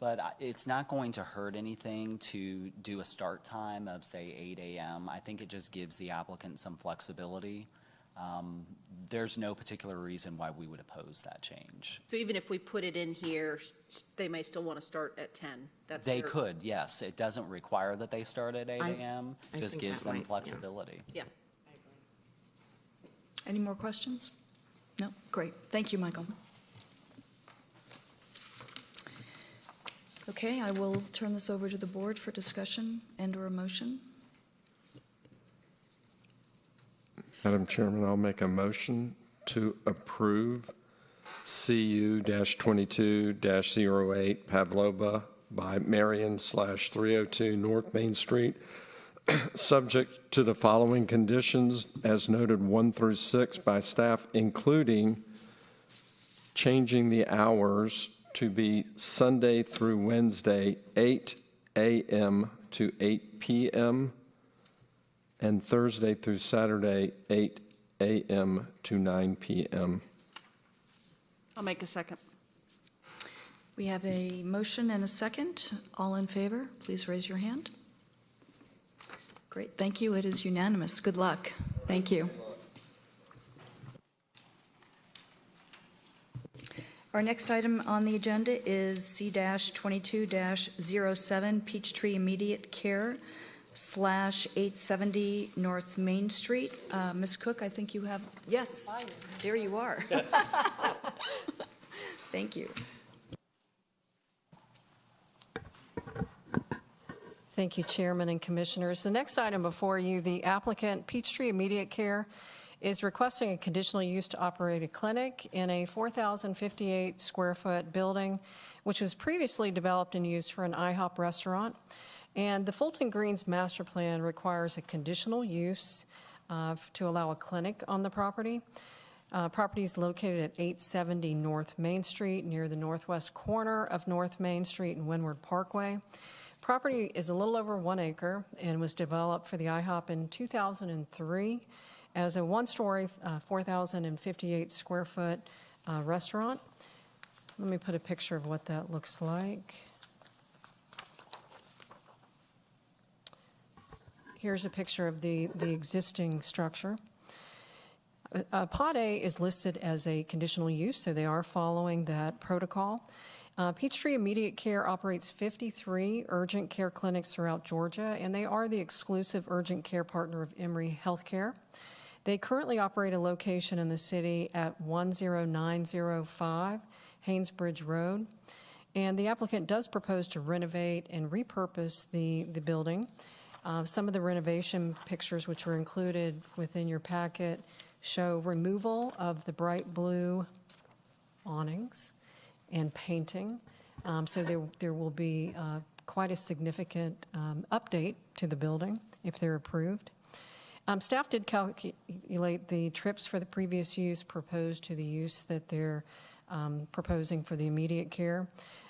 but it's not going to hurt anything to do a start time of, say, 8 a.m. I think it just gives the applicant some flexibility. There's no particular reason why we would oppose that change. So even if we put it in here, they may still want to start at 10. They could, yes. It doesn't require that they start at 8 a.m. Just gives them flexibility. Yeah. Any more questions? No? Great. Thank you, Michael. Okay, I will turn this over to the board for discussion and/or a motion. Madam Chairman, I'll make a motion to approve CU-22-08 Pavlova by Marion/302 North Main Street, subject to the following conditions as noted 1 through 6 by staff, including changing the hours to be Sunday through Wednesday, 8 a.m. to 8 p.m., and Thursday through Saturday, 8 a.m. to 9 p.m. I'll make a second. We have a motion and a second. All in favor, please raise your hand. Great, thank you. It is unanimous. Good luck. Thank you. Our next item on the agenda is C-22-07 Peachtree Immediate Care /870 North Main Street. Ms. Cook, I think you have, yes, there you are. Thank you. Thank you, Chairman and Commissioners. The next item before you, the applicant, Peachtree Immediate Care, is requesting a conditional use to operate a clinic in a 4,058 square foot building, which was previously developed and used for an IHOP restaurant. And the Fulton Greens master plan requires a conditional use to allow a clinic on the property. Property is located at 870 North Main Street, near the northwest corner of North Main Street and Windward Parkway. Property is a little over 1 acre and was developed for the IHOP in 2003 as a one-story, 4,058 square foot restaurant. Let me put a picture of what that looks like. Here's a picture of the existing structure. Pod A is listed as a conditional use, so they are following that protocol. Peachtree Immediate Care operates 53 urgent care clinics throughout Georgia, and they are the exclusive urgent care partner of Emory Healthcare. They currently operate a location in the city at 10905 Haynesbridge Road, and the applicant does propose to renovate and repurpose the building. Some of the renovation pictures which were included within your packet show removal of the bright blue awnings and painting. So there will be quite a significant update to the building if they're approved. Staff did calculate the trips for the previous use proposed to the use that they're proposing for the immediate care.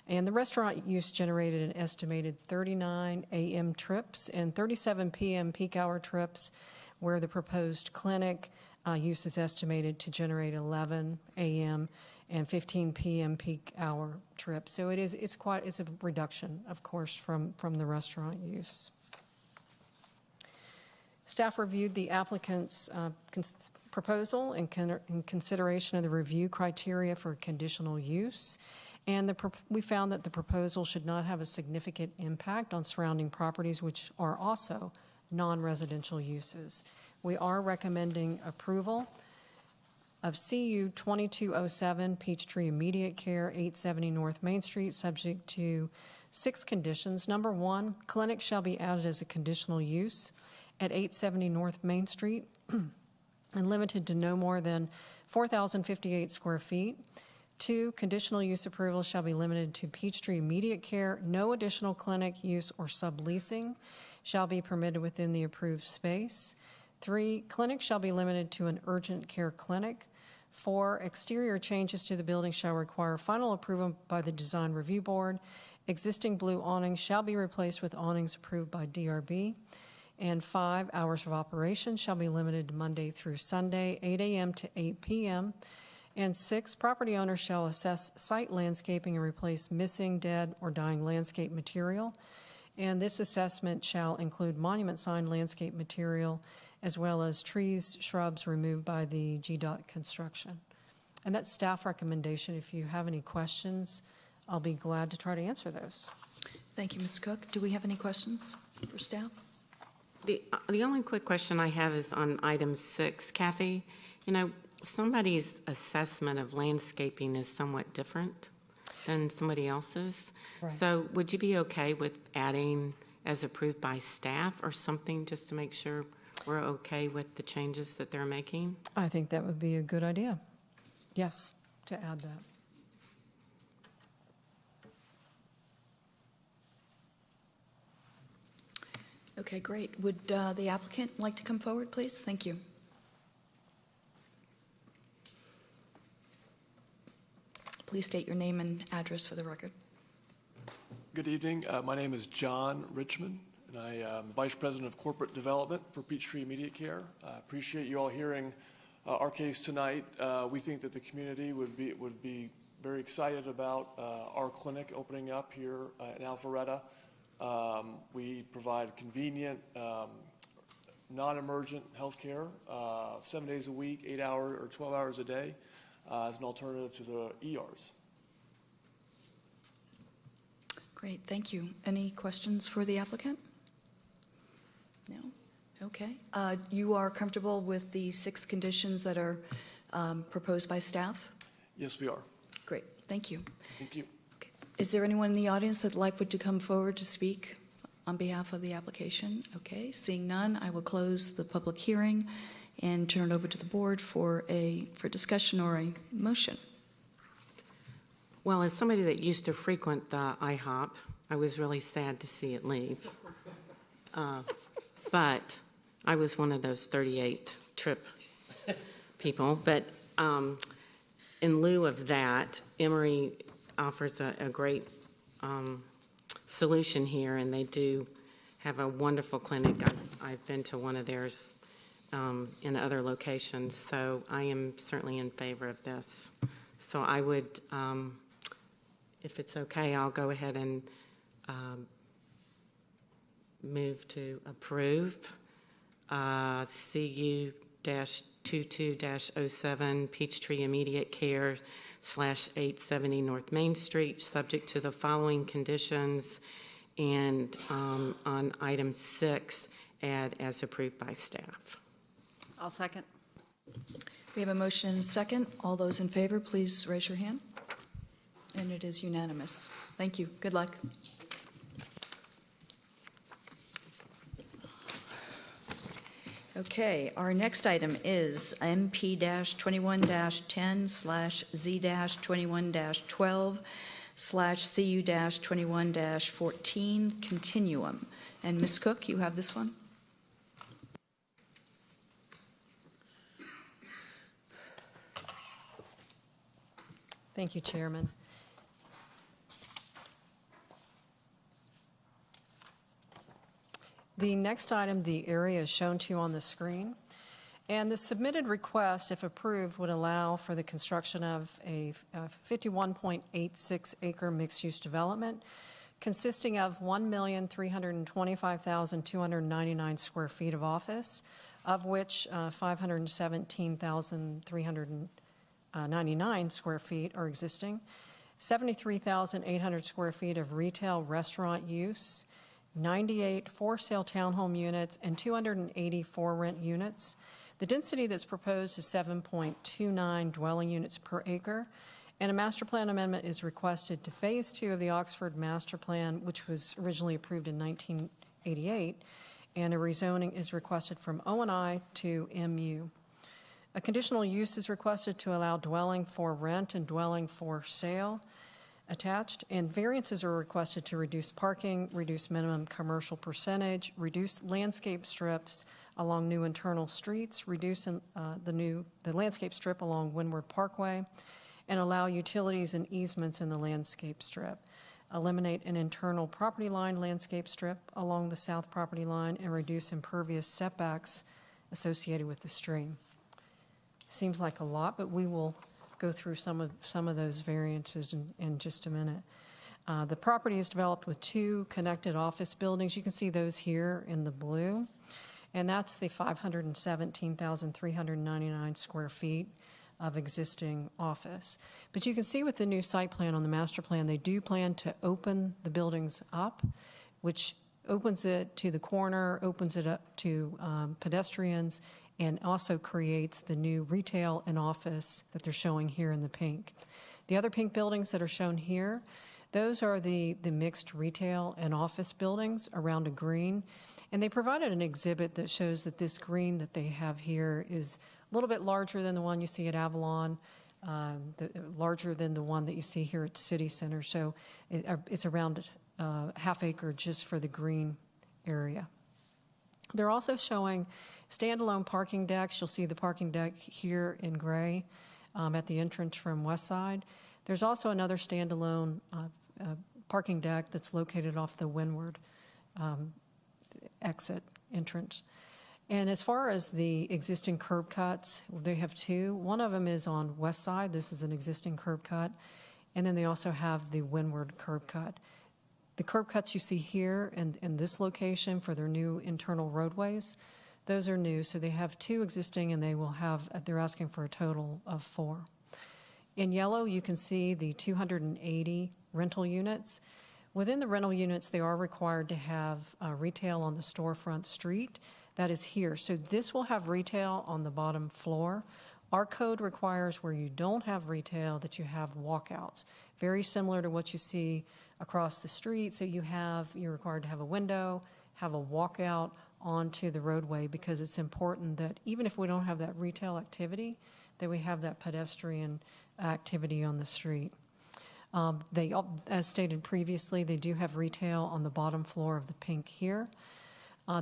And the restaurant use generated an estimated 39 a.m. trips and 37 p.m. peak hour trips, where the proposed clinic use is estimated to generate 11 a.m. and 15 p.m. peak hour trips. So it's a reduction, of course, from the restaurant use. Staff reviewed the applicant's proposal in consideration of the review criteria for conditional use, and we found that the proposal should not have a significant impact on surrounding properties, which are also non-residential uses. We are recommending approval of CU 2207 Peachtree Immediate Care, 870 North Main Street, subject to 6 conditions. Number 1, clinic shall be added as a conditional use at 870 North Main Street and limited to no more than 4,058 square feet. 2, conditional use approval shall be limited to Peachtree Immediate Care. No additional clinic use or subleasing shall be permitted within the approved space. 3, clinic shall be limited to an urgent care clinic. 4, exterior changes to the building shall require final approval by the Design Review Board. Existing blue awnings shall be replaced with awnings approved by DRB. And 5, hours of operation shall be limited to Monday through Sunday, 8 a.m. to 8 p.m. And 6, property owners shall assess site landscaping and replace missing, dead, or dying landscape material. And this assessment shall include monument sign landscape material, as well as trees, shrubs removed by the GDOT construction. And that's staff recommendation. If you have any questions, I'll be glad to try to answer those. Thank you, Ms. Cook. Do we have any questions for staff? The only quick question I have is on item 6, Kathy. You know, somebody's assessment of landscaping is somewhat different than somebody else's. Right. So would you be okay with adding as approved by staff or something, just to make sure we're okay with the changes that they're making? I think that would be a good idea. Yes, to add that. Okay, great. Would the applicant like to come forward, please? Thank you. Please state your name and address for the record. Good evening. My name is John Richmond, and I am Vice President of Corporate Development for Peachtree Immediate Care. I appreciate you all hearing our case tonight. We think that the community would be very excited about our clinic opening up here in Alpharetta. We provide convenient, non-emergent health care 7 days a week, 8 hours or 12 hours a day as an alternative to the ERs. Great, thank you. Any questions for the applicant? No? Okay. You are comfortable with the 6 conditions that are proposed by staff? Yes, we are. Great, thank you. Thank you. Is there anyone in the audience that'd like to come forward to speak on behalf of the application? Okay, seeing none, I will close the public hearing and turn it over to the board for discussion or a motion. Well, as somebody that used to frequent the IHOP, I was really sad to see it leave. But I was one of those 38 trip people. But in lieu of that, Emory offers a great solution here, and they do have a wonderful clinic. I've been to one of theirs in other locations, so I am certainly in favor of this. So I would, if it's okay, I'll go ahead and move to approve CU 22-07 Peachtree Immediate Care /870 North Main Street, subject to the following conditions. And on item 6, add as approved by staff. I'll second. We have a motion and a second. All those in favor, please raise your hand. And it is unanimous. Thank you. Good luck. Okay, our next item is MP-21-10/Z-21-12/CU-21-14 Continuum. And Ms. Cook, you have this one? Thank you, Chairman. The next item, the area is shown to you on the screen. And the submitted request, if approved, would allow for the construction of a 51.86 acre mixed-use development consisting of 1,325,299 square feet of office, of which 517,399 square feet are existing, 73,800 square feet of retail restaurant use, 98 for-sale townhome units, and 280 for-rent units. The density that's proposed is 7.29 dwelling units per acre, and a master plan amendment is requested to Phase 2 of the Oxford Master Plan, which was originally approved in 1988, and a rezoning is requested from O&I to MU. A conditional use is requested to allow dwelling for rent and dwelling for sale attached, and variances are requested to reduce parking, reduce minimum commercial percentage, reduce landscape strips along new internal streets, reduce the landscape strip along Windward Parkway, and allow utilities and easements in the landscape strip. Eliminate an internal property line landscape strip along the south property line, and reduce impervious setbacks associated with the stream. Seems like a lot, but we will go through some of those variances in just a minute. The property is developed with 2 connected office buildings. You can see those here in the blue, and that's the 517,399 square feet of existing office. But you can see with the new site plan on the master plan, they do plan to open the buildings up, which opens it to the corner, opens it up to pedestrians, and also creates the new retail and office that they're showing here in the pink. The other pink buildings that are shown here, those are the mixed retail and office buildings around a green. And they provided an exhibit that shows that this green that they have here is a little bit larger than the one you see at Avalon, larger than the one that you see here at City Center. So it's around half acre just for the green area. They're also showing standalone parking decks. You'll see the parking deck here in gray at the entrance from West Side. There's also another standalone parking deck that's located off the Windward exit entrance. And as far as the existing curb cuts, they have 2. One of them is on West Side. This is an existing curb cut. And then they also have the Windward curb cut. The curb cuts you see here in this location for their new internal roadways, those are new. So they have 2 existing, and they're asking for a total of 4. In yellow, you can see the 280 rental units. Within the rental units, they are required to have retail on the storefront street. That is here. So this will have retail on the bottom floor. Our code requires where you don't have retail that you have walkouts, very similar to what you see across the street. So you're required to have a window, have a walkout onto the roadway, because it's important that even if we don't have that retail activity, that we have that pedestrian activity on the street. As stated previously, they do have retail on the bottom floor of the pink here.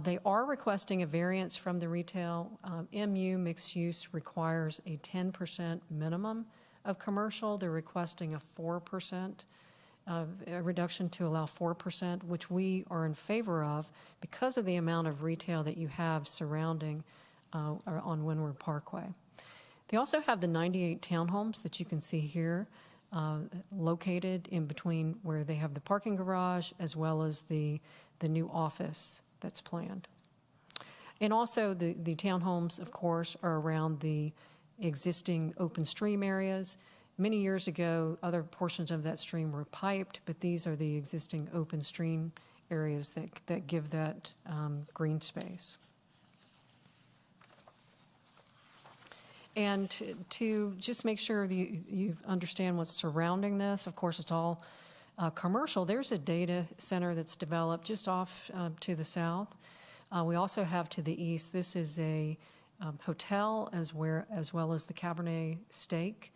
They are requesting a variance from the retail. MU mixed use requires a 10% minimum of commercial. They're requesting a 4% a reduction to allow 4%, which we are in favor of because of the amount of retail that you have surrounding on Windward Parkway. They also have the 98 townhomes that you can see here, located in between where they have the parking garage as well as the new office that's planned. And also, the townhomes, of course, are around the existing open stream areas. Many years ago, other portions of that stream were piped, but these are the existing open stream areas that give that green space. And to just make sure you understand what's surrounding this, of course, it's all commercial. There's a data center that's developed just off to the south. We also have to the east, this is a hotel as well as the Cabernet Steak,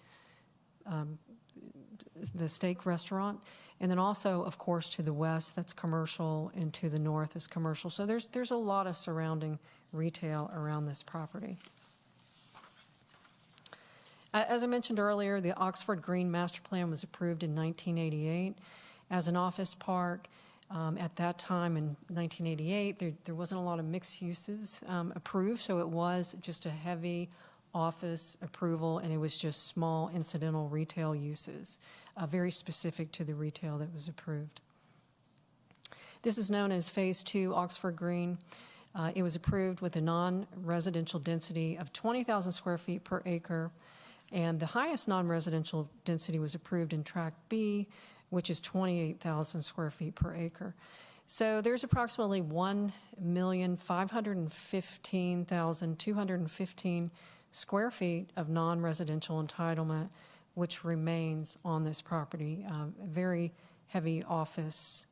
the steak restaurant. And then also, of course, to the west, that's commercial, and to the north is commercial. So there's a lot of surrounding retail around this property. As I mentioned earlier, the Oxford Green Master Plan was approved in 1988 as an office park. At that time, in 1988, there wasn't a lot of mixed uses approved, so it was just a heavy office approval, and it was just small incidental retail uses, very specific to the retail that was approved. This is known as Phase 2 Oxford Green. It was approved with a non-residential density of 20,000 square feet per acre, and the highest non-residential density was approved in Tract B, which is 28,000 square feet per acre. So there's approximately 1,515,215 square feet of non-residential entitlement, which remains on this property. Very heavy office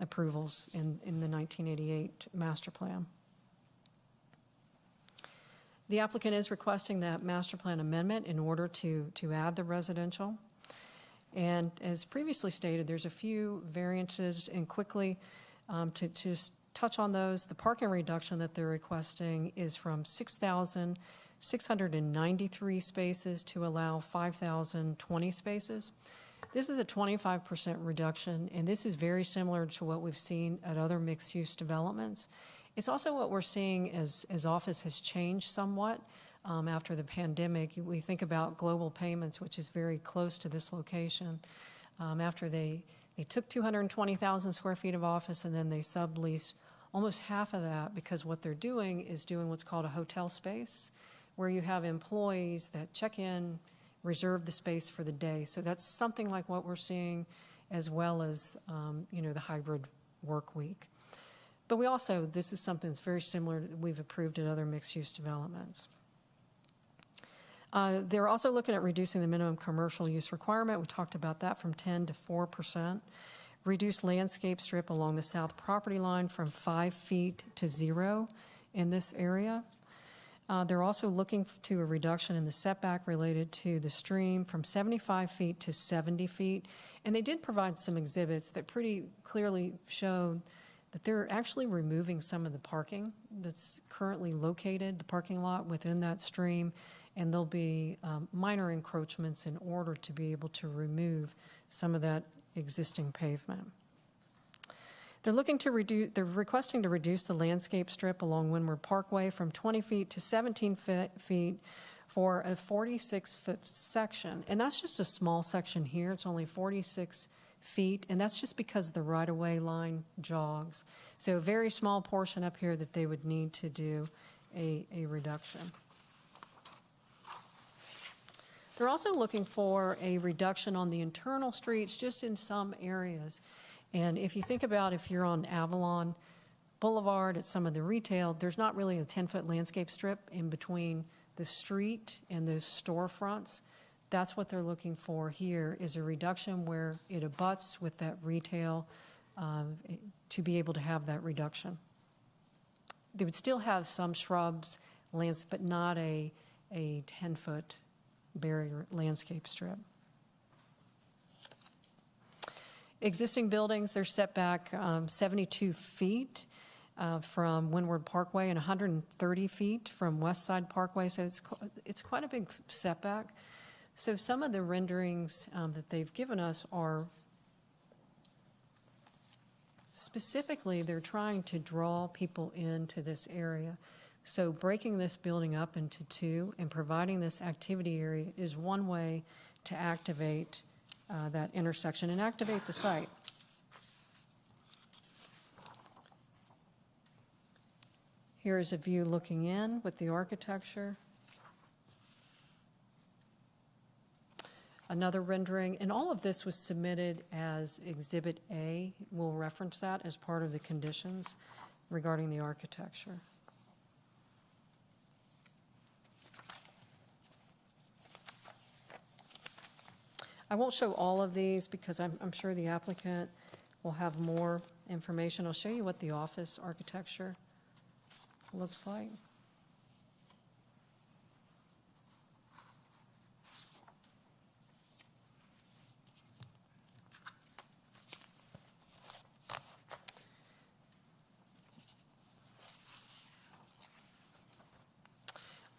approvals in the 1988 master plan. The applicant is requesting that master plan amendment in order to add the residential. And as previously stated, there's a few variances, and quickly to touch on those, the parking reduction that they're requesting is from 6,693 spaces to allow 5,020 spaces. This is a 25% reduction, and this is very similar to what we've seen at other mixed-use developments. It's also what we're seeing as office has changed somewhat after the pandemic. We think about Global Payments, which is very close to this location. After they took 220,000 square feet of office, and then they subleased almost half of that, because what they're doing is doing what's called a hotel space, where you have employees that check in, reserve the space for the day. So that's something like what we're seeing, as well as the hybrid work week. But this is something that's very similar that we've approved at other mixed-use developments. They're also looking at reducing the minimum commercial use requirement. We talked about that from 10 to 4%. Reduce landscape strip along the south property line from 5 feet to 0 in this area. They're also looking to a reduction in the setback related to the stream from 75 feet to 70 feet. And they did provide some exhibits that pretty clearly showed that they're actually removing some of the parking that's currently located, the parking lot within that stream, and there'll be minor encroachments in order to be able to remove some of that existing pavement. They're requesting to reduce the landscape strip along Windward Parkway from 20 feet to 17 feet for a 46-foot section. And that's just a small section here. It's only 46 feet, and that's just because the right-of-way line jogs. So a very small portion up here that they would need to do a reduction. They're also looking for a reduction on the internal streets just in some areas. And if you think about if you're on Avalon Boulevard at some of the retail, there's not really a 10-foot landscape strip in between the street and those storefronts. That's what they're looking for here, is a reduction where it abuts with that retail to be able to have that reduction. They would still have some shrubs, but not a 10-foot barrier landscape strip. Existing buildings, they're set back 72 feet from Windward Parkway and 130 feet from West Side Parkway, so it's quite a big setback. So some of the renderings that they've given us are specifically, they're trying to draw people into this area. So breaking this building up into two and providing this activity area is one way to activate that intersection and activate the site. Here is a view looking in with the architecture. Another rendering, and all of this was submitted as Exhibit A. We'll reference that as part of the conditions regarding the architecture. I won't show all of these because I'm sure the applicant will have more information. I'll show you what the office architecture looks like.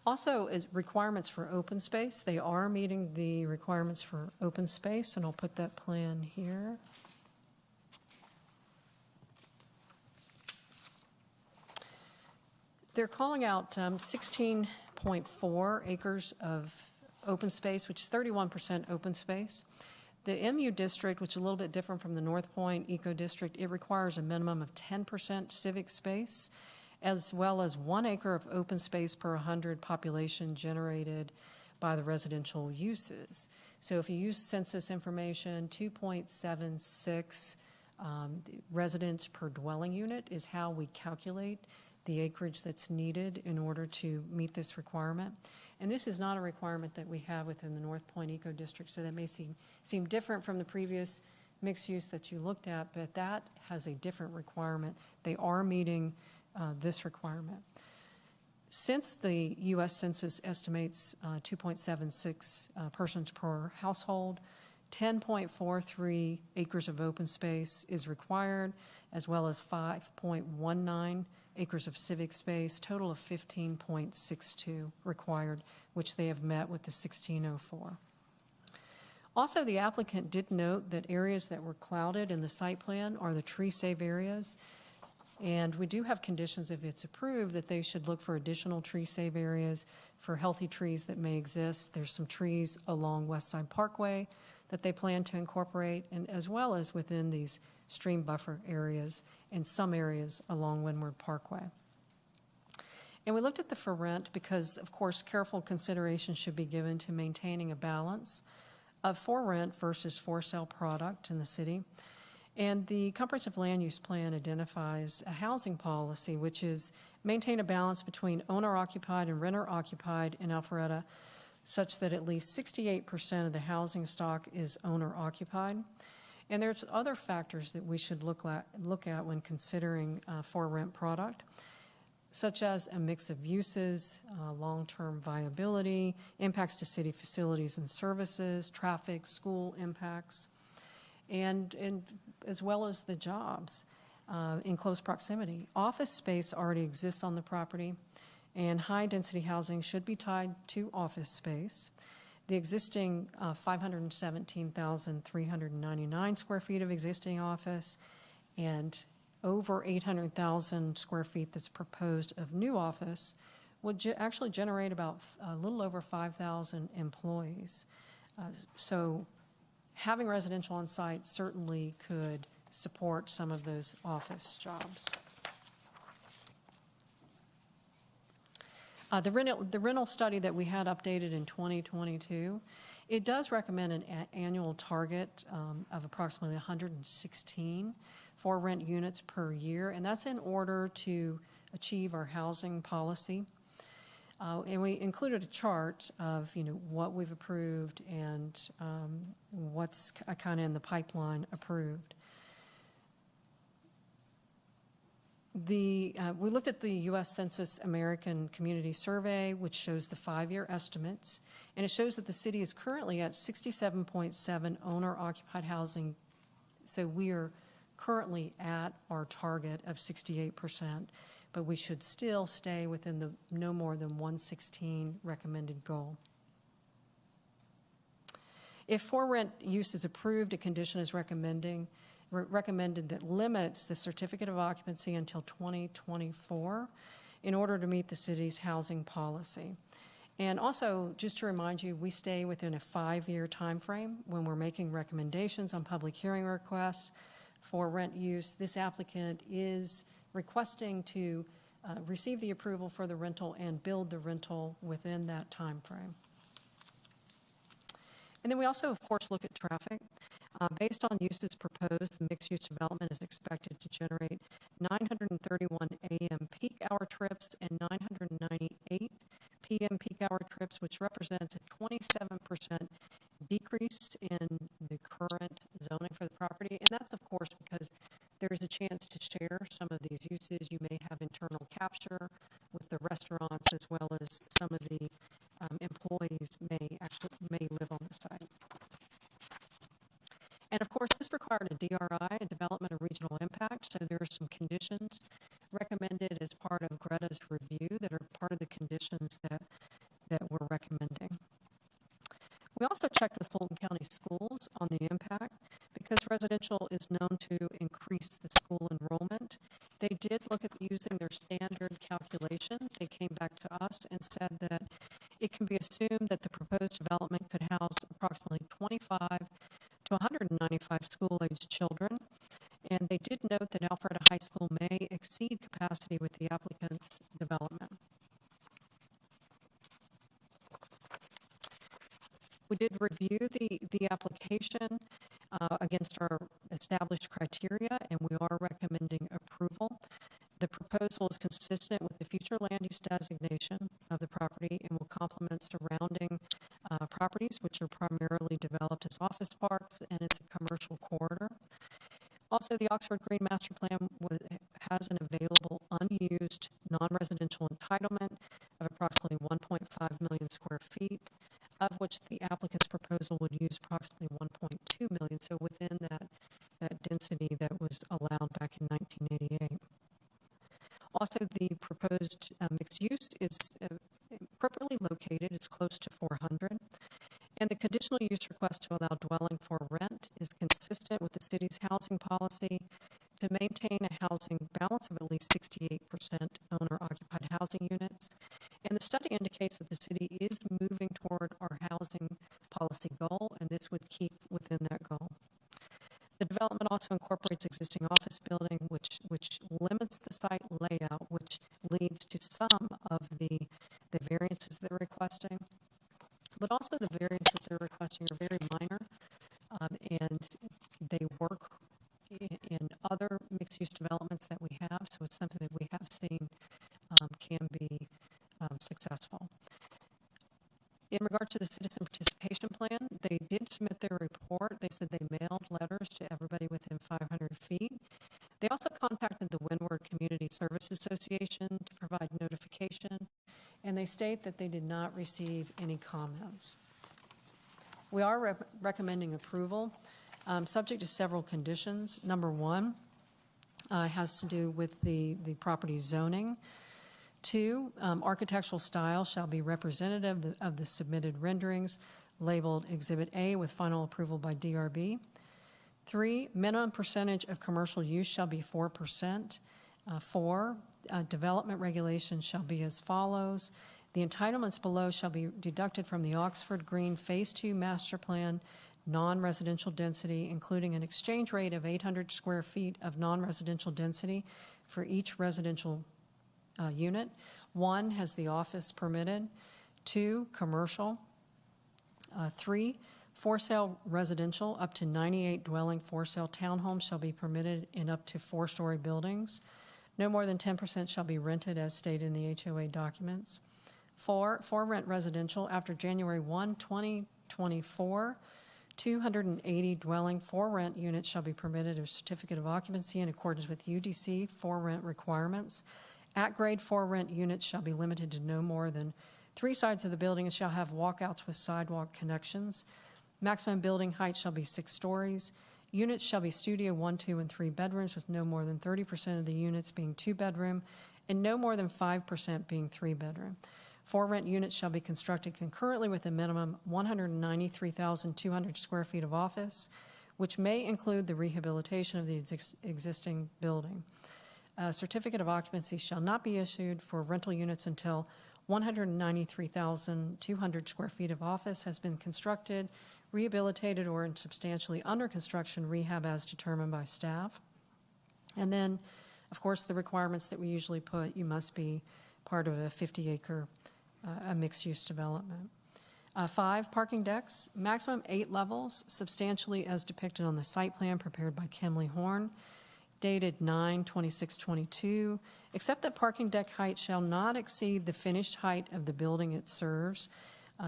Also, is requirements for open space. They are meeting the requirements for open space, and I'll put that plan here. They're calling out 16.4 acres of open space, which is 31% open space. The MU district, which is a little bit different from the North Point Eco District, it requires a minimum of 10% civic space, as well as 1 acre of open space per 100 population generated by the residential uses. So if you use census information, 2.76 residents per dwelling unit is how we calculate the acreage that's needed in order to meet this requirement. And this is not a requirement that we have within the North Point Eco District, so that may seem different from the previous mixed use that you looked at, but that has a different requirement. They are meeting this requirement. Since the U.S. Census estimates 2.76 persons per household, 10.43 acres of open space is required, as well as 5.19 acres of civic space, total of 15.62 required, which they have met with the 1604. Also, the applicant did note that areas that were clouded in the site plan are the tree save areas. And we do have conditions, if it's approved, that they should look for additional tree save areas for healthy trees that may exist. There's some trees along West Side Parkway that they plan to incorporate, and as well as within these stream buffer areas and some areas along Windward Parkway. And we looked at the for rent because, of course, careful consideration should be given to maintaining a balance of for rent versus for sale product in the city. And the comprehensive land use plan identifies a housing policy, which is maintain a balance between owner-occupied and renter-occupied in Alpharetta, such that at least 68% of the housing stock is owner-occupied. And there's other factors that we should look at when considering for rent product, such as a mix of uses, long-term viability, impacts to city facilities and services, traffic, school impacts, and as well as the jobs in close proximity. Office space already exists on the property, and high-density housing should be tied to office space. The existing 517,399 square feet of existing office and over 800,000 square feet that's proposed of new office would actually generate about a little over 5,000 employees. So having residential on site certainly could support some of those office jobs. The rental study that we had updated in 2022, it does recommend an annual target of approximately 116 for rent units per year, and that's in order to achieve our housing policy. And we included a chart of what we've approved and what's kind of in the pipeline approved. We looked at the U.S. Census American Community Survey, which shows the 5-year estimates, and it shows that the city is currently at 67.7 owner-occupied housing, so we are currently at our target of 68%, but we should still stay within the no more than 116 recommended goal. If for rent use is approved, a condition is recommended that limits the certificate of occupancy until 2024 in order to meet the city's housing policy. And also, just to remind you, we stay within a 5-year time frame when we're making recommendations on public hearing requests for rent use. This applicant is requesting to receive the approval for the rental and build the rental within that time frame. And then we also, of course, look at traffic. Based on uses proposed, the mixed-use development is expected to generate 931 a.m. peak hour trips and 998 p.m. peak hour trips, which represents a 27% decrease in the current zoning for the property. And that's, of course, because there is a chance to share some of these uses. You may have internal capture with the restaurants, as well as some of the employees may live on the site. And of course, this required a DRI, a development of regional impact, so there are some conditions recommended as part of Greta's review that are part of the conditions that we're recommending. We also checked with Fulton County Schools on the impact. Because residential is known to increase the school enrollment, they did look at using their standard calculation. They came back to us and said that it can be assumed that the proposed development could house approximately 25 to 195 school-aged children. And they did note that Alpharetta High School may exceed capacity with the applicant's development. We did review the application against our established criteria, and we are recommending approval. The proposal is consistent with the future land use designation of the property and will complement surrounding properties, which are primarily developed as office parks, and it's a commercial corridor. Also, the Oxford Green Master Plan has an available unused non-residential entitlement of approximately 1.5 million square feet, of which the applicant's proposal would use approximately 1.2 million, so within that density that was allowed back in 1988. Also, the proposed mixed use is appropriately located. It's close to 400. And the conditional use request to allow dwelling for rent is consistent with the city's housing policy to maintain a housing balance of at least 68% owner-occupied housing units. And the study indicates that the city is moving toward our housing policy goal, and this would keep within that goal. The development also incorporates existing office building, which limits the site layout, which leads to some of the variances they're requesting. But also the variances they're requesting are very minor, and they work in other mixed-use developments that we have, so it's something that we have seen can be successful. In regard to the citizen participation plan, they did submit their report. They said they mailed letters to everybody within 500 feet. They also contacted the Windward Community Service Association to provide notification, and they state that they did not receive any comments. We are recommending approval, subject to several conditions. Number one has to do with the property zoning. 2, architectural style shall be representative of the submitted renderings, labeled Exhibit A with final approval by DRB. 3, minimum percentage of commercial use shall be 4%. 4, development regulations shall be as follows. The entitlements below shall be deducted from the Oxford Green Phase 2 Master Plan non-residential density, including an exchange rate of 800 square feet of non-residential density for each residential unit. 1 has the office permitted. 2, commercial. 3, for sale residential up to 98 dwelling for sale townhomes shall be permitted in up to 4-story buildings. No more than 10% shall be rented as stated in the HOA documents. 4, for rent residential after January 1, 2024, 280 dwelling for rent units shall be permitted a certificate of occupancy in accordance with UDC for rent requirements. At grade 4 rent units shall be limited to no more than 3 sides of the building and shall have walkouts with sidewalk connections. Maximum building height shall be 6 stories. Units shall be studio 1, 2, and 3 bedrooms with no more than 30% of the units being 2-bedroom and no more than 5% being 3-bedroom. For rent units shall be constructed concurrently with a minimum 193,200 square feet of office, which may include the rehabilitation of the existing building. A certificate of occupancy shall not be issued for rental units until 193,200 square feet of office has been constructed, rehabilitated, or in substantially under construction rehab as determined by staff. And then Of course, the requirements that we usually put, you must be part of a 50-acre a mixed-use development. 5, parking decks, maximum 8 levels, substantially as depicted on the site plan prepared by Kimley Horn, dated 9/26/22, except that parking deck height shall not exceed the finished height of the building it serves.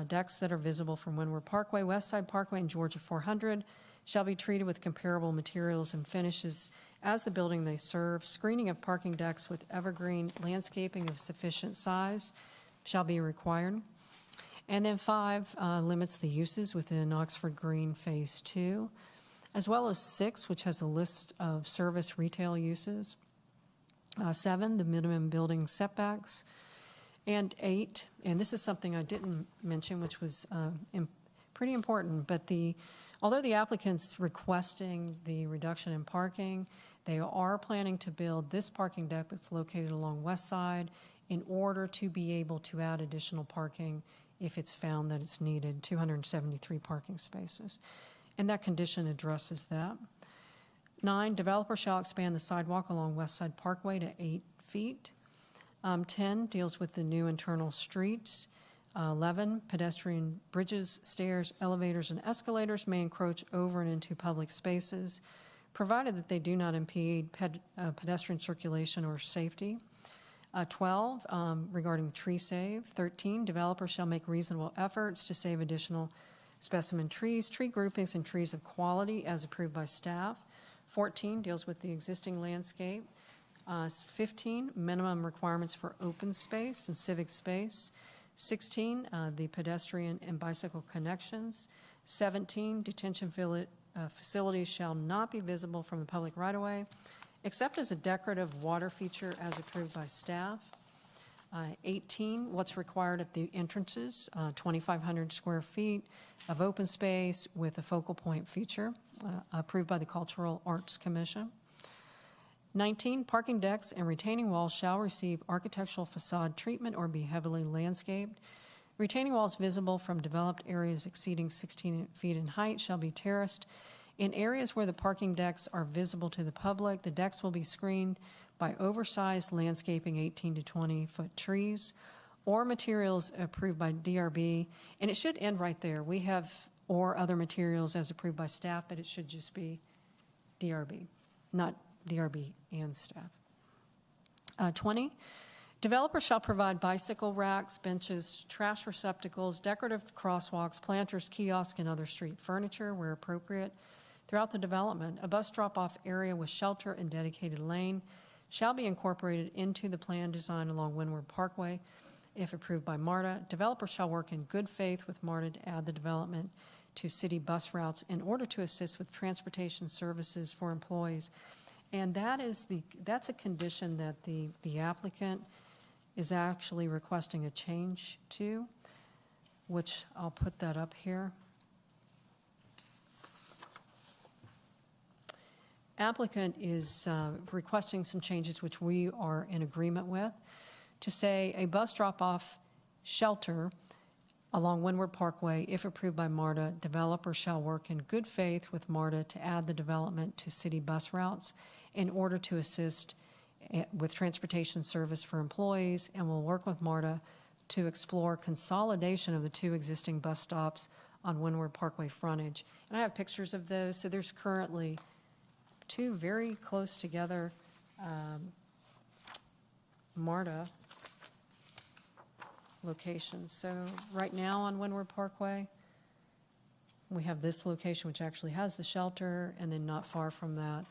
Decks that are visible from Windward Parkway, West Side Parkway, and Georgia 400 shall be treated with comparable materials and finishes as the building they serve. Screening of parking decks with evergreen landscaping of sufficient size shall be required. And then 5 limits the uses within Oxford Green Phase 2, as well as 6, which has a list of service retail uses. 7, the minimum building setbacks. And 8, and this is something I didn't mention, which was pretty important, but although the applicant's requesting the reduction in parking, they are planning to build this parking deck that's located along West Side in order to be able to add additional parking if it's found that it's needed, 273 parking spaces. And that condition addresses that. 9, developer shall expand the sidewalk along West Side Parkway to 8 feet. 10 deals with the new internal streets. 11, pedestrian bridges, stairs, elevators, and escalators may encroach over and into public spaces, provided that they do not impede pedestrian circulation or safety. 12, regarding tree save. 13, developers shall make reasonable efforts to save additional specimen trees, tree groupings, and trees of quality as approved by staff. 14 deals with the existing landscape. 15, minimum requirements for open space and civic space. 16, the pedestrian and bicycle connections. 17, detention facilities shall not be visible from the public right-of-way, except as a decorative water feature as approved by staff. 18, what's required at the entrances, 2,500 square feet of open space with a focal point feature approved by the Cultural Arts Commission. 19, parking decks and retaining walls shall receive architectural facade treatment or be heavily landscaped. Retaining walls visible from developed areas exceeding 16 feet in height shall be terraced. In areas where the parking decks are visible to the public, the decks will be screened by oversized landscaping 18 to 20-foot trees or materials approved by DRB. And it should end right there. We have or other materials as approved by staff, but it should just be DRB, not DRB and staff. 20, developers shall provide bicycle racks, benches, trash receptacles, decorative crosswalks, planters, kiosks, and other street furniture where appropriate. Throughout the development, a bus drop-off area with shelter and dedicated lane shall be incorporated into the plan design along Windward Parkway. If approved by MARTA, developers shall work in good faith with MARTA to add the development to city bus routes in order to assist with transportation services for employees. And that's a condition that the applicant is actually requesting a change to, which I'll put that up here. Applicant is requesting some changes which we are in agreement with, to say a bus drop-off shelter along Windward Parkway, if approved by MARTA, developer shall work in good faith with MARTA to add the development to city bus routes in order to assist with transportation service for employees, and will work with MARTA to explore consolidation of the 2 existing bus stops on Windward Parkway frontage. And I have pictures of those. So there's currently 2 very close together MARTA locations. So right now on Windward Parkway, we have this location which actually has the shelter, and then not far from that,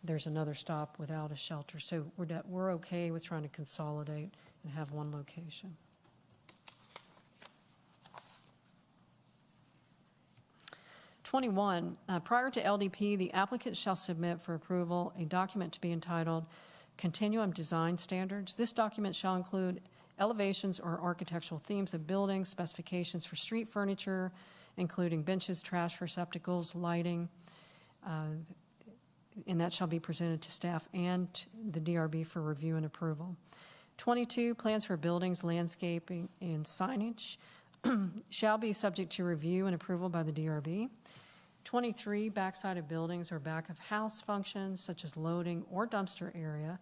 there's another stop without a shelter. So we're okay with trying to consolidate and have one location. '21, prior to LDP, the applicant shall submit for approval a document to be entitled Continuum Design Standards. This document shall include elevations or architectural themes of buildings, specifications for street furniture, including benches, trash receptacles, lighting, and that shall be presented to staff and the DRB for review and approval. 22, plans for buildings, landscaping, and signage shall be subject to review and approval by the DRB. 23, backside of buildings or back of house functions such as loading or dumpster area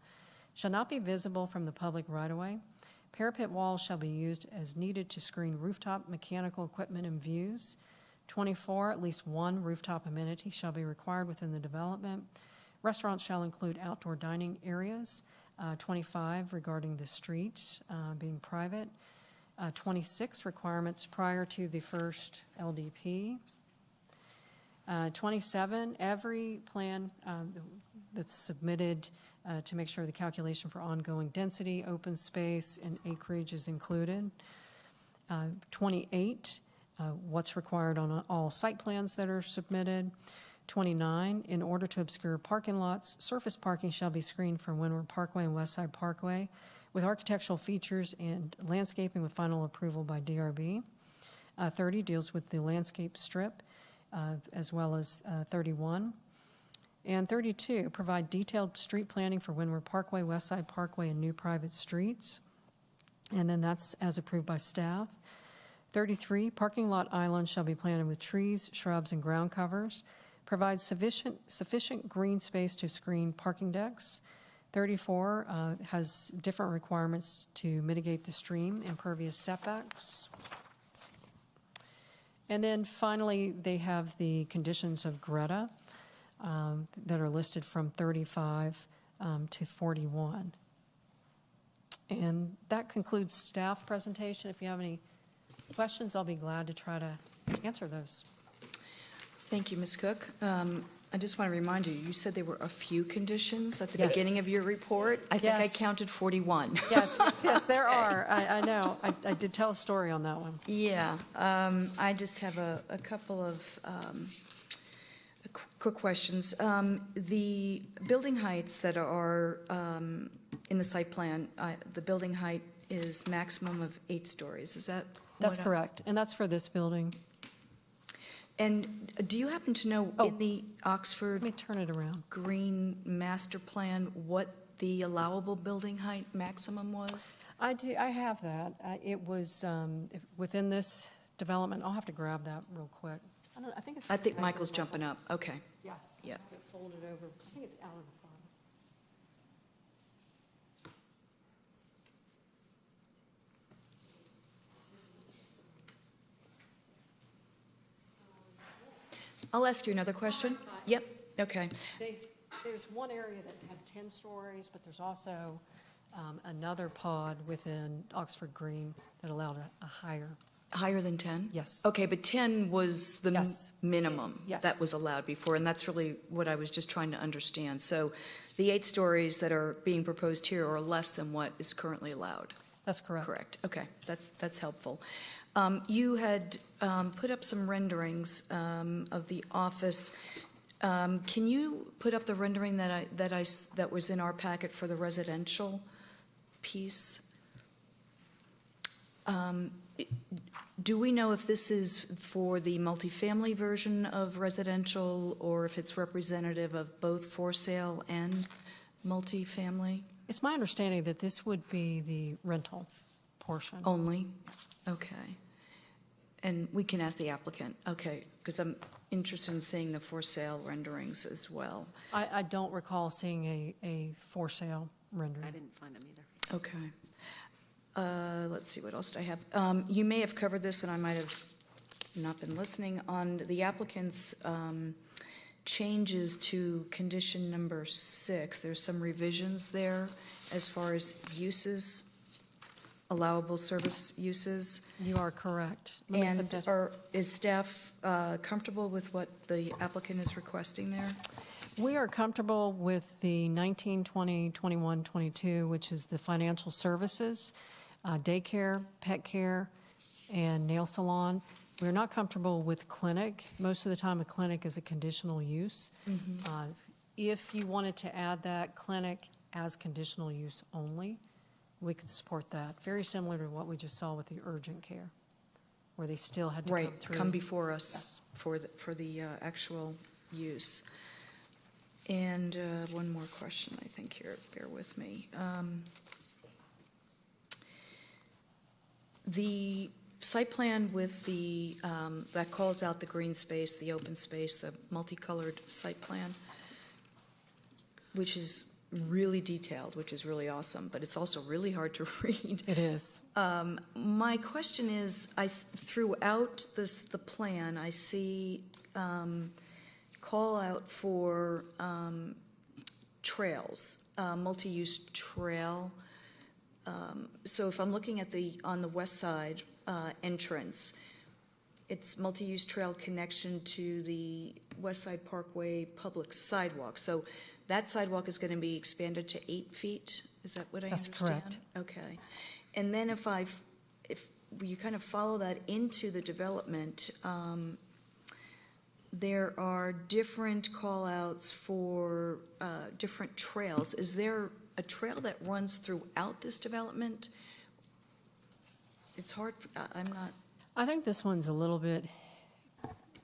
shall not be visible from the public right-of-way. Parapet walls shall be used as needed to screen rooftop mechanical equipment and views. 24, at least one rooftop amenity shall be required within the development. Restaurants shall include outdoor dining areas. 25, regarding the streets being private. 26, requirements prior to the first LDP. 27, every plan that's submitted to make sure the calculation for ongoing density, open space, and acreage is included. 28, what's required on all site plans that are submitted. 29, in order to obscure parking lots, surface parking shall be screened from Windward Parkway and Westside Parkway with architectural features and landscaping with final approval by DRB. 30 deals with the landscape strip, as well as 31. And 32, provide detailed street planning for Windward Parkway, Westside Parkway, and new private streets. And then that's as approved by staff. 33, parking lot islands shall be planted with trees, shrubs, and ground covers. Provide sufficient green space to screen parking decks. 34 has different requirements to mitigate the stream impervious setbacks. And then finally, they have the conditions of Greta that are listed from 35 to 41. And that concludes staff presentation. If you have any questions, I'll be glad to try to answer those. Thank you, Ms. Cook. I just want to remind you, you said there were a few conditions at the beginning of your report. I think I counted 41. Yes, there are. I know. I did tell a story on that one. Yeah. I just have a couple of quick questions. The building heights that are in the site plan, the building height is maximum of 8 stories. Is that? That's correct. And that's for this building. And do you happen to know in the Oxford Let me turn it around. Green Master Plan what the allowable building height maximum was? I do. I have that. It was within this development. I'll have to grab that real quick. I think it's. I think Michael's jumping up. Okay. Yeah. Yeah. It folded over. I think it's out of the file. I'll ask you another question. Yep. Okay. There's one area that had 10 stories, but there's also another pod within Oxford Green that allowed a higher. Higher than 10? Yes. Okay, but 10 was the minimum Yes. that was allowed before, and that's really what I was just trying to understand. So the 8 stories that are being proposed here are less than what is currently allowed? That's correct. Correct. Okay, that's helpful. You had put up some renderings of the office. Can you put up the rendering that was in our packet for the residential piece? Do we know if this is for the multifamily version of residential or if it's representative of both for sale and multifamily? It's my understanding that this would be the rental portion. Only? Okay. And we can ask the applicant, okay, because I'm interested in seeing the for sale renderings as well. I don't recall seeing a for sale rendering. I didn't find them either. Okay. Let's see, what else do I have? You may have covered this, and I might have not been listening, on the applicant's changes to condition number 6. There's some revisions there as far as uses, allowable service uses. You are correct. Let me put And that- is staff comfortable with what the applicant is requesting there? We are comfortable with the 19, 20, 21, 22, which is the financial services, daycare, pet care, and nail salon. We're not comfortable with clinic. Most of the time, a clinic is a conditional use. If you wanted to add that clinic as conditional use only, we could support that. Very similar to what we just saw with the urgent care, where they still had to come Right, through. come before us for the actual use. And one more question, I think, here, bear with me. The site plan with the, that calls out the green space, the open space, the multicolored site plan, which is really detailed, which is really awesome, but it's also really hard to read. It is. My question is, throughout the plan, I see call out for trails, multi-use trail. So if I'm looking at on the west side entrance, it's multi-use trail connection to the West Side Parkway public sidewalk. So that sidewalk is going to be expanded to 8 feet? Is that what I That's understand? correct. Okay. And then if you kind of follow that into the development, there are different call-outs for different trails. Is there a trail that runs throughout this development? It's hard, I'm not. I think this one's a little bit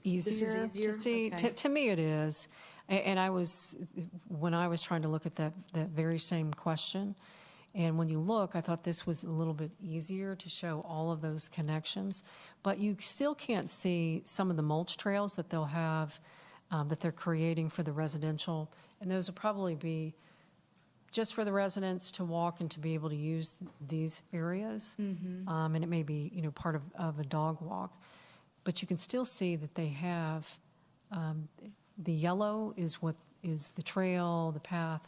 easier easier? to see. Okay. To me, it is. And when I was trying to look at that very same question, and when you look, I thought this was a little bit easier to show all of those connections. But you still can't see some of the mulch trails that they'll have, that they're creating for the residential. And those will probably be just for the residents to walk and to be able to use these areas. And it may be, part of a dog walk. But you can still see that they have, the yellow is what is the trail, the path,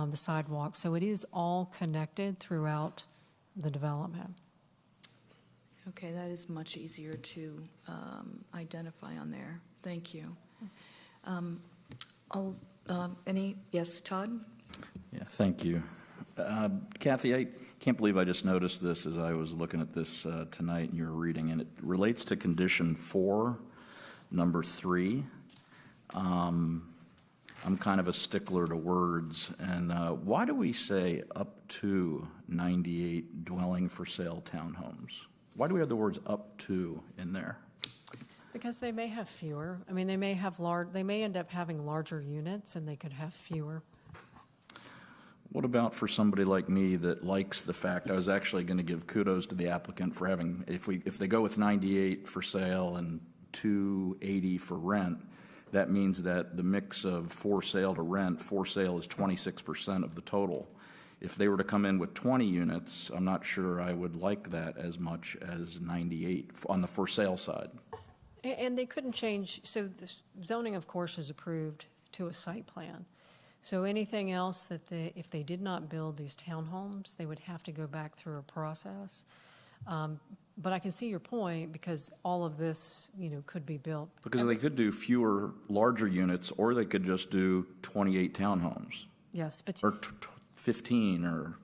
the sidewalk. So it is all connected throughout the development. Okay, that is much easier to identify on there. Thank you. Yes, Todd? Yeah, thank you. Kathy, I can't believe I just noticed this as I was looking at this tonight and you were reading, and it relates to condition 4, number 3. I'm kind of a stickler to words, and why do we say up to 98 dwelling for sale townhomes? Why do we have the words up to in there? Because they may have fewer. I mean, they may end up having larger units and they could have fewer. What about for somebody like me that likes the fact, I was actually going to give kudos to the applicant for having, if they go with 98 for sale and 280 for rent, that means that the mix of for sale to rent, for sale is 26% of the total. If they were to come in with 20 units, I'm not sure I would like that as much as 98 on the for sale side. And they couldn't change, so the zoning, of course, is approved to a site plan. So anything else that if they did not build these townhomes, they would have to go back through a process. But I can see your point, because all of this, could be built. Because they could do fewer larger units, or they could just do 28 townhomes. Yes, but. Or 15, or.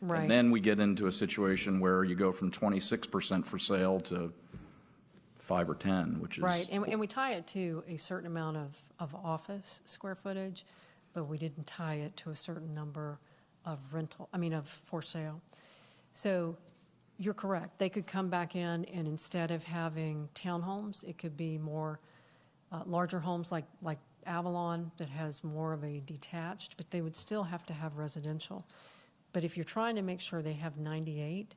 Right. And then we get into a situation where you go from 26% for sale to 5 or 10, which is. Right, and we tie it to a certain amount of office square footage, but we didn't tie it to a certain number of for sale. So you're correct. They could come back in, and instead of having townhomes, it could be more larger homes like Avalon that has more of a detached, but they would still have to have residential. But if you're trying to make sure they have 98,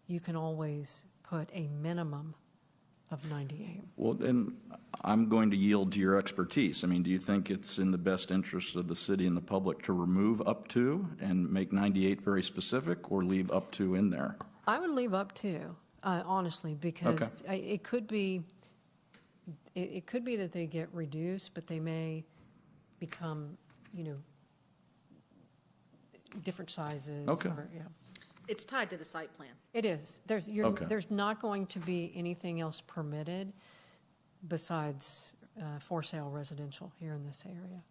you can always put a minimum of 98. Well, then I'm going to yield to your expertise. I mean, do you think it's in the best interest of the city and the public to remove up to and make 98 very specific, or leave up to in there? I would leave up to, honestly, because it could be that they get reduced, but they may become, different sizes. Okay. Yeah. It's tied to the site plan. It is. There's not going to be anything else permitted besides for sale residential here in this area.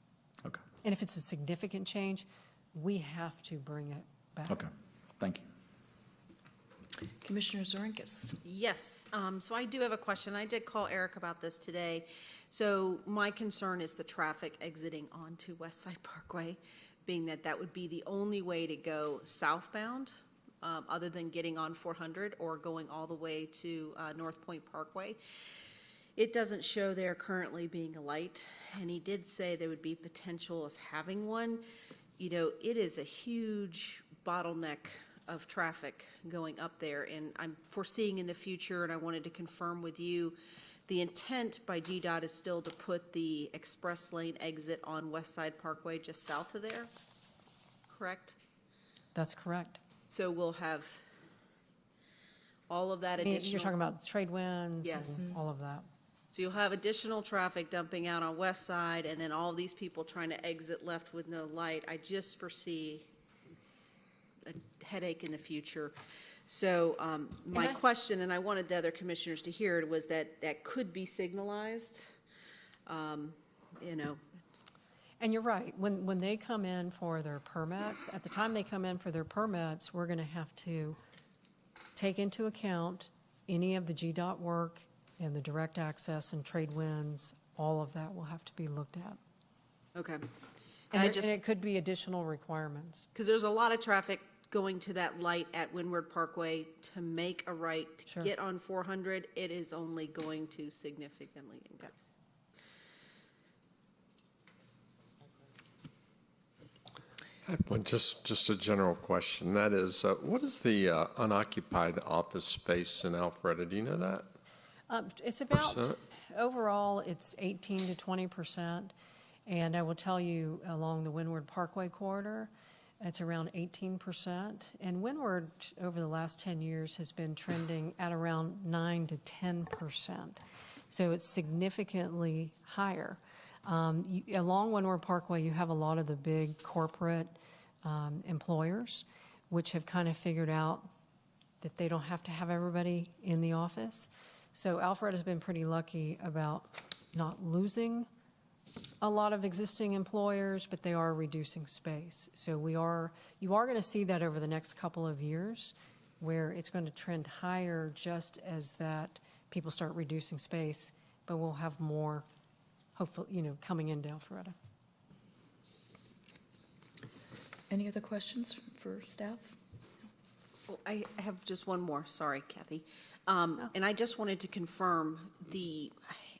Okay. And if it's a significant change, we have to bring it back. Okay. Thank you. Commissioner Zorinkis. Yes, so I do have a question. I did call Eric about this today. So my concern is the traffic exiting onto West Side Parkway, being that would be the only way to go southbound, other than getting on 400 or going all the way to North Point Parkway. It doesn't show there currently being a light, and he did say there would be potential of having one. It is a huge bottleneck of traffic going up there, and I'm foreseeing in the future, and I wanted to confirm with you, the intent by GDOT is still to put the express lane exit on West Side Parkway just south of there, correct? That's correct. So we'll have all of that I mean, additional. you're talking about trade winds Yes. and all of that. So you'll have additional traffic dumping out on West Side, and then all these people trying to exit left with no light. I just foresee a headache in the future. So my question, and I wanted the other commissioners to hear it, was that that could be signalized, you know. And you're right, when they come in for their permits, at the time they come in for their permits, we're going to have to take into account any of the GDOT work and the direct access and trade winds. All of that will have to be looked at. Okay. And it could be additional requirements. Because there's a lot of traffic going to that light at Windward Parkway to make a right to get on 400. It is only going to significantly increase. I have one, just a general question. That is, what is the unoccupied office space in Alpharetta? Do you know that? It's about, Percent? overall, it's 18 to 20%. And I will tell you, along the Windward Parkway corridor, it's around 18%. And Windward, over the last 10 years, has been trending at around 9 to 10%. So it's significantly higher. Along Windward Parkway, you have a lot of the big corporate employers, which have kind of figured out that they don't have to have everybody in the office. So Alfred has been pretty lucky about not losing a lot of existing employers, but they are reducing space. So you are going to see that over the next couple of years, where it's going to trend higher just as that people start reducing space, but we'll have more, hopefully, coming into Alpharetta. Any other questions for staff? Well, I have just one more. Sorry, Kathy. And I just wanted to confirm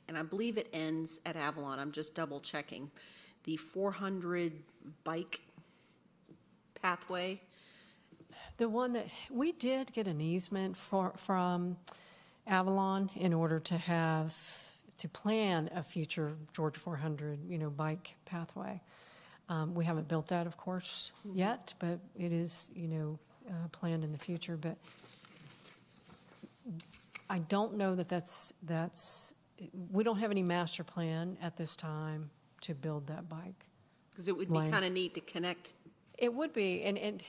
and I believe it ends at Avalon. I'm just double checking. The 400 bike pathway. The one that we did get an easement from Avalon in order to plan a future Georgia 400, bike pathway. We haven't built that, of course, yet, but it is, planned in the future. But I don't know that's we don't have any master plan at this time to build that bike. Because it would be kind of neat to connect. It would be, and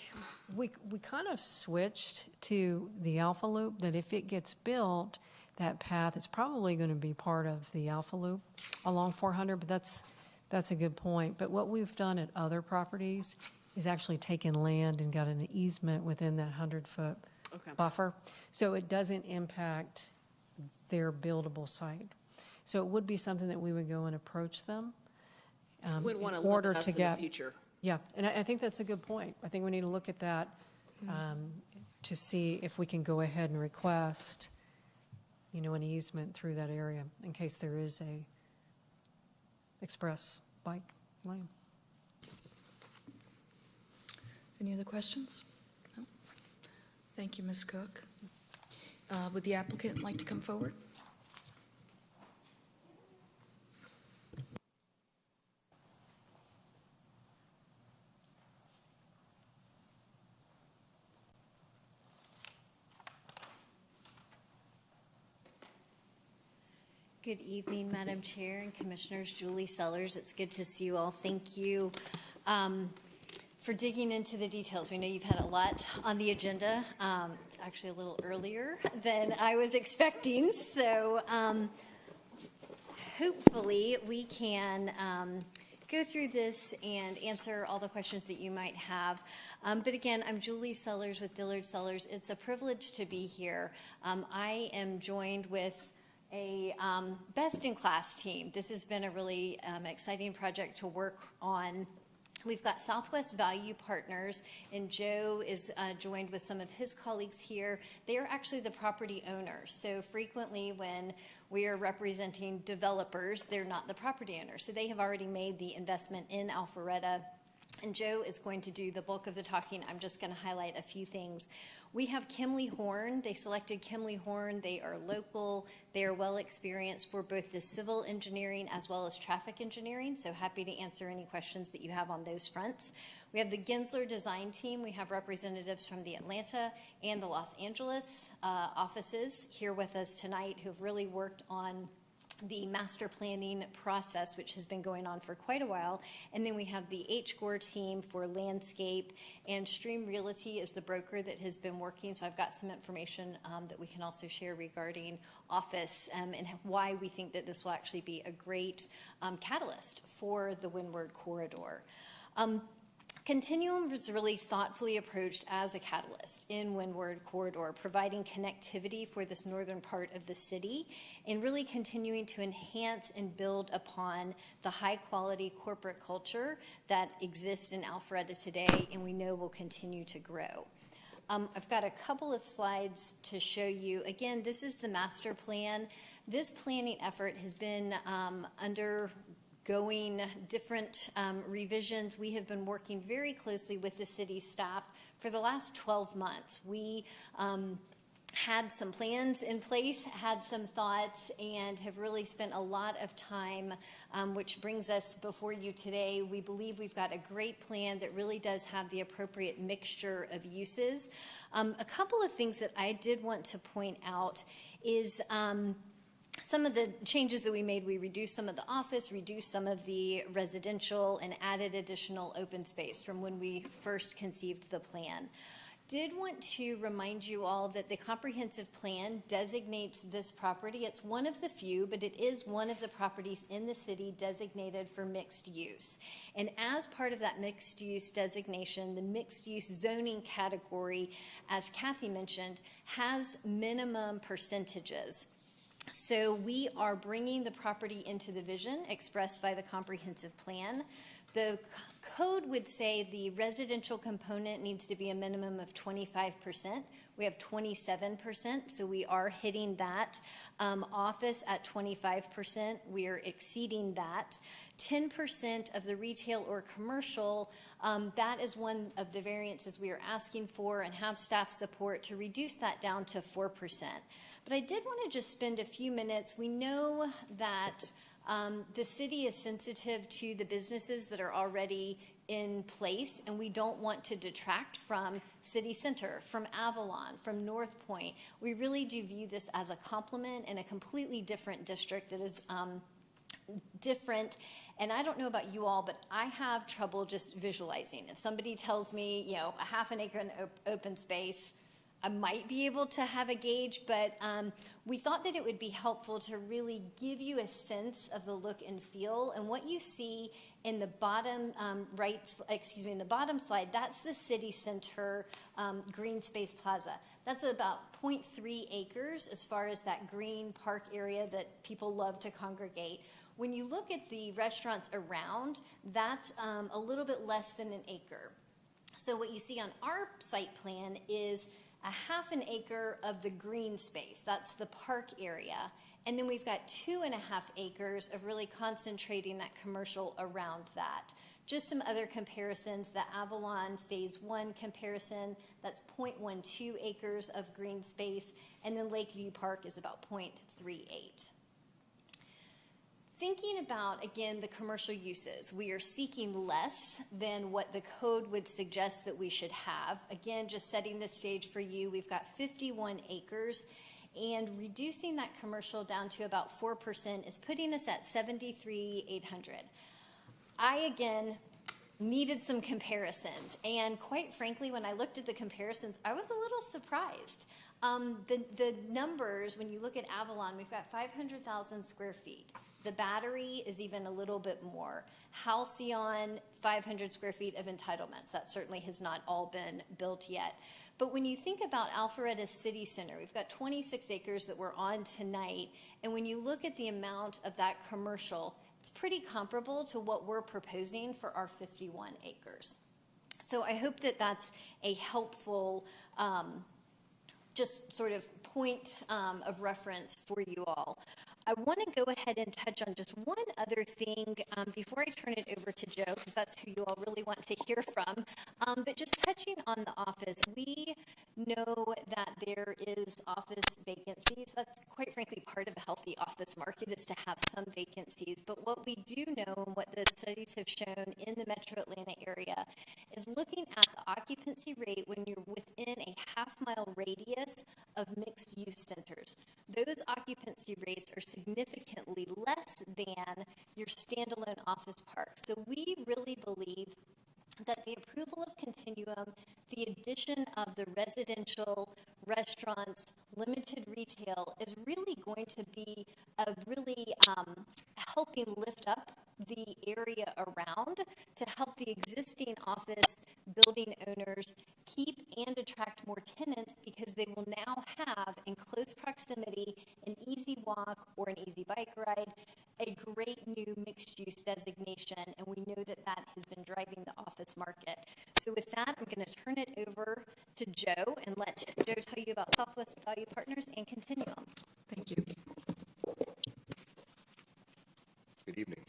we kind of switched to the Alpha Loop, that if it gets built, that path, it's probably going to be part of the Alpha Loop along 400, but that's a good point. But what we've done at other properties is actually taken land and got an easement within that 100-foot buffer. So it doesn't impact their buildable site. So it would be something that we would go and approach them Wouldn't want to in order limit us to in get. the future. Yeah, and I think that's a good point. I think we need to look at that to see if we can go ahead and request, an easement through that area in case there is a express bike lane. Any other questions? No? Thank you, Ms. Cook. Would the applicant like to come forward? Good evening, Madam Chair and Commissioners. Julie Sellers. It's good to see you all. Thank you for digging into the details. We know you've had a lot on the agenda. It's actually a little earlier than I was expecting. So hopefully we can go through this and answer all the questions that you might have. But again, I'm Julie Sellers with Dillard Sellers. It's a privilege to be here. I am joined with a best-in-class team. This has been a really exciting project to work on. We've got Southwest Value Partners, and Joe is joined with some of his colleagues here. They are actually the property owners. So frequently when we are representing developers, they're not the property owners. So they have already made the investment in Alpharetta, and Joe is going to do the bulk of the talking. I'm just going to highlight a few things. We have Kimley Horn. They selected Kimley Horn. They are local. They are well experienced for both the civil engineering as well as traffic engineering, so happy to answer any questions that you have on those fronts. We have the Gensler design team. We have representatives from the Atlanta and the Los Angeles offices here with us tonight who have really worked on the master planning process, which has been going on for quite a while. And then we have the H-Gore team for landscape, and Stream Realty is the broker that has been working. So I've got some information that we can also share regarding office and why we think that this will actually be a great catalyst for the Windward Corridor. Continuum was really thoughtfully approached as a catalyst in Windward Corridor, providing connectivity for this northern part of the city and really continuing to enhance and build upon the high-quality corporate culture that exists in Alpharetta today and we know will continue to grow. I've got a couple of slides to show you. Again, this is the master plan. This planning effort has been undergoing different revisions. We have been working very closely with the city staff for the last 12 months. We had some plans in place, had some thoughts, and have really spent a lot of time, which brings us before you today. We believe we've got a great plan that really does have the appropriate mixture of uses. A couple of things that I did want to point out is some of the changes that we made. We reduced some of the office, reduced some of the residential, and added additional open space from when we first conceived the plan. Did want to remind you all that the comprehensive plan designates this property. It's one of the few, but it is one of the properties in the city designated for mixed use. And as part of that mixed use designation, the mixed use zoning category, as Kathy mentioned, has minimum percentages. So we are bringing the property into the vision expressed by the comprehensive plan. The code would say the residential component needs to be a minimum of 25%. We have 27%, so we are hitting that. Office at 25%, we are exceeding that. 10% of the retail or commercial, that is one of the variances we are asking for and have staff support to reduce that down to 4%. But I did want to just spend a few minutes. We know that the city is sensitive to the businesses that are already in place, and we don't want to detract from City Center, from Avalon, from North Point. We really do view this as a complement in a completely different district that is different. And I don't know about you all, but I have trouble just visualizing. If somebody tells me, you know, a half an acre in open space, I might be able to have a gauge, but we thought that it would be helpful to really give you a sense of the look and feel. And what you see in the bottom in the bottom slide, that's the city center green space plaza. That's about 0.3 acres as far as that green park area that people love to congregate. When you look at the restaurants around, that's a little bit less than an acre. So what you see on our site plan is a half an acre of the green space. That's the park area. And then we've got 2.5 acres of really concentrating that commercial around that. Just some other comparisons, the Avalon Phase 1 comparison, that's 0.12 acres of green space, and then Lakeview Park is about 0.38. Thinking about, again, the commercial uses, we are seeking less than what the code would suggest that we should have. Again, just setting the stage for you, we've got 51 acres, and reducing that commercial down to about 4% is putting us at 73,800. I, again, needed some comparisons, and quite frankly, when I looked at the comparisons, I was a little surprised. The numbers, when you look at Avalon, we've got 500,000 square feet. The Battery is even a little bit more. Halcyon, 500 square feet of entitlements. That certainly has not all been built yet. But when you think about Alpharetta City Center, we've got 26 acres that we're on tonight. And when you look at the amount of that commercial, it's pretty comparable to what we're proposing for our 51 acres. So I hope that that's a helpful just sort of point of reference for you all. I want to go ahead and touch on just one other thing before I turn it over to Joe, because that's who you all really want to hear from. But just touching on the office, we know that there is office vacancies. That's quite frankly part of a healthy office market, is to have some vacancies. But what we do know, and what the studies have shown in the Metro Atlanta area, is looking at the occupancy rate when you're within a half-mile radius of mixed-use centers. Those occupancy rates are significantly less than your standalone office park. So we really believe that the approval of Continuum, the addition of the residential, restaurants, limited retail is really going to be a really helping lift up the area around to help the existing office building owners keep and attract more tenants, because they will now have in close proximity an easy walk or an easy bike ride, a great new mixed-use designation, and we know that that has been driving the office market. So with that, I'm going to turn it over to Joe and let Joe tell you about Southwest Value Partners and Continuum. Thank you. Good evening.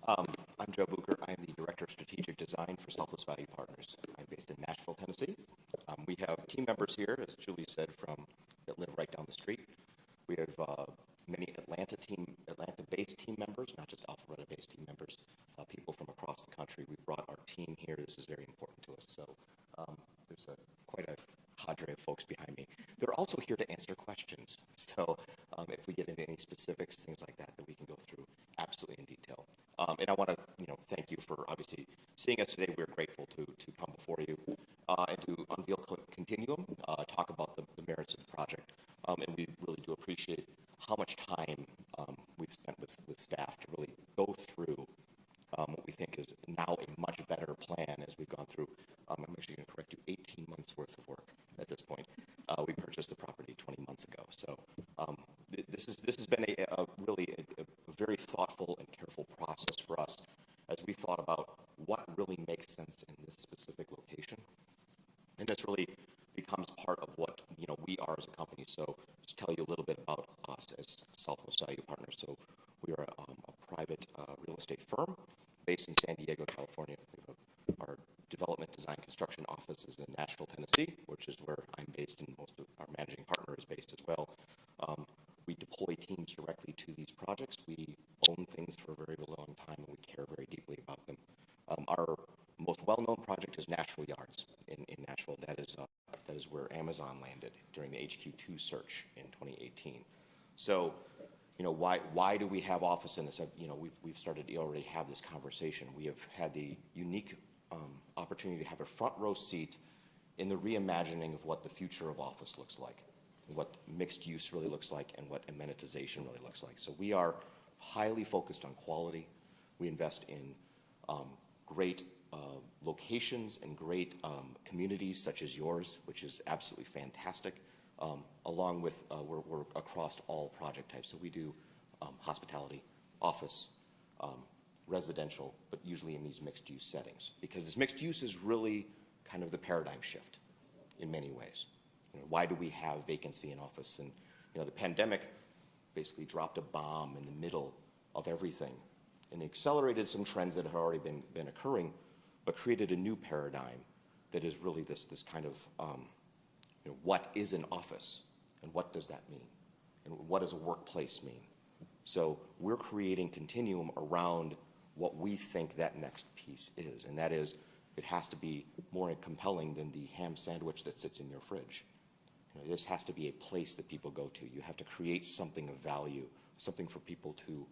I'm Joe Bucher. I am the Director of Strategic Design for Southwest Value Partners. I'm based in Nashville, Tennessee. We have team members here, as Julie said, that live right down the street. We have many Atlanta-based team members, not just Alpharetta-based team members, people from across the country. We brought our team here. This is very important to us. So there's quite a cadre of folks behind me. They're also here to answer questions. So if we get into any specifics, things like that we can go through absolutely in detail. And I want to, thank you for obviously seeing us today. We're grateful to come before you and to unveil Continuum, talk about the merits of the project. And we really do appreciate how much time we've spent with staff to really go through what we think is now a much better plan as we've gone through. I'm actually going to correct you, 18 months worth of work at this point. We purchased the property 20 months ago. So this has been a really very thoughtful and careful process for us as we thought about what really makes sense in this specific location. And this really becomes part of what we are as a company. So just tell you a little bit about us as Southwest Value Partners. So we are a private real estate firm based in San Diego, California. Our development design construction office is in Nashville, Tennessee, which is where I'm based, and most of our managing partner is based as well. We deploy teams directly to these projects. We own things for a very, very long time, and we care very deeply about them. Our most well-known project is Nashville Yards in Nashville. That is where Amazon landed during the HQ2 search in 2018. So, why do we have office in this? We've started to already have this conversation. We have had the unique opportunity to have a front row seat in the reimagining of what the future of office looks like, what mixed use really looks like, and what amenitization really looks like. So we are highly focused on quality. We invest in great locations and great communities such as yours, which is absolutely fantastic, along with we're across all project types. So we do hospitality, office, residential, but usually in these mixed use settings, because this mixed use is really kind of the paradigm shift in many ways. Why do we have vacancy in office? And the pandemic basically dropped a bomb in the middle of everything and accelerated some trends that had already been occurring, but created a new paradigm that is really this kind of what is an office, and what does that mean, and what does a workplace mean? So we're creating Continuum around what we think that next piece is, and that is it has to be more compelling than the ham sandwich that sits in your fridge. This has to be a place that people go to. You have to create something of value, something for people to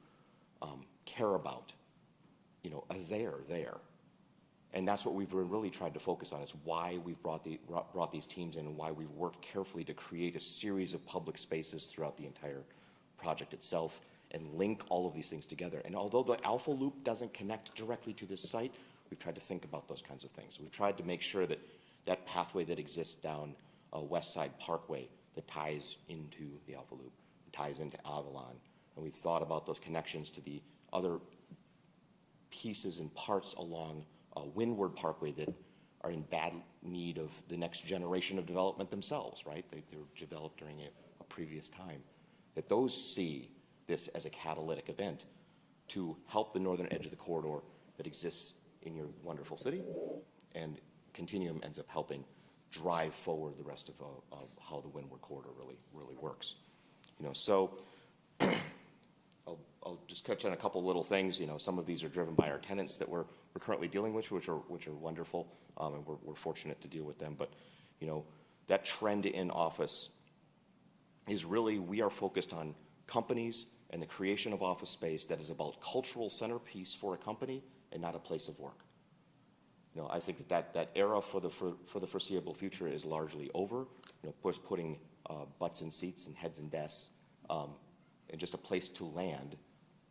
care about, a there. And that's what we've really tried to focus on, is why we've brought these teams in, and why we've worked carefully to create a series of public spaces throughout the entire project itself and link all of these things together. And although the Alpha Loop doesn't connect directly to this site, we've tried to think about those kinds of things. We've tried to make sure that that pathway that exists down West Side Parkway that ties into the Alpha Loop, ties into Avalon, and we thought about those connections to the other pieces and parts along Windward Parkway that are in bad need of the next generation of development themselves, right? They were developed during a previous time. that those see this as a catalytic event to help the northern edge of the corridor that exists in your wonderful city, and Continuum ends up helping drive forward the rest of how the Windward Corridor really works. So I'll just touch on a couple little things. Some of these are driven by our tenants that we're currently dealing with, which are wonderful, and we're fortunate to deal with them. But that trend in office is really, we are focused on companies and the creation of office space that is about cultural centerpiece for a company and not a place of work. I think that era for the foreseeable future is largely over. Putting butts in seats and heads in desks and just a place to land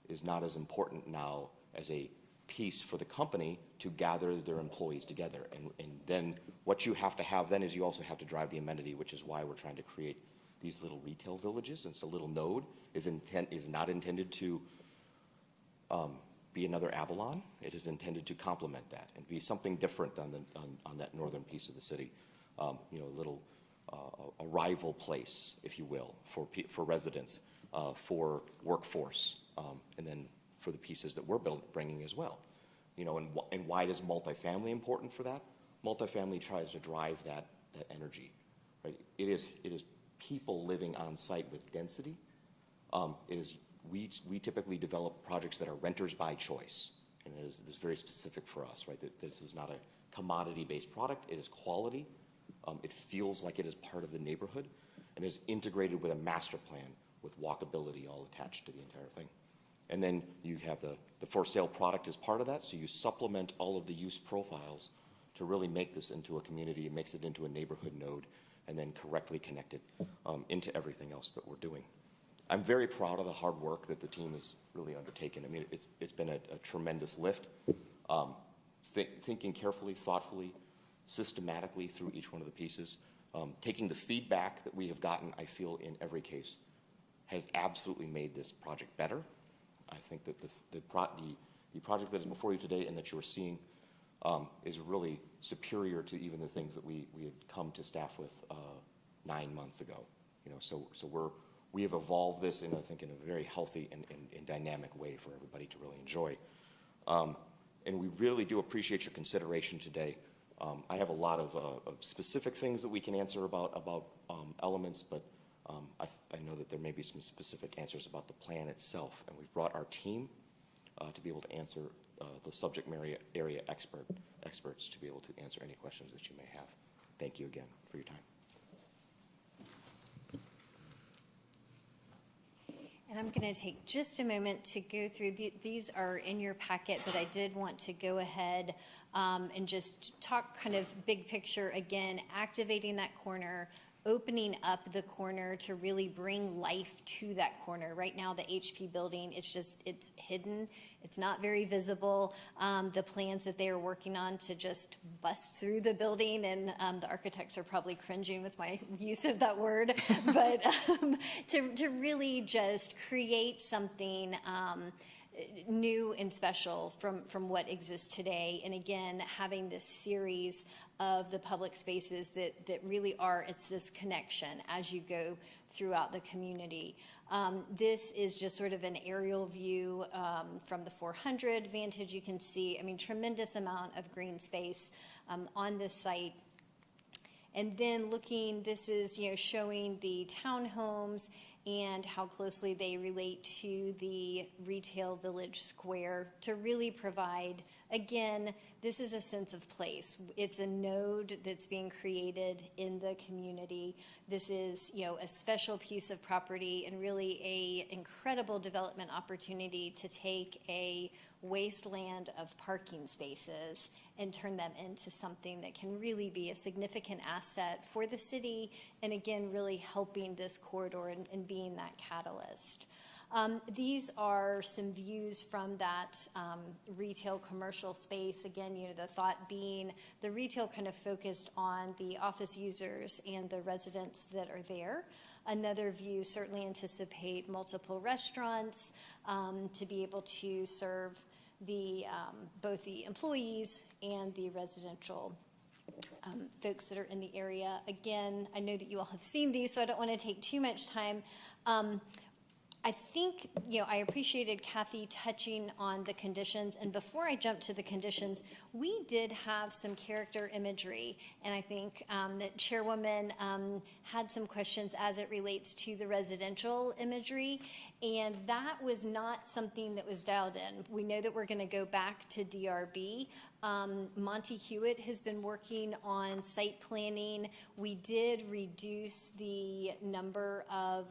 is not as important now as a piece for the company to gather their employees together. And then what you have to have then is you also have to drive the amenity, which is why we're trying to create these little retail villages. And so Little Node is not intended to be another Avalon. It is intended to complement that and be something different than on that northern piece of the city. A little a rival place, if you will, for residents, for workforce, and then for the pieces that we're bringing as well. And why is multifamily important for that? Multifamily tries to drive that energy, right? It is people living on site with density. We typically develop projects that are renters by choice, and it is very specific for us, right? That this is not a commodity-based product. It is quality. It feels like it is part of the neighborhood, and is integrated with a master plan with walkability all attached to the entire thing. And then you have the for sale product as part of that, so you supplement all of the use profiles to really make this into a community. It makes it into a neighborhood node, and then correctly connect it into everything else that we're doing. I'm very proud of the hard work that the team has really undertaken. I mean, it's been a tremendous lift, thinking carefully, thoughtfully, systematically through each one of the pieces, taking the feedback that we have gotten, I feel, in every case, has absolutely made this project better. I think that the project that is before you today and that you're seeing is really superior to even the things that we had come to staff with 9 months ago. So we have evolved this in, I think, in a very healthy and dynamic way for everybody to really enjoy. And we really do appreciate your consideration today. I have a lot of specific things that we can answer about elements, but I know that there may be some specific answers about the plan itself, and we've brought our team to be able to answer the subject area experts to be able to answer any questions that you may have. Thank you again for your time. And I'm going to take just a moment to go through, these are in your packet, but I did want to go ahead and just talk kind of big picture again, activating that corner, opening up the corner to really bring life to that corner. Right now, the HP building, it's hidden. It's not very visible. The plans that they are working on to just bust through the building, and the architects are probably cringing with my use of that word, but to really just create something new and special from what exists today. And again, having this series of the public spaces that really are, it's this connection as you go throughout the community. This is just sort of an aerial view from the 400 vantage. You can see, I mean, tremendous amount of green space on this site. And then looking, this is, showing the townhomes and how closely they relate to the retail village square to really provide, again, this is a sense of place. It's a node that's being created in the community. This is, a special piece of property and really a incredible development opportunity to take a wasteland of parking spaces and turn them into something that can really be a significant asset for the city, and again, really helping this corridor and being that catalyst. These are some views from that retail commercial space. Again, the thought being the retail kind of focused on the office users and the residents that are there. Another view, certainly anticipate multiple restaurants to be able to serve both the employees and the residential folks that are in the area. Again, I know that you all have seen these, so I don't want to take too much time. I think, I appreciated Kathy touching on the conditions, and before I jump to the conditions, we did have some character imagery, and I think that Chairwoman had some questions as it relates to the residential imagery, and that was not something that was dialed in. We know that we're going to go back to DRB. Monty Hewitt has been working on site planning. We did reduce the number of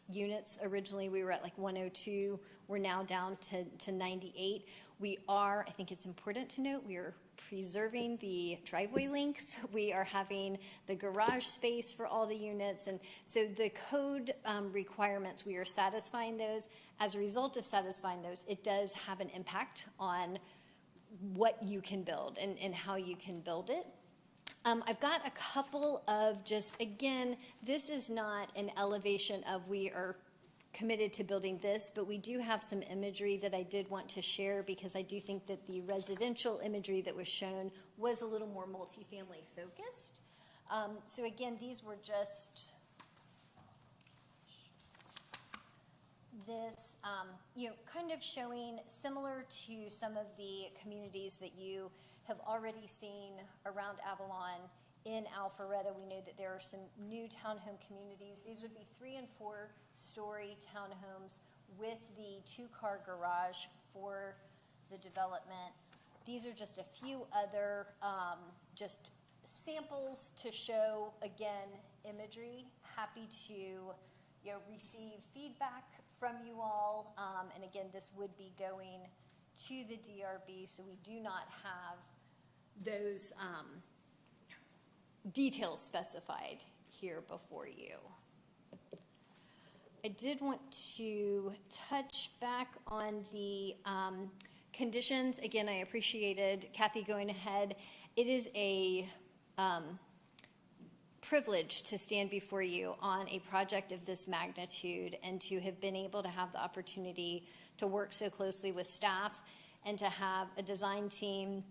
units. Originally, we were at like 102. We're now down to 98. We are, I think it's important to note, we are preserving the driveway length. We are having the garage space for all the units. And so the code requirements, we are satisfying those. As a result of satisfying those, it does have an impact on what you can build and how you can build it. I've got a couple of just, again, this is not an elevation of we are committed to building this, but we do have some imagery that I did want to share because I do think that the residential imagery that was shown was a little more multifamily focused. So again, these were just this, kind of showing similar to some of the communities that you have already seen around Avalon. In Alpharetta, we know that there are some new townhome communities. These would be 3- and 4-story townhomes with the 2-car garage for the development. These are just a few other just samples to show, again, imagery. Happy to receive feedback from you all. And again, this would be going to the DRB, so we do not have those details specified here before you. I did want to touch back on the conditions. Again, I appreciated Kathy going ahead. It is a privilege to stand before you on a project of this magnitude and to have been able to have the opportunity to work so closely with staff and to have a design team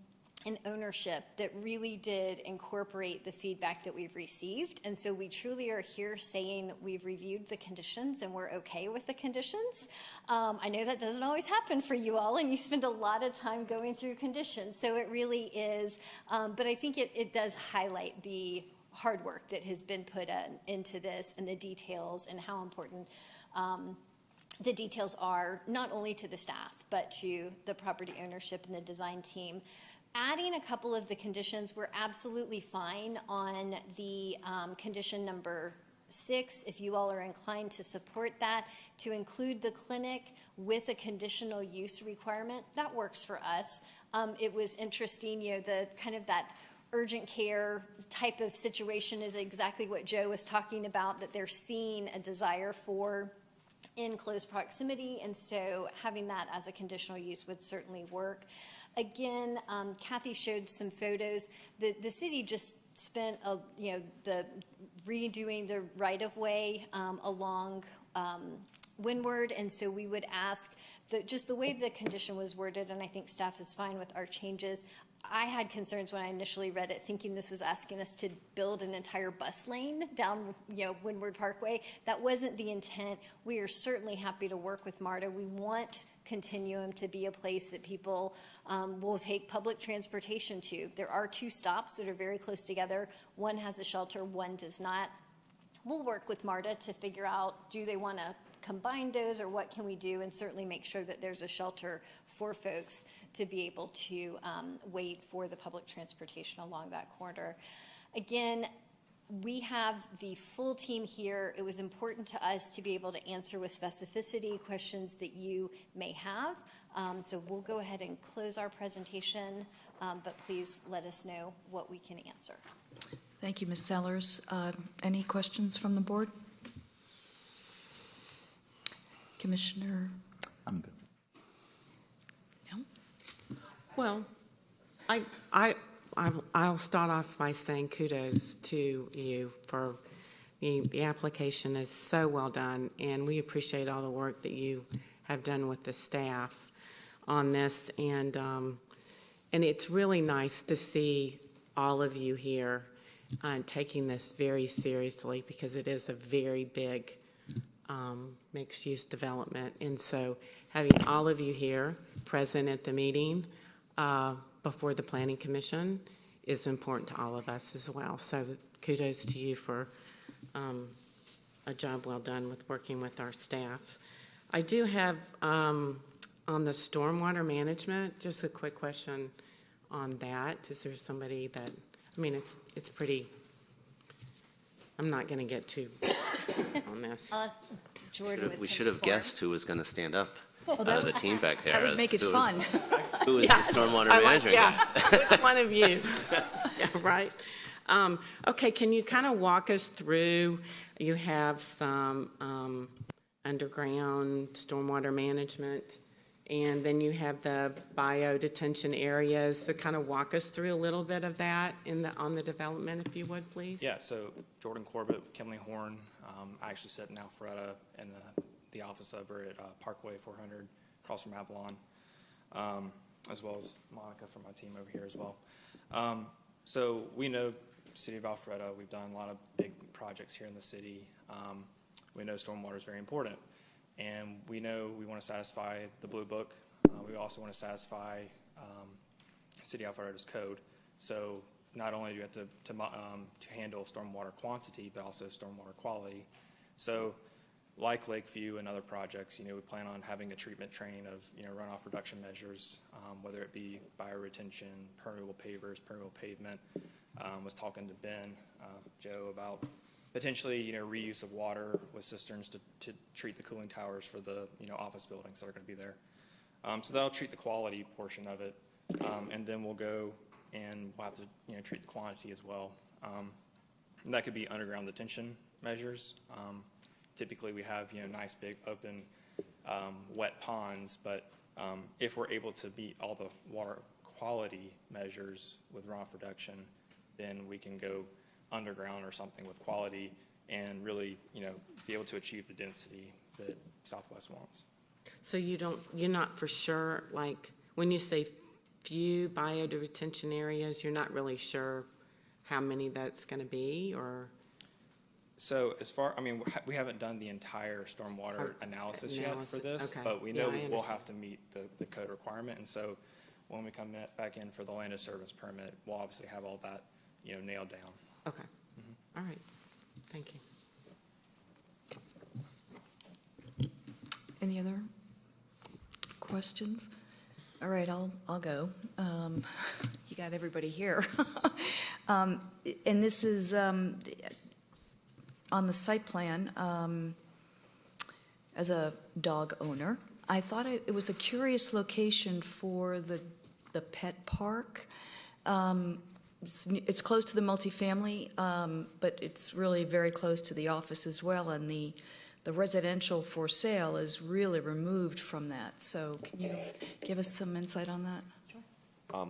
and ownership that really did incorporate the feedback that we've received. And so we truly are here saying we've reviewed the conditions and we're okay with the conditions. I know that doesn't always happen for you all, and you spend a lot of time going through conditions. So it really is, but I think it does highlight the hard work that has been put into this and the details and how important the details are, not only to the staff, but to the property ownership and the design team. Adding a couple of the conditions, we're absolutely fine on the condition number 6, if you all are inclined to support that, to include the clinic with a conditional use requirement. That works for us. It was interesting, the kind of that urgent care type of situation is exactly what Joe was talking about, that they're seeing a desire for in close proximity, and so having that as a conditional use would certainly work. Again, Kathy showed some photos. The city just spent, the redoing the right-of-way along Windward, and so we would ask, just the way the condition was worded, and I think staff is fine with our changes. I had concerns when I initially read it, thinking this was asking us to build an entire bus lane down, Windward Parkway. That wasn't the intent. We are certainly happy to work with MARTA. We want Continuum to be a place that people will take public transportation to. There are 2 stops that are very close together. One has a shelter, one does not. We'll work with MARTA to figure out, do they want to combine those, or what can we do, and certainly make sure that there's a shelter for folks to be able to wait for the public transportation along that corridor. Again, we have the full team here. It was important to us to be able to answer with specificity questions that you may have. So we'll go ahead and close our presentation, but please let us know what we can answer. Thank you, Ms. Sellers. Any questions from the board? Commissioner? I'm good. No? Well, I'll start off by saying kudos to you for the application is so well done, and we appreciate all the work that you have done with the staff on this, and it's really nice to see all of you here taking this very seriously, because it is a very big mixed-use development. And so having all of you here present at the meeting before the Planning Commission is important to all of us as well. So kudos to you for a job well done with working with our staff. I do have, on the stormwater management, just a quick question on that. Is there somebody that, I mean, it's pretty, I'm not going to get too on this. I'll ask Jordan. We should have guessed who was going to stand up Oh, out of the team back there. That would as make it who fun. Was, who is Yes, the stormwater I like- management yeah. guy? Which one of you? Yeah, right. Okay, can you kind of walk us through, you have some underground stormwater management, and then you have the bio detention areas. So kind of walk us through a little bit of that on the development, if you would, please. Yeah, so Jordan Corbett, Kimley Horn. I actually sit in Alpharetta in the office over at Parkway 400, across from Avalon, as well as Monica from my team over here as well. So we know City of Alpharetta. We've done a lot of big projects here in the city. We know stormwater is very important. And we know we want to satisfy the Blue Book. We also want to satisfy City of Alpharetta's code. So not only do you have to handle stormwater quantity, but also stormwater quality. So like Lakeview and other projects, we plan on having a treatment train of, runoff reduction measures, whether it be bioretention, permeable pavers, permeable pavement. Was talking to Ben, Joe, about potentially, reuse of water with cisterns to treat the cooling towers for the, office buildings that are going to be there. So that'll treat the quality portion of it, and then we'll go and we'll have to, treat the quantity as well. And that could be underground detention measures. Typically, we have, nice big open wet ponds, but if we're able to meet all the water quality measures with runoff reduction, then we can go underground or something with quality and really, be able to achieve the density that Southwest wants. So you're not for sure, like, when you say few bio detention areas, you're not really sure how many that's going to be, or? So as far, we haven't done the entire stormwater analysis yet for this, okay. but we know Yeah, I we'll have to meet the code requirement. And so when we come back in for the land disturbance permit, we'll obviously have all that, nailed down. Okay. All right. Thank you. Any other questions? All right, I'll go. You got everybody here. And this is on the site plan. As a dog owner, I thought it was a curious location for the pet park. It's close to the multifamily, but it's really very close to the office as well, and the residential for sale is really removed from that. So can you give us some insight on that? Sure.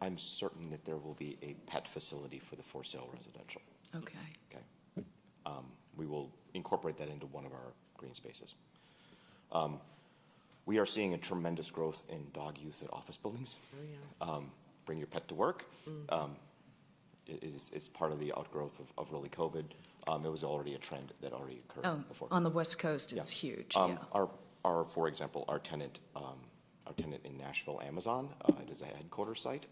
I'm certain that there will be a pet facility for the for sale residential. Okay. Okay. We will incorporate that into one of our green spaces. We are seeing a tremendous growth in dog use at office buildings. Oh, yeah. Bring your pet to work. It's part of the outgrowth of really COVID. It was already a trend that already occurred before. On the West Coast, it's huge. Yeah. For example, our tenant in Nashville, Amazon, it is a headquarters site.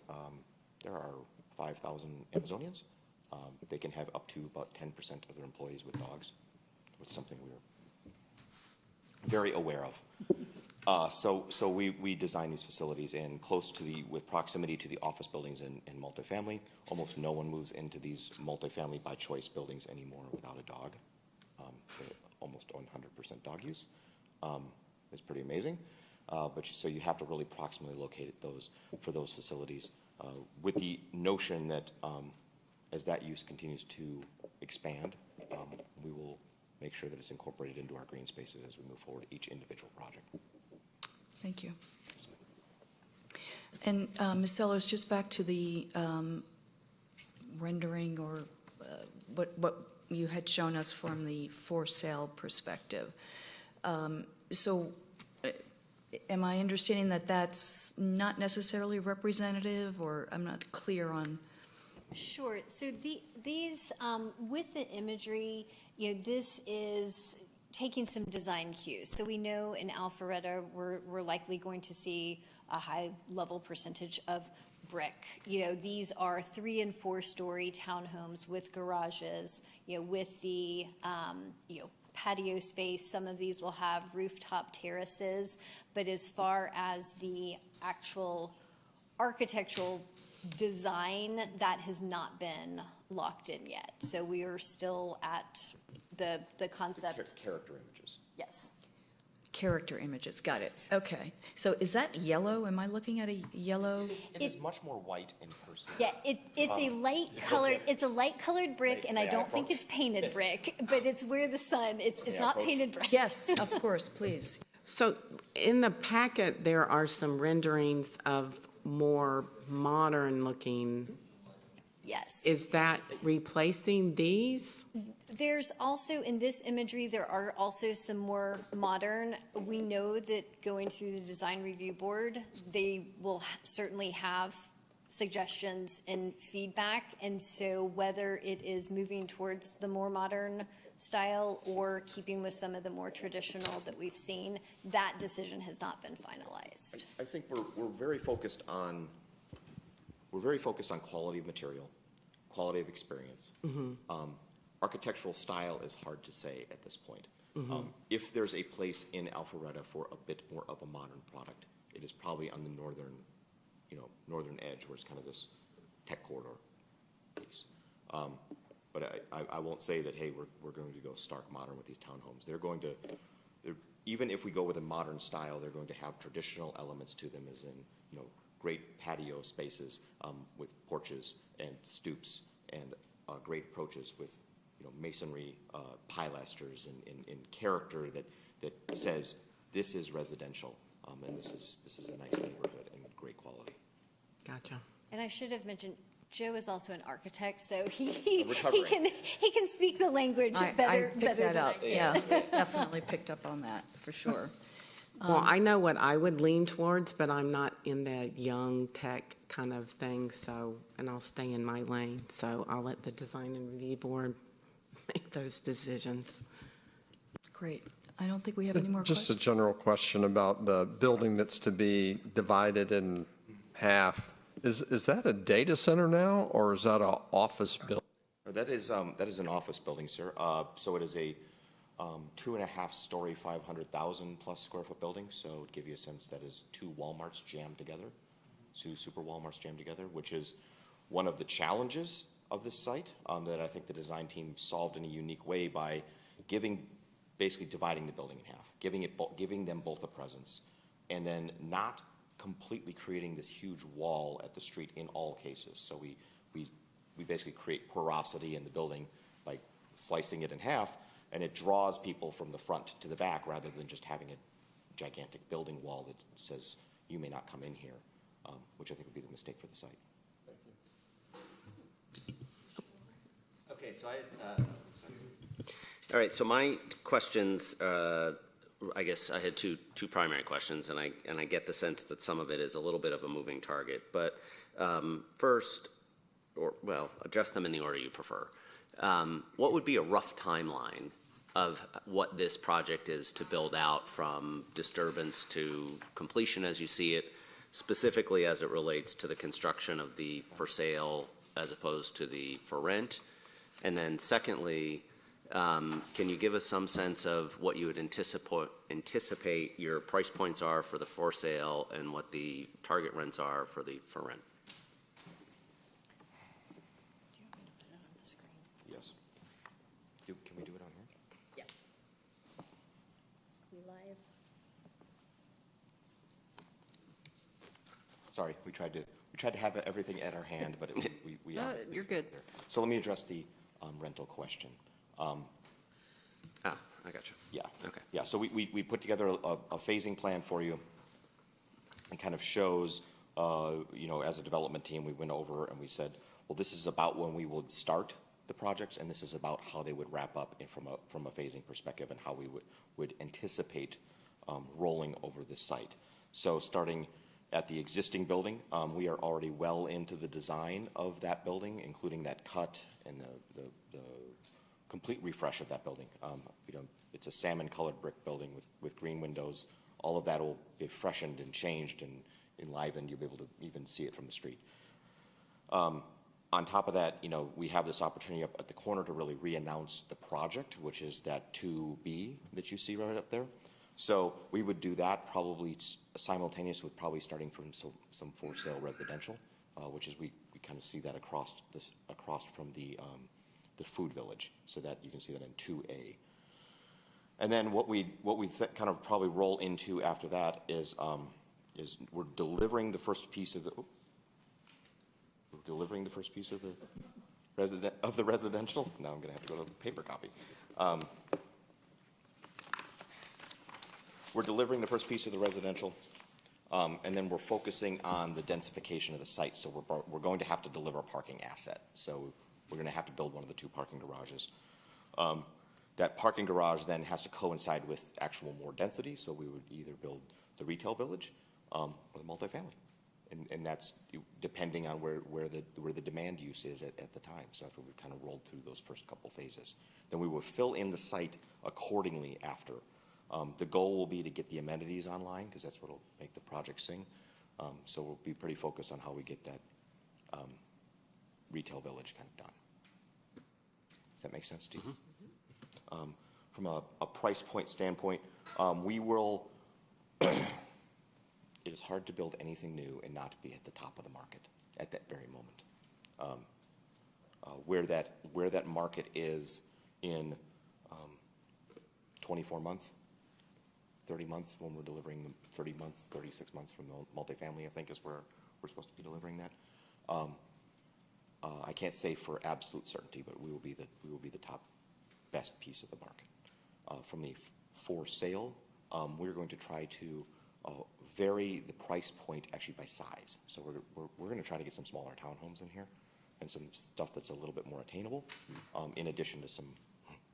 There are 5,000 Amazonians. They can have up to about 10% of their employees with dogs. It's something we are very aware of. So we design these facilities in close to with proximity to the office buildings and multifamily. Almost no one moves into these multifamily by choice buildings anymore without a dog. Almost 100% dog use. It's pretty amazing. So you have to really proximally locate for those facilities with the notion that as that use continues to expand, we will make sure that it's incorporated into our green spaces as we move forward each individual project. Thank you. And Ms. Sellers, just back to the rendering or what you had shown us from the for sale perspective. So am I understanding that that's not necessarily representative, or I'm not clear on Sure. So these, with the imagery, this is taking some design cues. So we know in Alpharetta, we're likely going to see a high-level percentage of brick. These are 3- and 4-story townhomes with garages, with the, patio space. Some of these will have rooftop terraces, but as far as the actual architectural design, that has not been locked in yet. So we are still at the concept. Character images. Yes. Character images, got it. Okay. So is that yellow? Am I looking at a yellow? It is much more white in person. Yeah, it's a light colored, it's a light colored brick, and I don't think it's painted brick, but it's where the sun, it's not painted brick. Yes, of course, please. So in the packet, there are some renderings of more modern-looking. Yes. Is that replacing these? There's also, in this imagery, there are also some more modern. We know that going through the design review board, they will certainly have suggestions and feedback. And so whether it is moving towards the more modern style or keeping with some of the more traditional that we've seen, that decision has not been finalized. I think we're very focused on quality of material, quality of experience. Architectural style is hard to say at this point. If there's a place in Alpharetta for a bit more of a modern product, it is probably on the northern edge, where it's kind of this tech corridor piece. But I won't say that, hey, we're going to go stark modern with these townhomes. Even if we go with a modern style, they're going to have traditional elements to them, as in, great patio spaces with porches and stoops and great approaches with, masonry pilasters and character that says this is residential and this is a nice neighborhood and great quality. Gotcha. And I should have mentioned, Joe is also an architect, so he can speak the language better. I picked that up. Yeah, definitely picked up on that for sure. Well, I know what I would lean towards, but I'm not in that young tech kind of thing, and I'll stay in my lane. So I'll let the design and review board make those decisions. Great. I don't think we have any more Just questions. a general question about the building that's to be divided in half. Is that a data center now, or is that an office building? That is an office building, sir. So it is a 2.5-story, 500,000 plus square foot building. So to give you a sense, that is 2 Walmarts jammed together, 2 super Walmarts jammed together, which is one of the challenges of this site that I think the design team solved in a unique way by basically dividing the building in half, giving them both a presence, and then not completely creating this huge wall at the street in all cases. So we basically create porosity in the building by slicing it in half, and it draws people from the front to the back rather than just having a gigantic building wall that says you may not come in here, which I think would be the mistake for the site. Okay, so all right, so my questions, I guess I had two primary questions, and I get the sense that some of it is a little bit of a moving target. But first, address them in the order you prefer. What would be a rough timeline of what this project is to build out from disturbance to completion as you see it, specifically as it relates to the construction of the for sale as opposed to the for rent? And then secondly, can you give us some sense of what you would anticipate your price points are for the for sale and what the target rents are for the for rent? Yes. Can we do it on here? Yeah. We live. Sorry, we tried to have everything at our hand, but we No, obviously you're good. there. So let me address the rental question. I got you. Yeah. Okay. Yeah, so we put together a phasing plan for you. It kind of shows, as a development team, we went over and we said, well, this is about when we would start the projects, and this is about how they would wrap up from a phasing perspective and how we would anticipate rolling over the site. So starting At the existing building, we are already well into the design of that building, including that cut and the complete refresh of that building. It's a salmon-colored brick building with green windows. All of that will be freshened and changed and enlivened. You'll be able to even see it from the street. On top of that, we have this opportunity up at the corner to really re-announce the project, which is that 2B that you see right up there. So we would do that probably simultaneous with probably starting from some for sale residential, which is we kind of see that across from the food village, so that you can see that in 2A. And then what we kind of probably roll into after that is we're delivering the first piece of the residential. Now I'm going to have to go to the paper copy. We're delivering the first piece of the residential, and then we're focusing on the densification of the site. So we're going to have to deliver a parking asset. So we're going to have to build one of the 2 parking garages. That parking garage then has to coincide with actual more density. So we would either build the retail village or the multifamily, and that's depending on where the demand use is at the time. So that's what we kind of rolled through those first couple phases. Then we will fill in the site accordingly after. The goal will be to get the amenities online, because that's what will make the project sing. So we'll be pretty focused on how we get that retail village kind of done. Does that make sense to you? From a price point standpoint, we will, it is hard to build anything new and not be at the top of the market at that very moment. Where that market is in 24 months, 30 months when we're delivering them, 30 months, 36 months from the multifamily, I think is where we're supposed to be delivering that. I can't say for absolute certainty, but we will be the top best piece of the market. From the for sale, we're going to try to vary the price point actually by size. So we're going to try to get some smaller townhomes in here and some stuff that's a little bit more attainable, in addition to some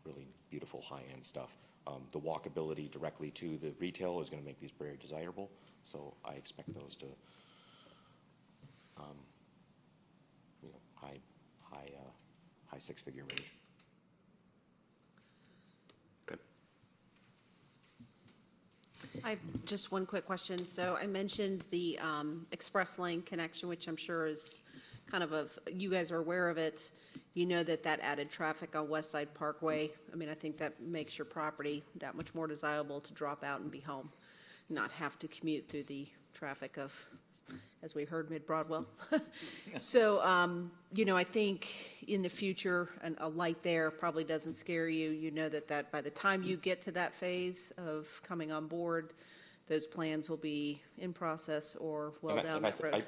really beautiful high-end stuff. The walkability directly to the retail is going to make these very desirable, so I expect those to high six-figure range. Good. I have just one quick question. So I mentioned the express lane connection, which I'm sure is kind of you guys are aware of it. You know that added traffic on West Side Parkway. I mean, I think that makes your property that much more desirable to drop out and be home, not have to commute through the traffic of, as we heard, Mid-Broadwell. So, I think in the future, a light there probably doesn't scare you. You know that by the time you get to that phase of coming on board, those plans will be in process or well down that road.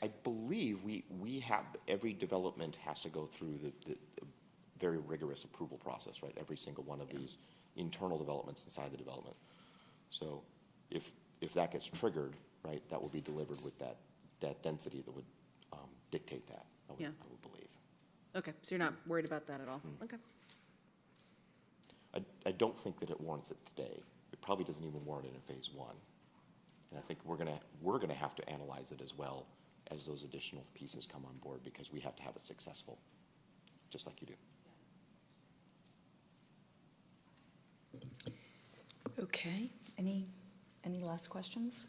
I believe we have, every development has to go through the very rigorous approval process, right? Every single one of these internal developments inside the development. So if that gets triggered, right, that will be delivered with that density that would dictate that, I would believe. Okay, so you're not worried about that at all? Okay. I don't think that it warrants it today. It probably doesn't even warrant it in phase 1. And I think we're gonna have to analyze it as well as those additional pieces come on board, because we have to have it successful, just like you do. Okay, any last questions?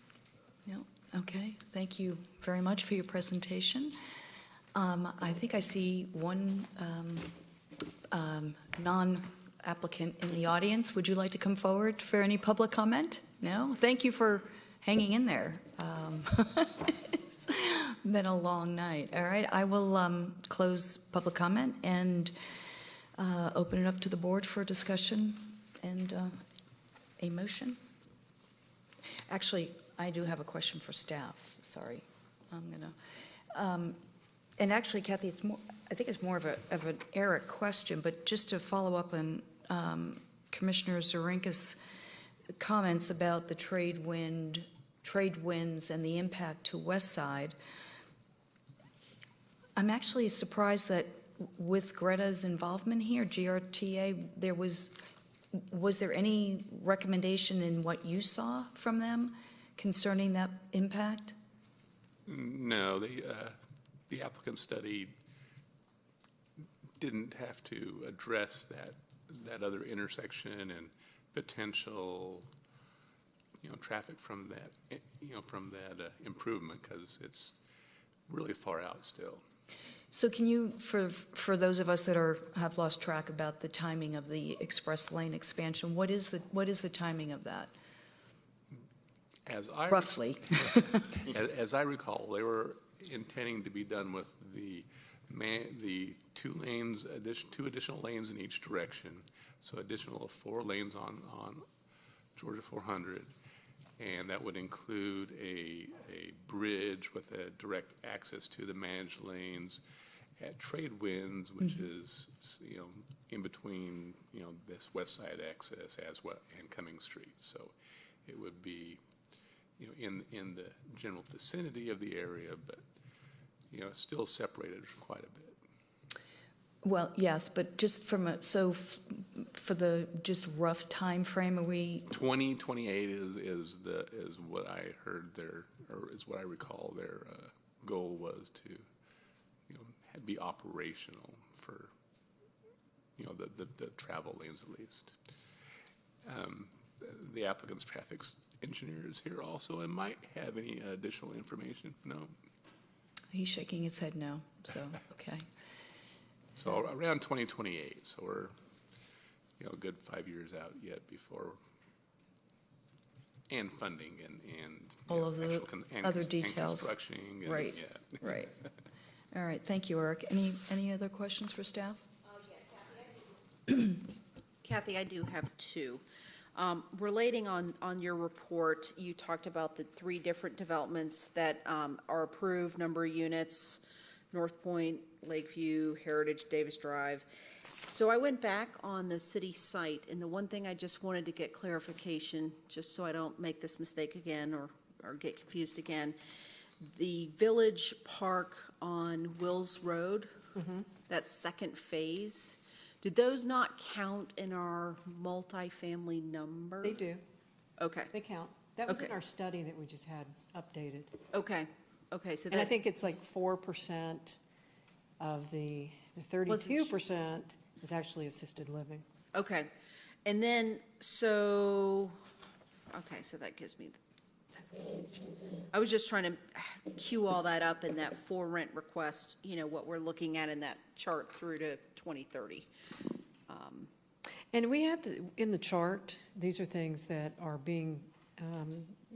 No? Okay, thank you very much for your presentation. I think I see one non-applicant in the audience. Would you like to come forward for any public comment? No? Thank you for hanging in there. It's been a long night. All right, I will close public comment and open it up to the board for discussion and a motion. Actually, I do have a question for staff. Sorry, I'm gonna. And actually, Kathy, I think it's more of an Eric question, but just to follow up on Commissioner Zarinka's comments about the trade winds and the impact to West Side. I'm actually surprised that with Greta's involvement here, GRTA, was there any recommendation in what you saw from them concerning that impact? No, the applicant study didn't have to address that other intersection and potential, traffic from that, improvement, because it's really far out still. So can you, for those of us that have lost track about the timing of the express lane expansion, what is the timing of that? Roughly. As I recall, they were intending to be done with the two additional lanes in each direction, so additional 4 lanes on Georgia 400, and that would include a bridge with a direct access to the managed lanes at Trade Winds, which is in between this west side access and Cummings Street. So it would be in the general vicinity of the area, but still separated quite a bit. Well, yes, but just for the just rough time frame, are we? 2028 is what I heard is what I recall their goal was to be operational for the travel lanes at least. The applicant's traffic engineer is here also and might have any additional information. No? He's shaking his head no, so, okay. So around 2028, so we're, a good 5 years out yet before, and funding and all of the other details. And construction. And, right, yeah. right. All right, thank you, Eric. Any other questions for staff? Kathy, I do have 2. Relating on your report, you talked about the 3 different developments that are approved, number of units, North Point, Lakeview, Heritage, Davis Drive. So I went back on the city site, and the one thing I just wanted to get clarification, just so I don't make this mistake again or get confused again, the Village Park on Wills Road, that second phase, did those not count in our multifamily number? They do. Okay. They count. That was in Okay. our study that we just had updated. Okay. Okay. So And I think it's like 4% of the 32% is actually assisted living. Okay. And then, so that gives me, I was just trying to queue all that up in that for rent request, what we're looking at in that chart through to 2030. And we had, in the chart, these are things that are being,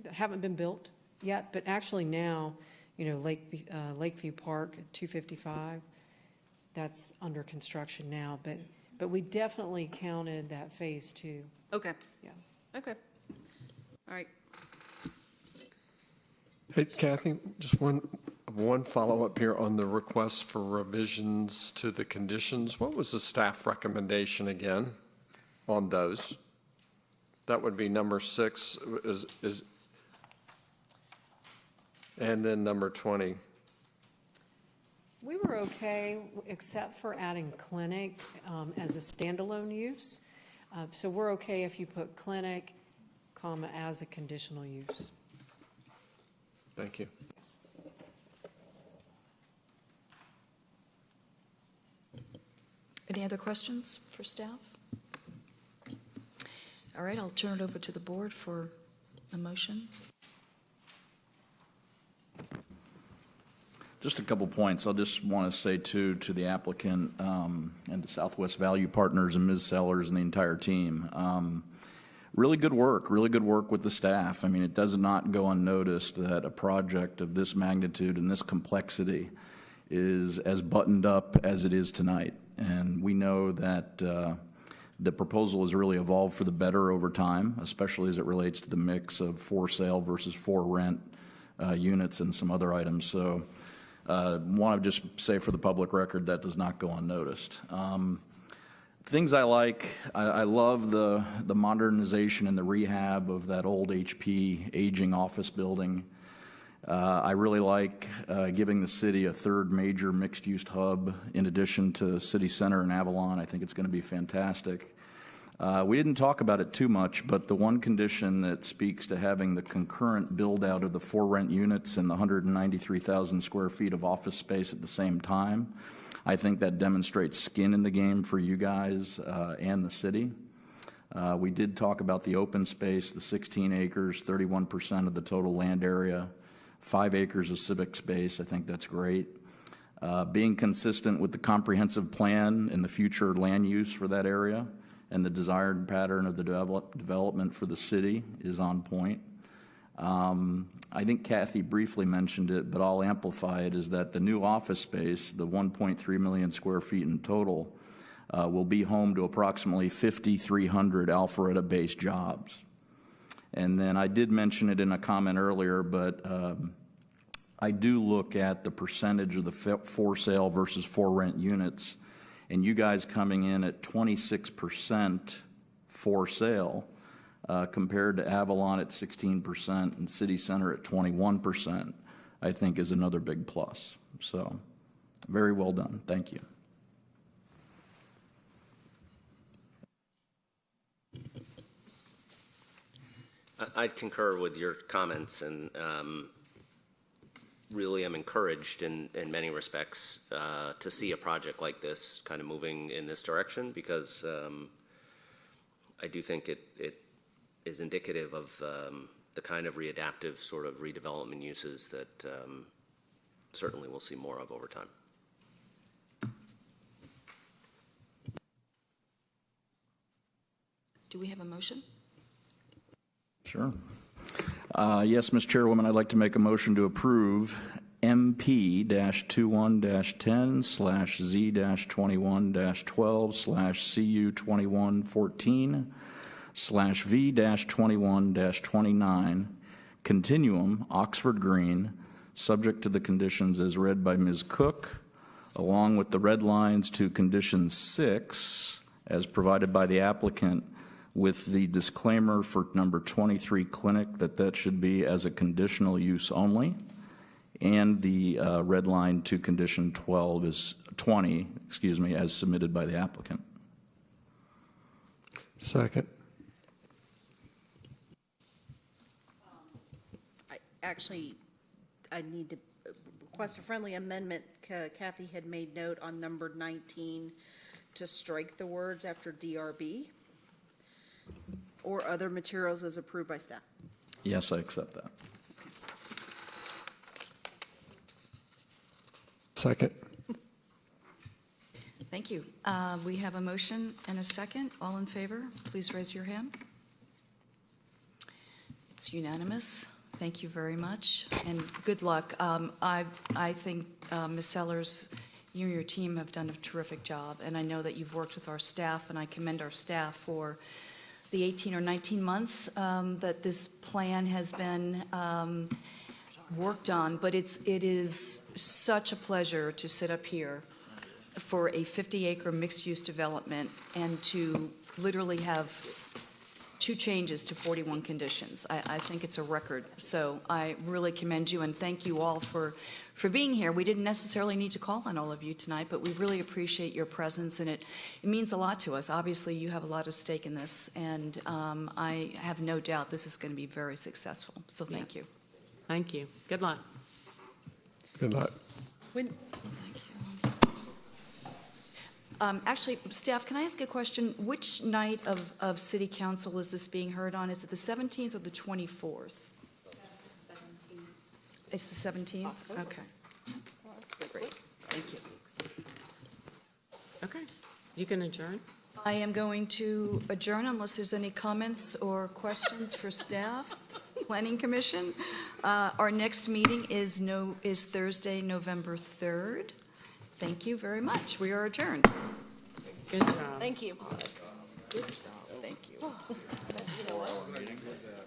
that haven't been built yet, but actually now, Lakeview Park at 255, that's under construction now, but we definitely counted that phase 2. Okay. Yeah. Okay. All right. Hey, Kathy, just one follow-up here on the request for revisions to the conditions. What was the staff recommendation again on those? That would be number 6 is and then number 20. We were okay, except for adding clinic as a standalone use. So we're okay if you put clinic, comma, as a conditional use. Thank you. Any other questions for staff? All right, I'll turn it over to the board for a motion. Just a couple points. I'll just want to say, too, to the applicant and the Southwest Value Partners and Ms. Sellers and the entire team. Really good work with the staff. I mean, it does not go unnoticed that a project of this magnitude and this complexity is as buttoned up as it is tonight. And we know that the proposal has really evolved for the better over time, especially as it relates to the mix of for sale versus for rent units and some other items. So want to just say for the public record that does not go unnoticed. Things I like, I love the modernization and the rehab of that old HP aging office building. I really like giving the city a third major mixed-use hub in addition to City Center and Avalon. I think it's going to be fantastic. We didn't talk about it too much, but the one condition that speaks to having the concurrent build-out of the 4 rent units and the 193,000 square feet of office space at the same time, I think that demonstrates skin in the game for you guys and the city. We did talk about the open space, the 16 acres, 31% of the total land area, 5 acres of civic space. I think that's great. Being consistent with the comprehensive plan and the future land use for that area and the desired pattern of the development for the city is on point. I think Kathy briefly mentioned it, but I'll amplify it, is that the new office space, the 1.3 million square feet in total, will be home to approximately 5,300 Alpharetta-based jobs. And then I did mention it in a comment earlier, but I do look at the percentage of the for sale versus for rent units, and you guys coming in at 26% for sale compared to Avalon at 16% and City Center at 21%, I think is another big plus. So very well done. Thank you. I'd concur with your comments, and really am encouraged in many respects to see a project like this kind of moving in this direction, because I do think it is indicative of the kind of readaptive sort of redevelopment uses that certainly we'll see more of over time. Do we have a motion? Sure. Yes, Ms. Chairwoman, I'd like to make a motion to approve MP-21-10/Z-21-12/CU2114/V-21-29 Continuum Oxford Green, subject to the conditions as read by Ms. Cook, along with the red lines to condition 6 as provided by the applicant, with the disclaimer for number 23 clinic that should be as a conditional use only, and the red line to condition 20, as submitted by the applicant. Second. I need to request a friendly amendment. Kathy had made note on number 19 to strike the words after DRB or other materials as approved by staff. Yes, I accept that. Second. Thank you. We have a motion and a second. All in favor, please raise your hand. It's unanimous. Thank you very much, and good luck. I think, Ms. Sellers, you and your team have done a terrific job, and I know that you've worked with our staff, and I commend our staff for the 18 or 19 months that this plan has been worked on. But it is such a pleasure to sit up here for a 50-acre mixed-use development and to literally have 2 changes to 41 conditions. I think it's a record. So I really commend you and thank you all for being here. We didn't necessarily need to call on all of you tonight, but we really appreciate your presence, and it means a lot to us. Obviously, you have a lot of stake in this, and I have no doubt this is going to be very successful. So thank you. Thank you. Good luck. Good luck. Actually, staff, can I ask a question? Which night of City Council is this being heard on? Is it the 17th or the 24th? It's the 17th? Okay. Great. Thank you. Okay. You can adjourn. I am going to adjourn unless there's any comments or questions for staff. Planning Commission. Our next meeting is Thursday, November 3rd. Thank you very much. We are adjourned. Good job. Thank you. Good job. Thank you.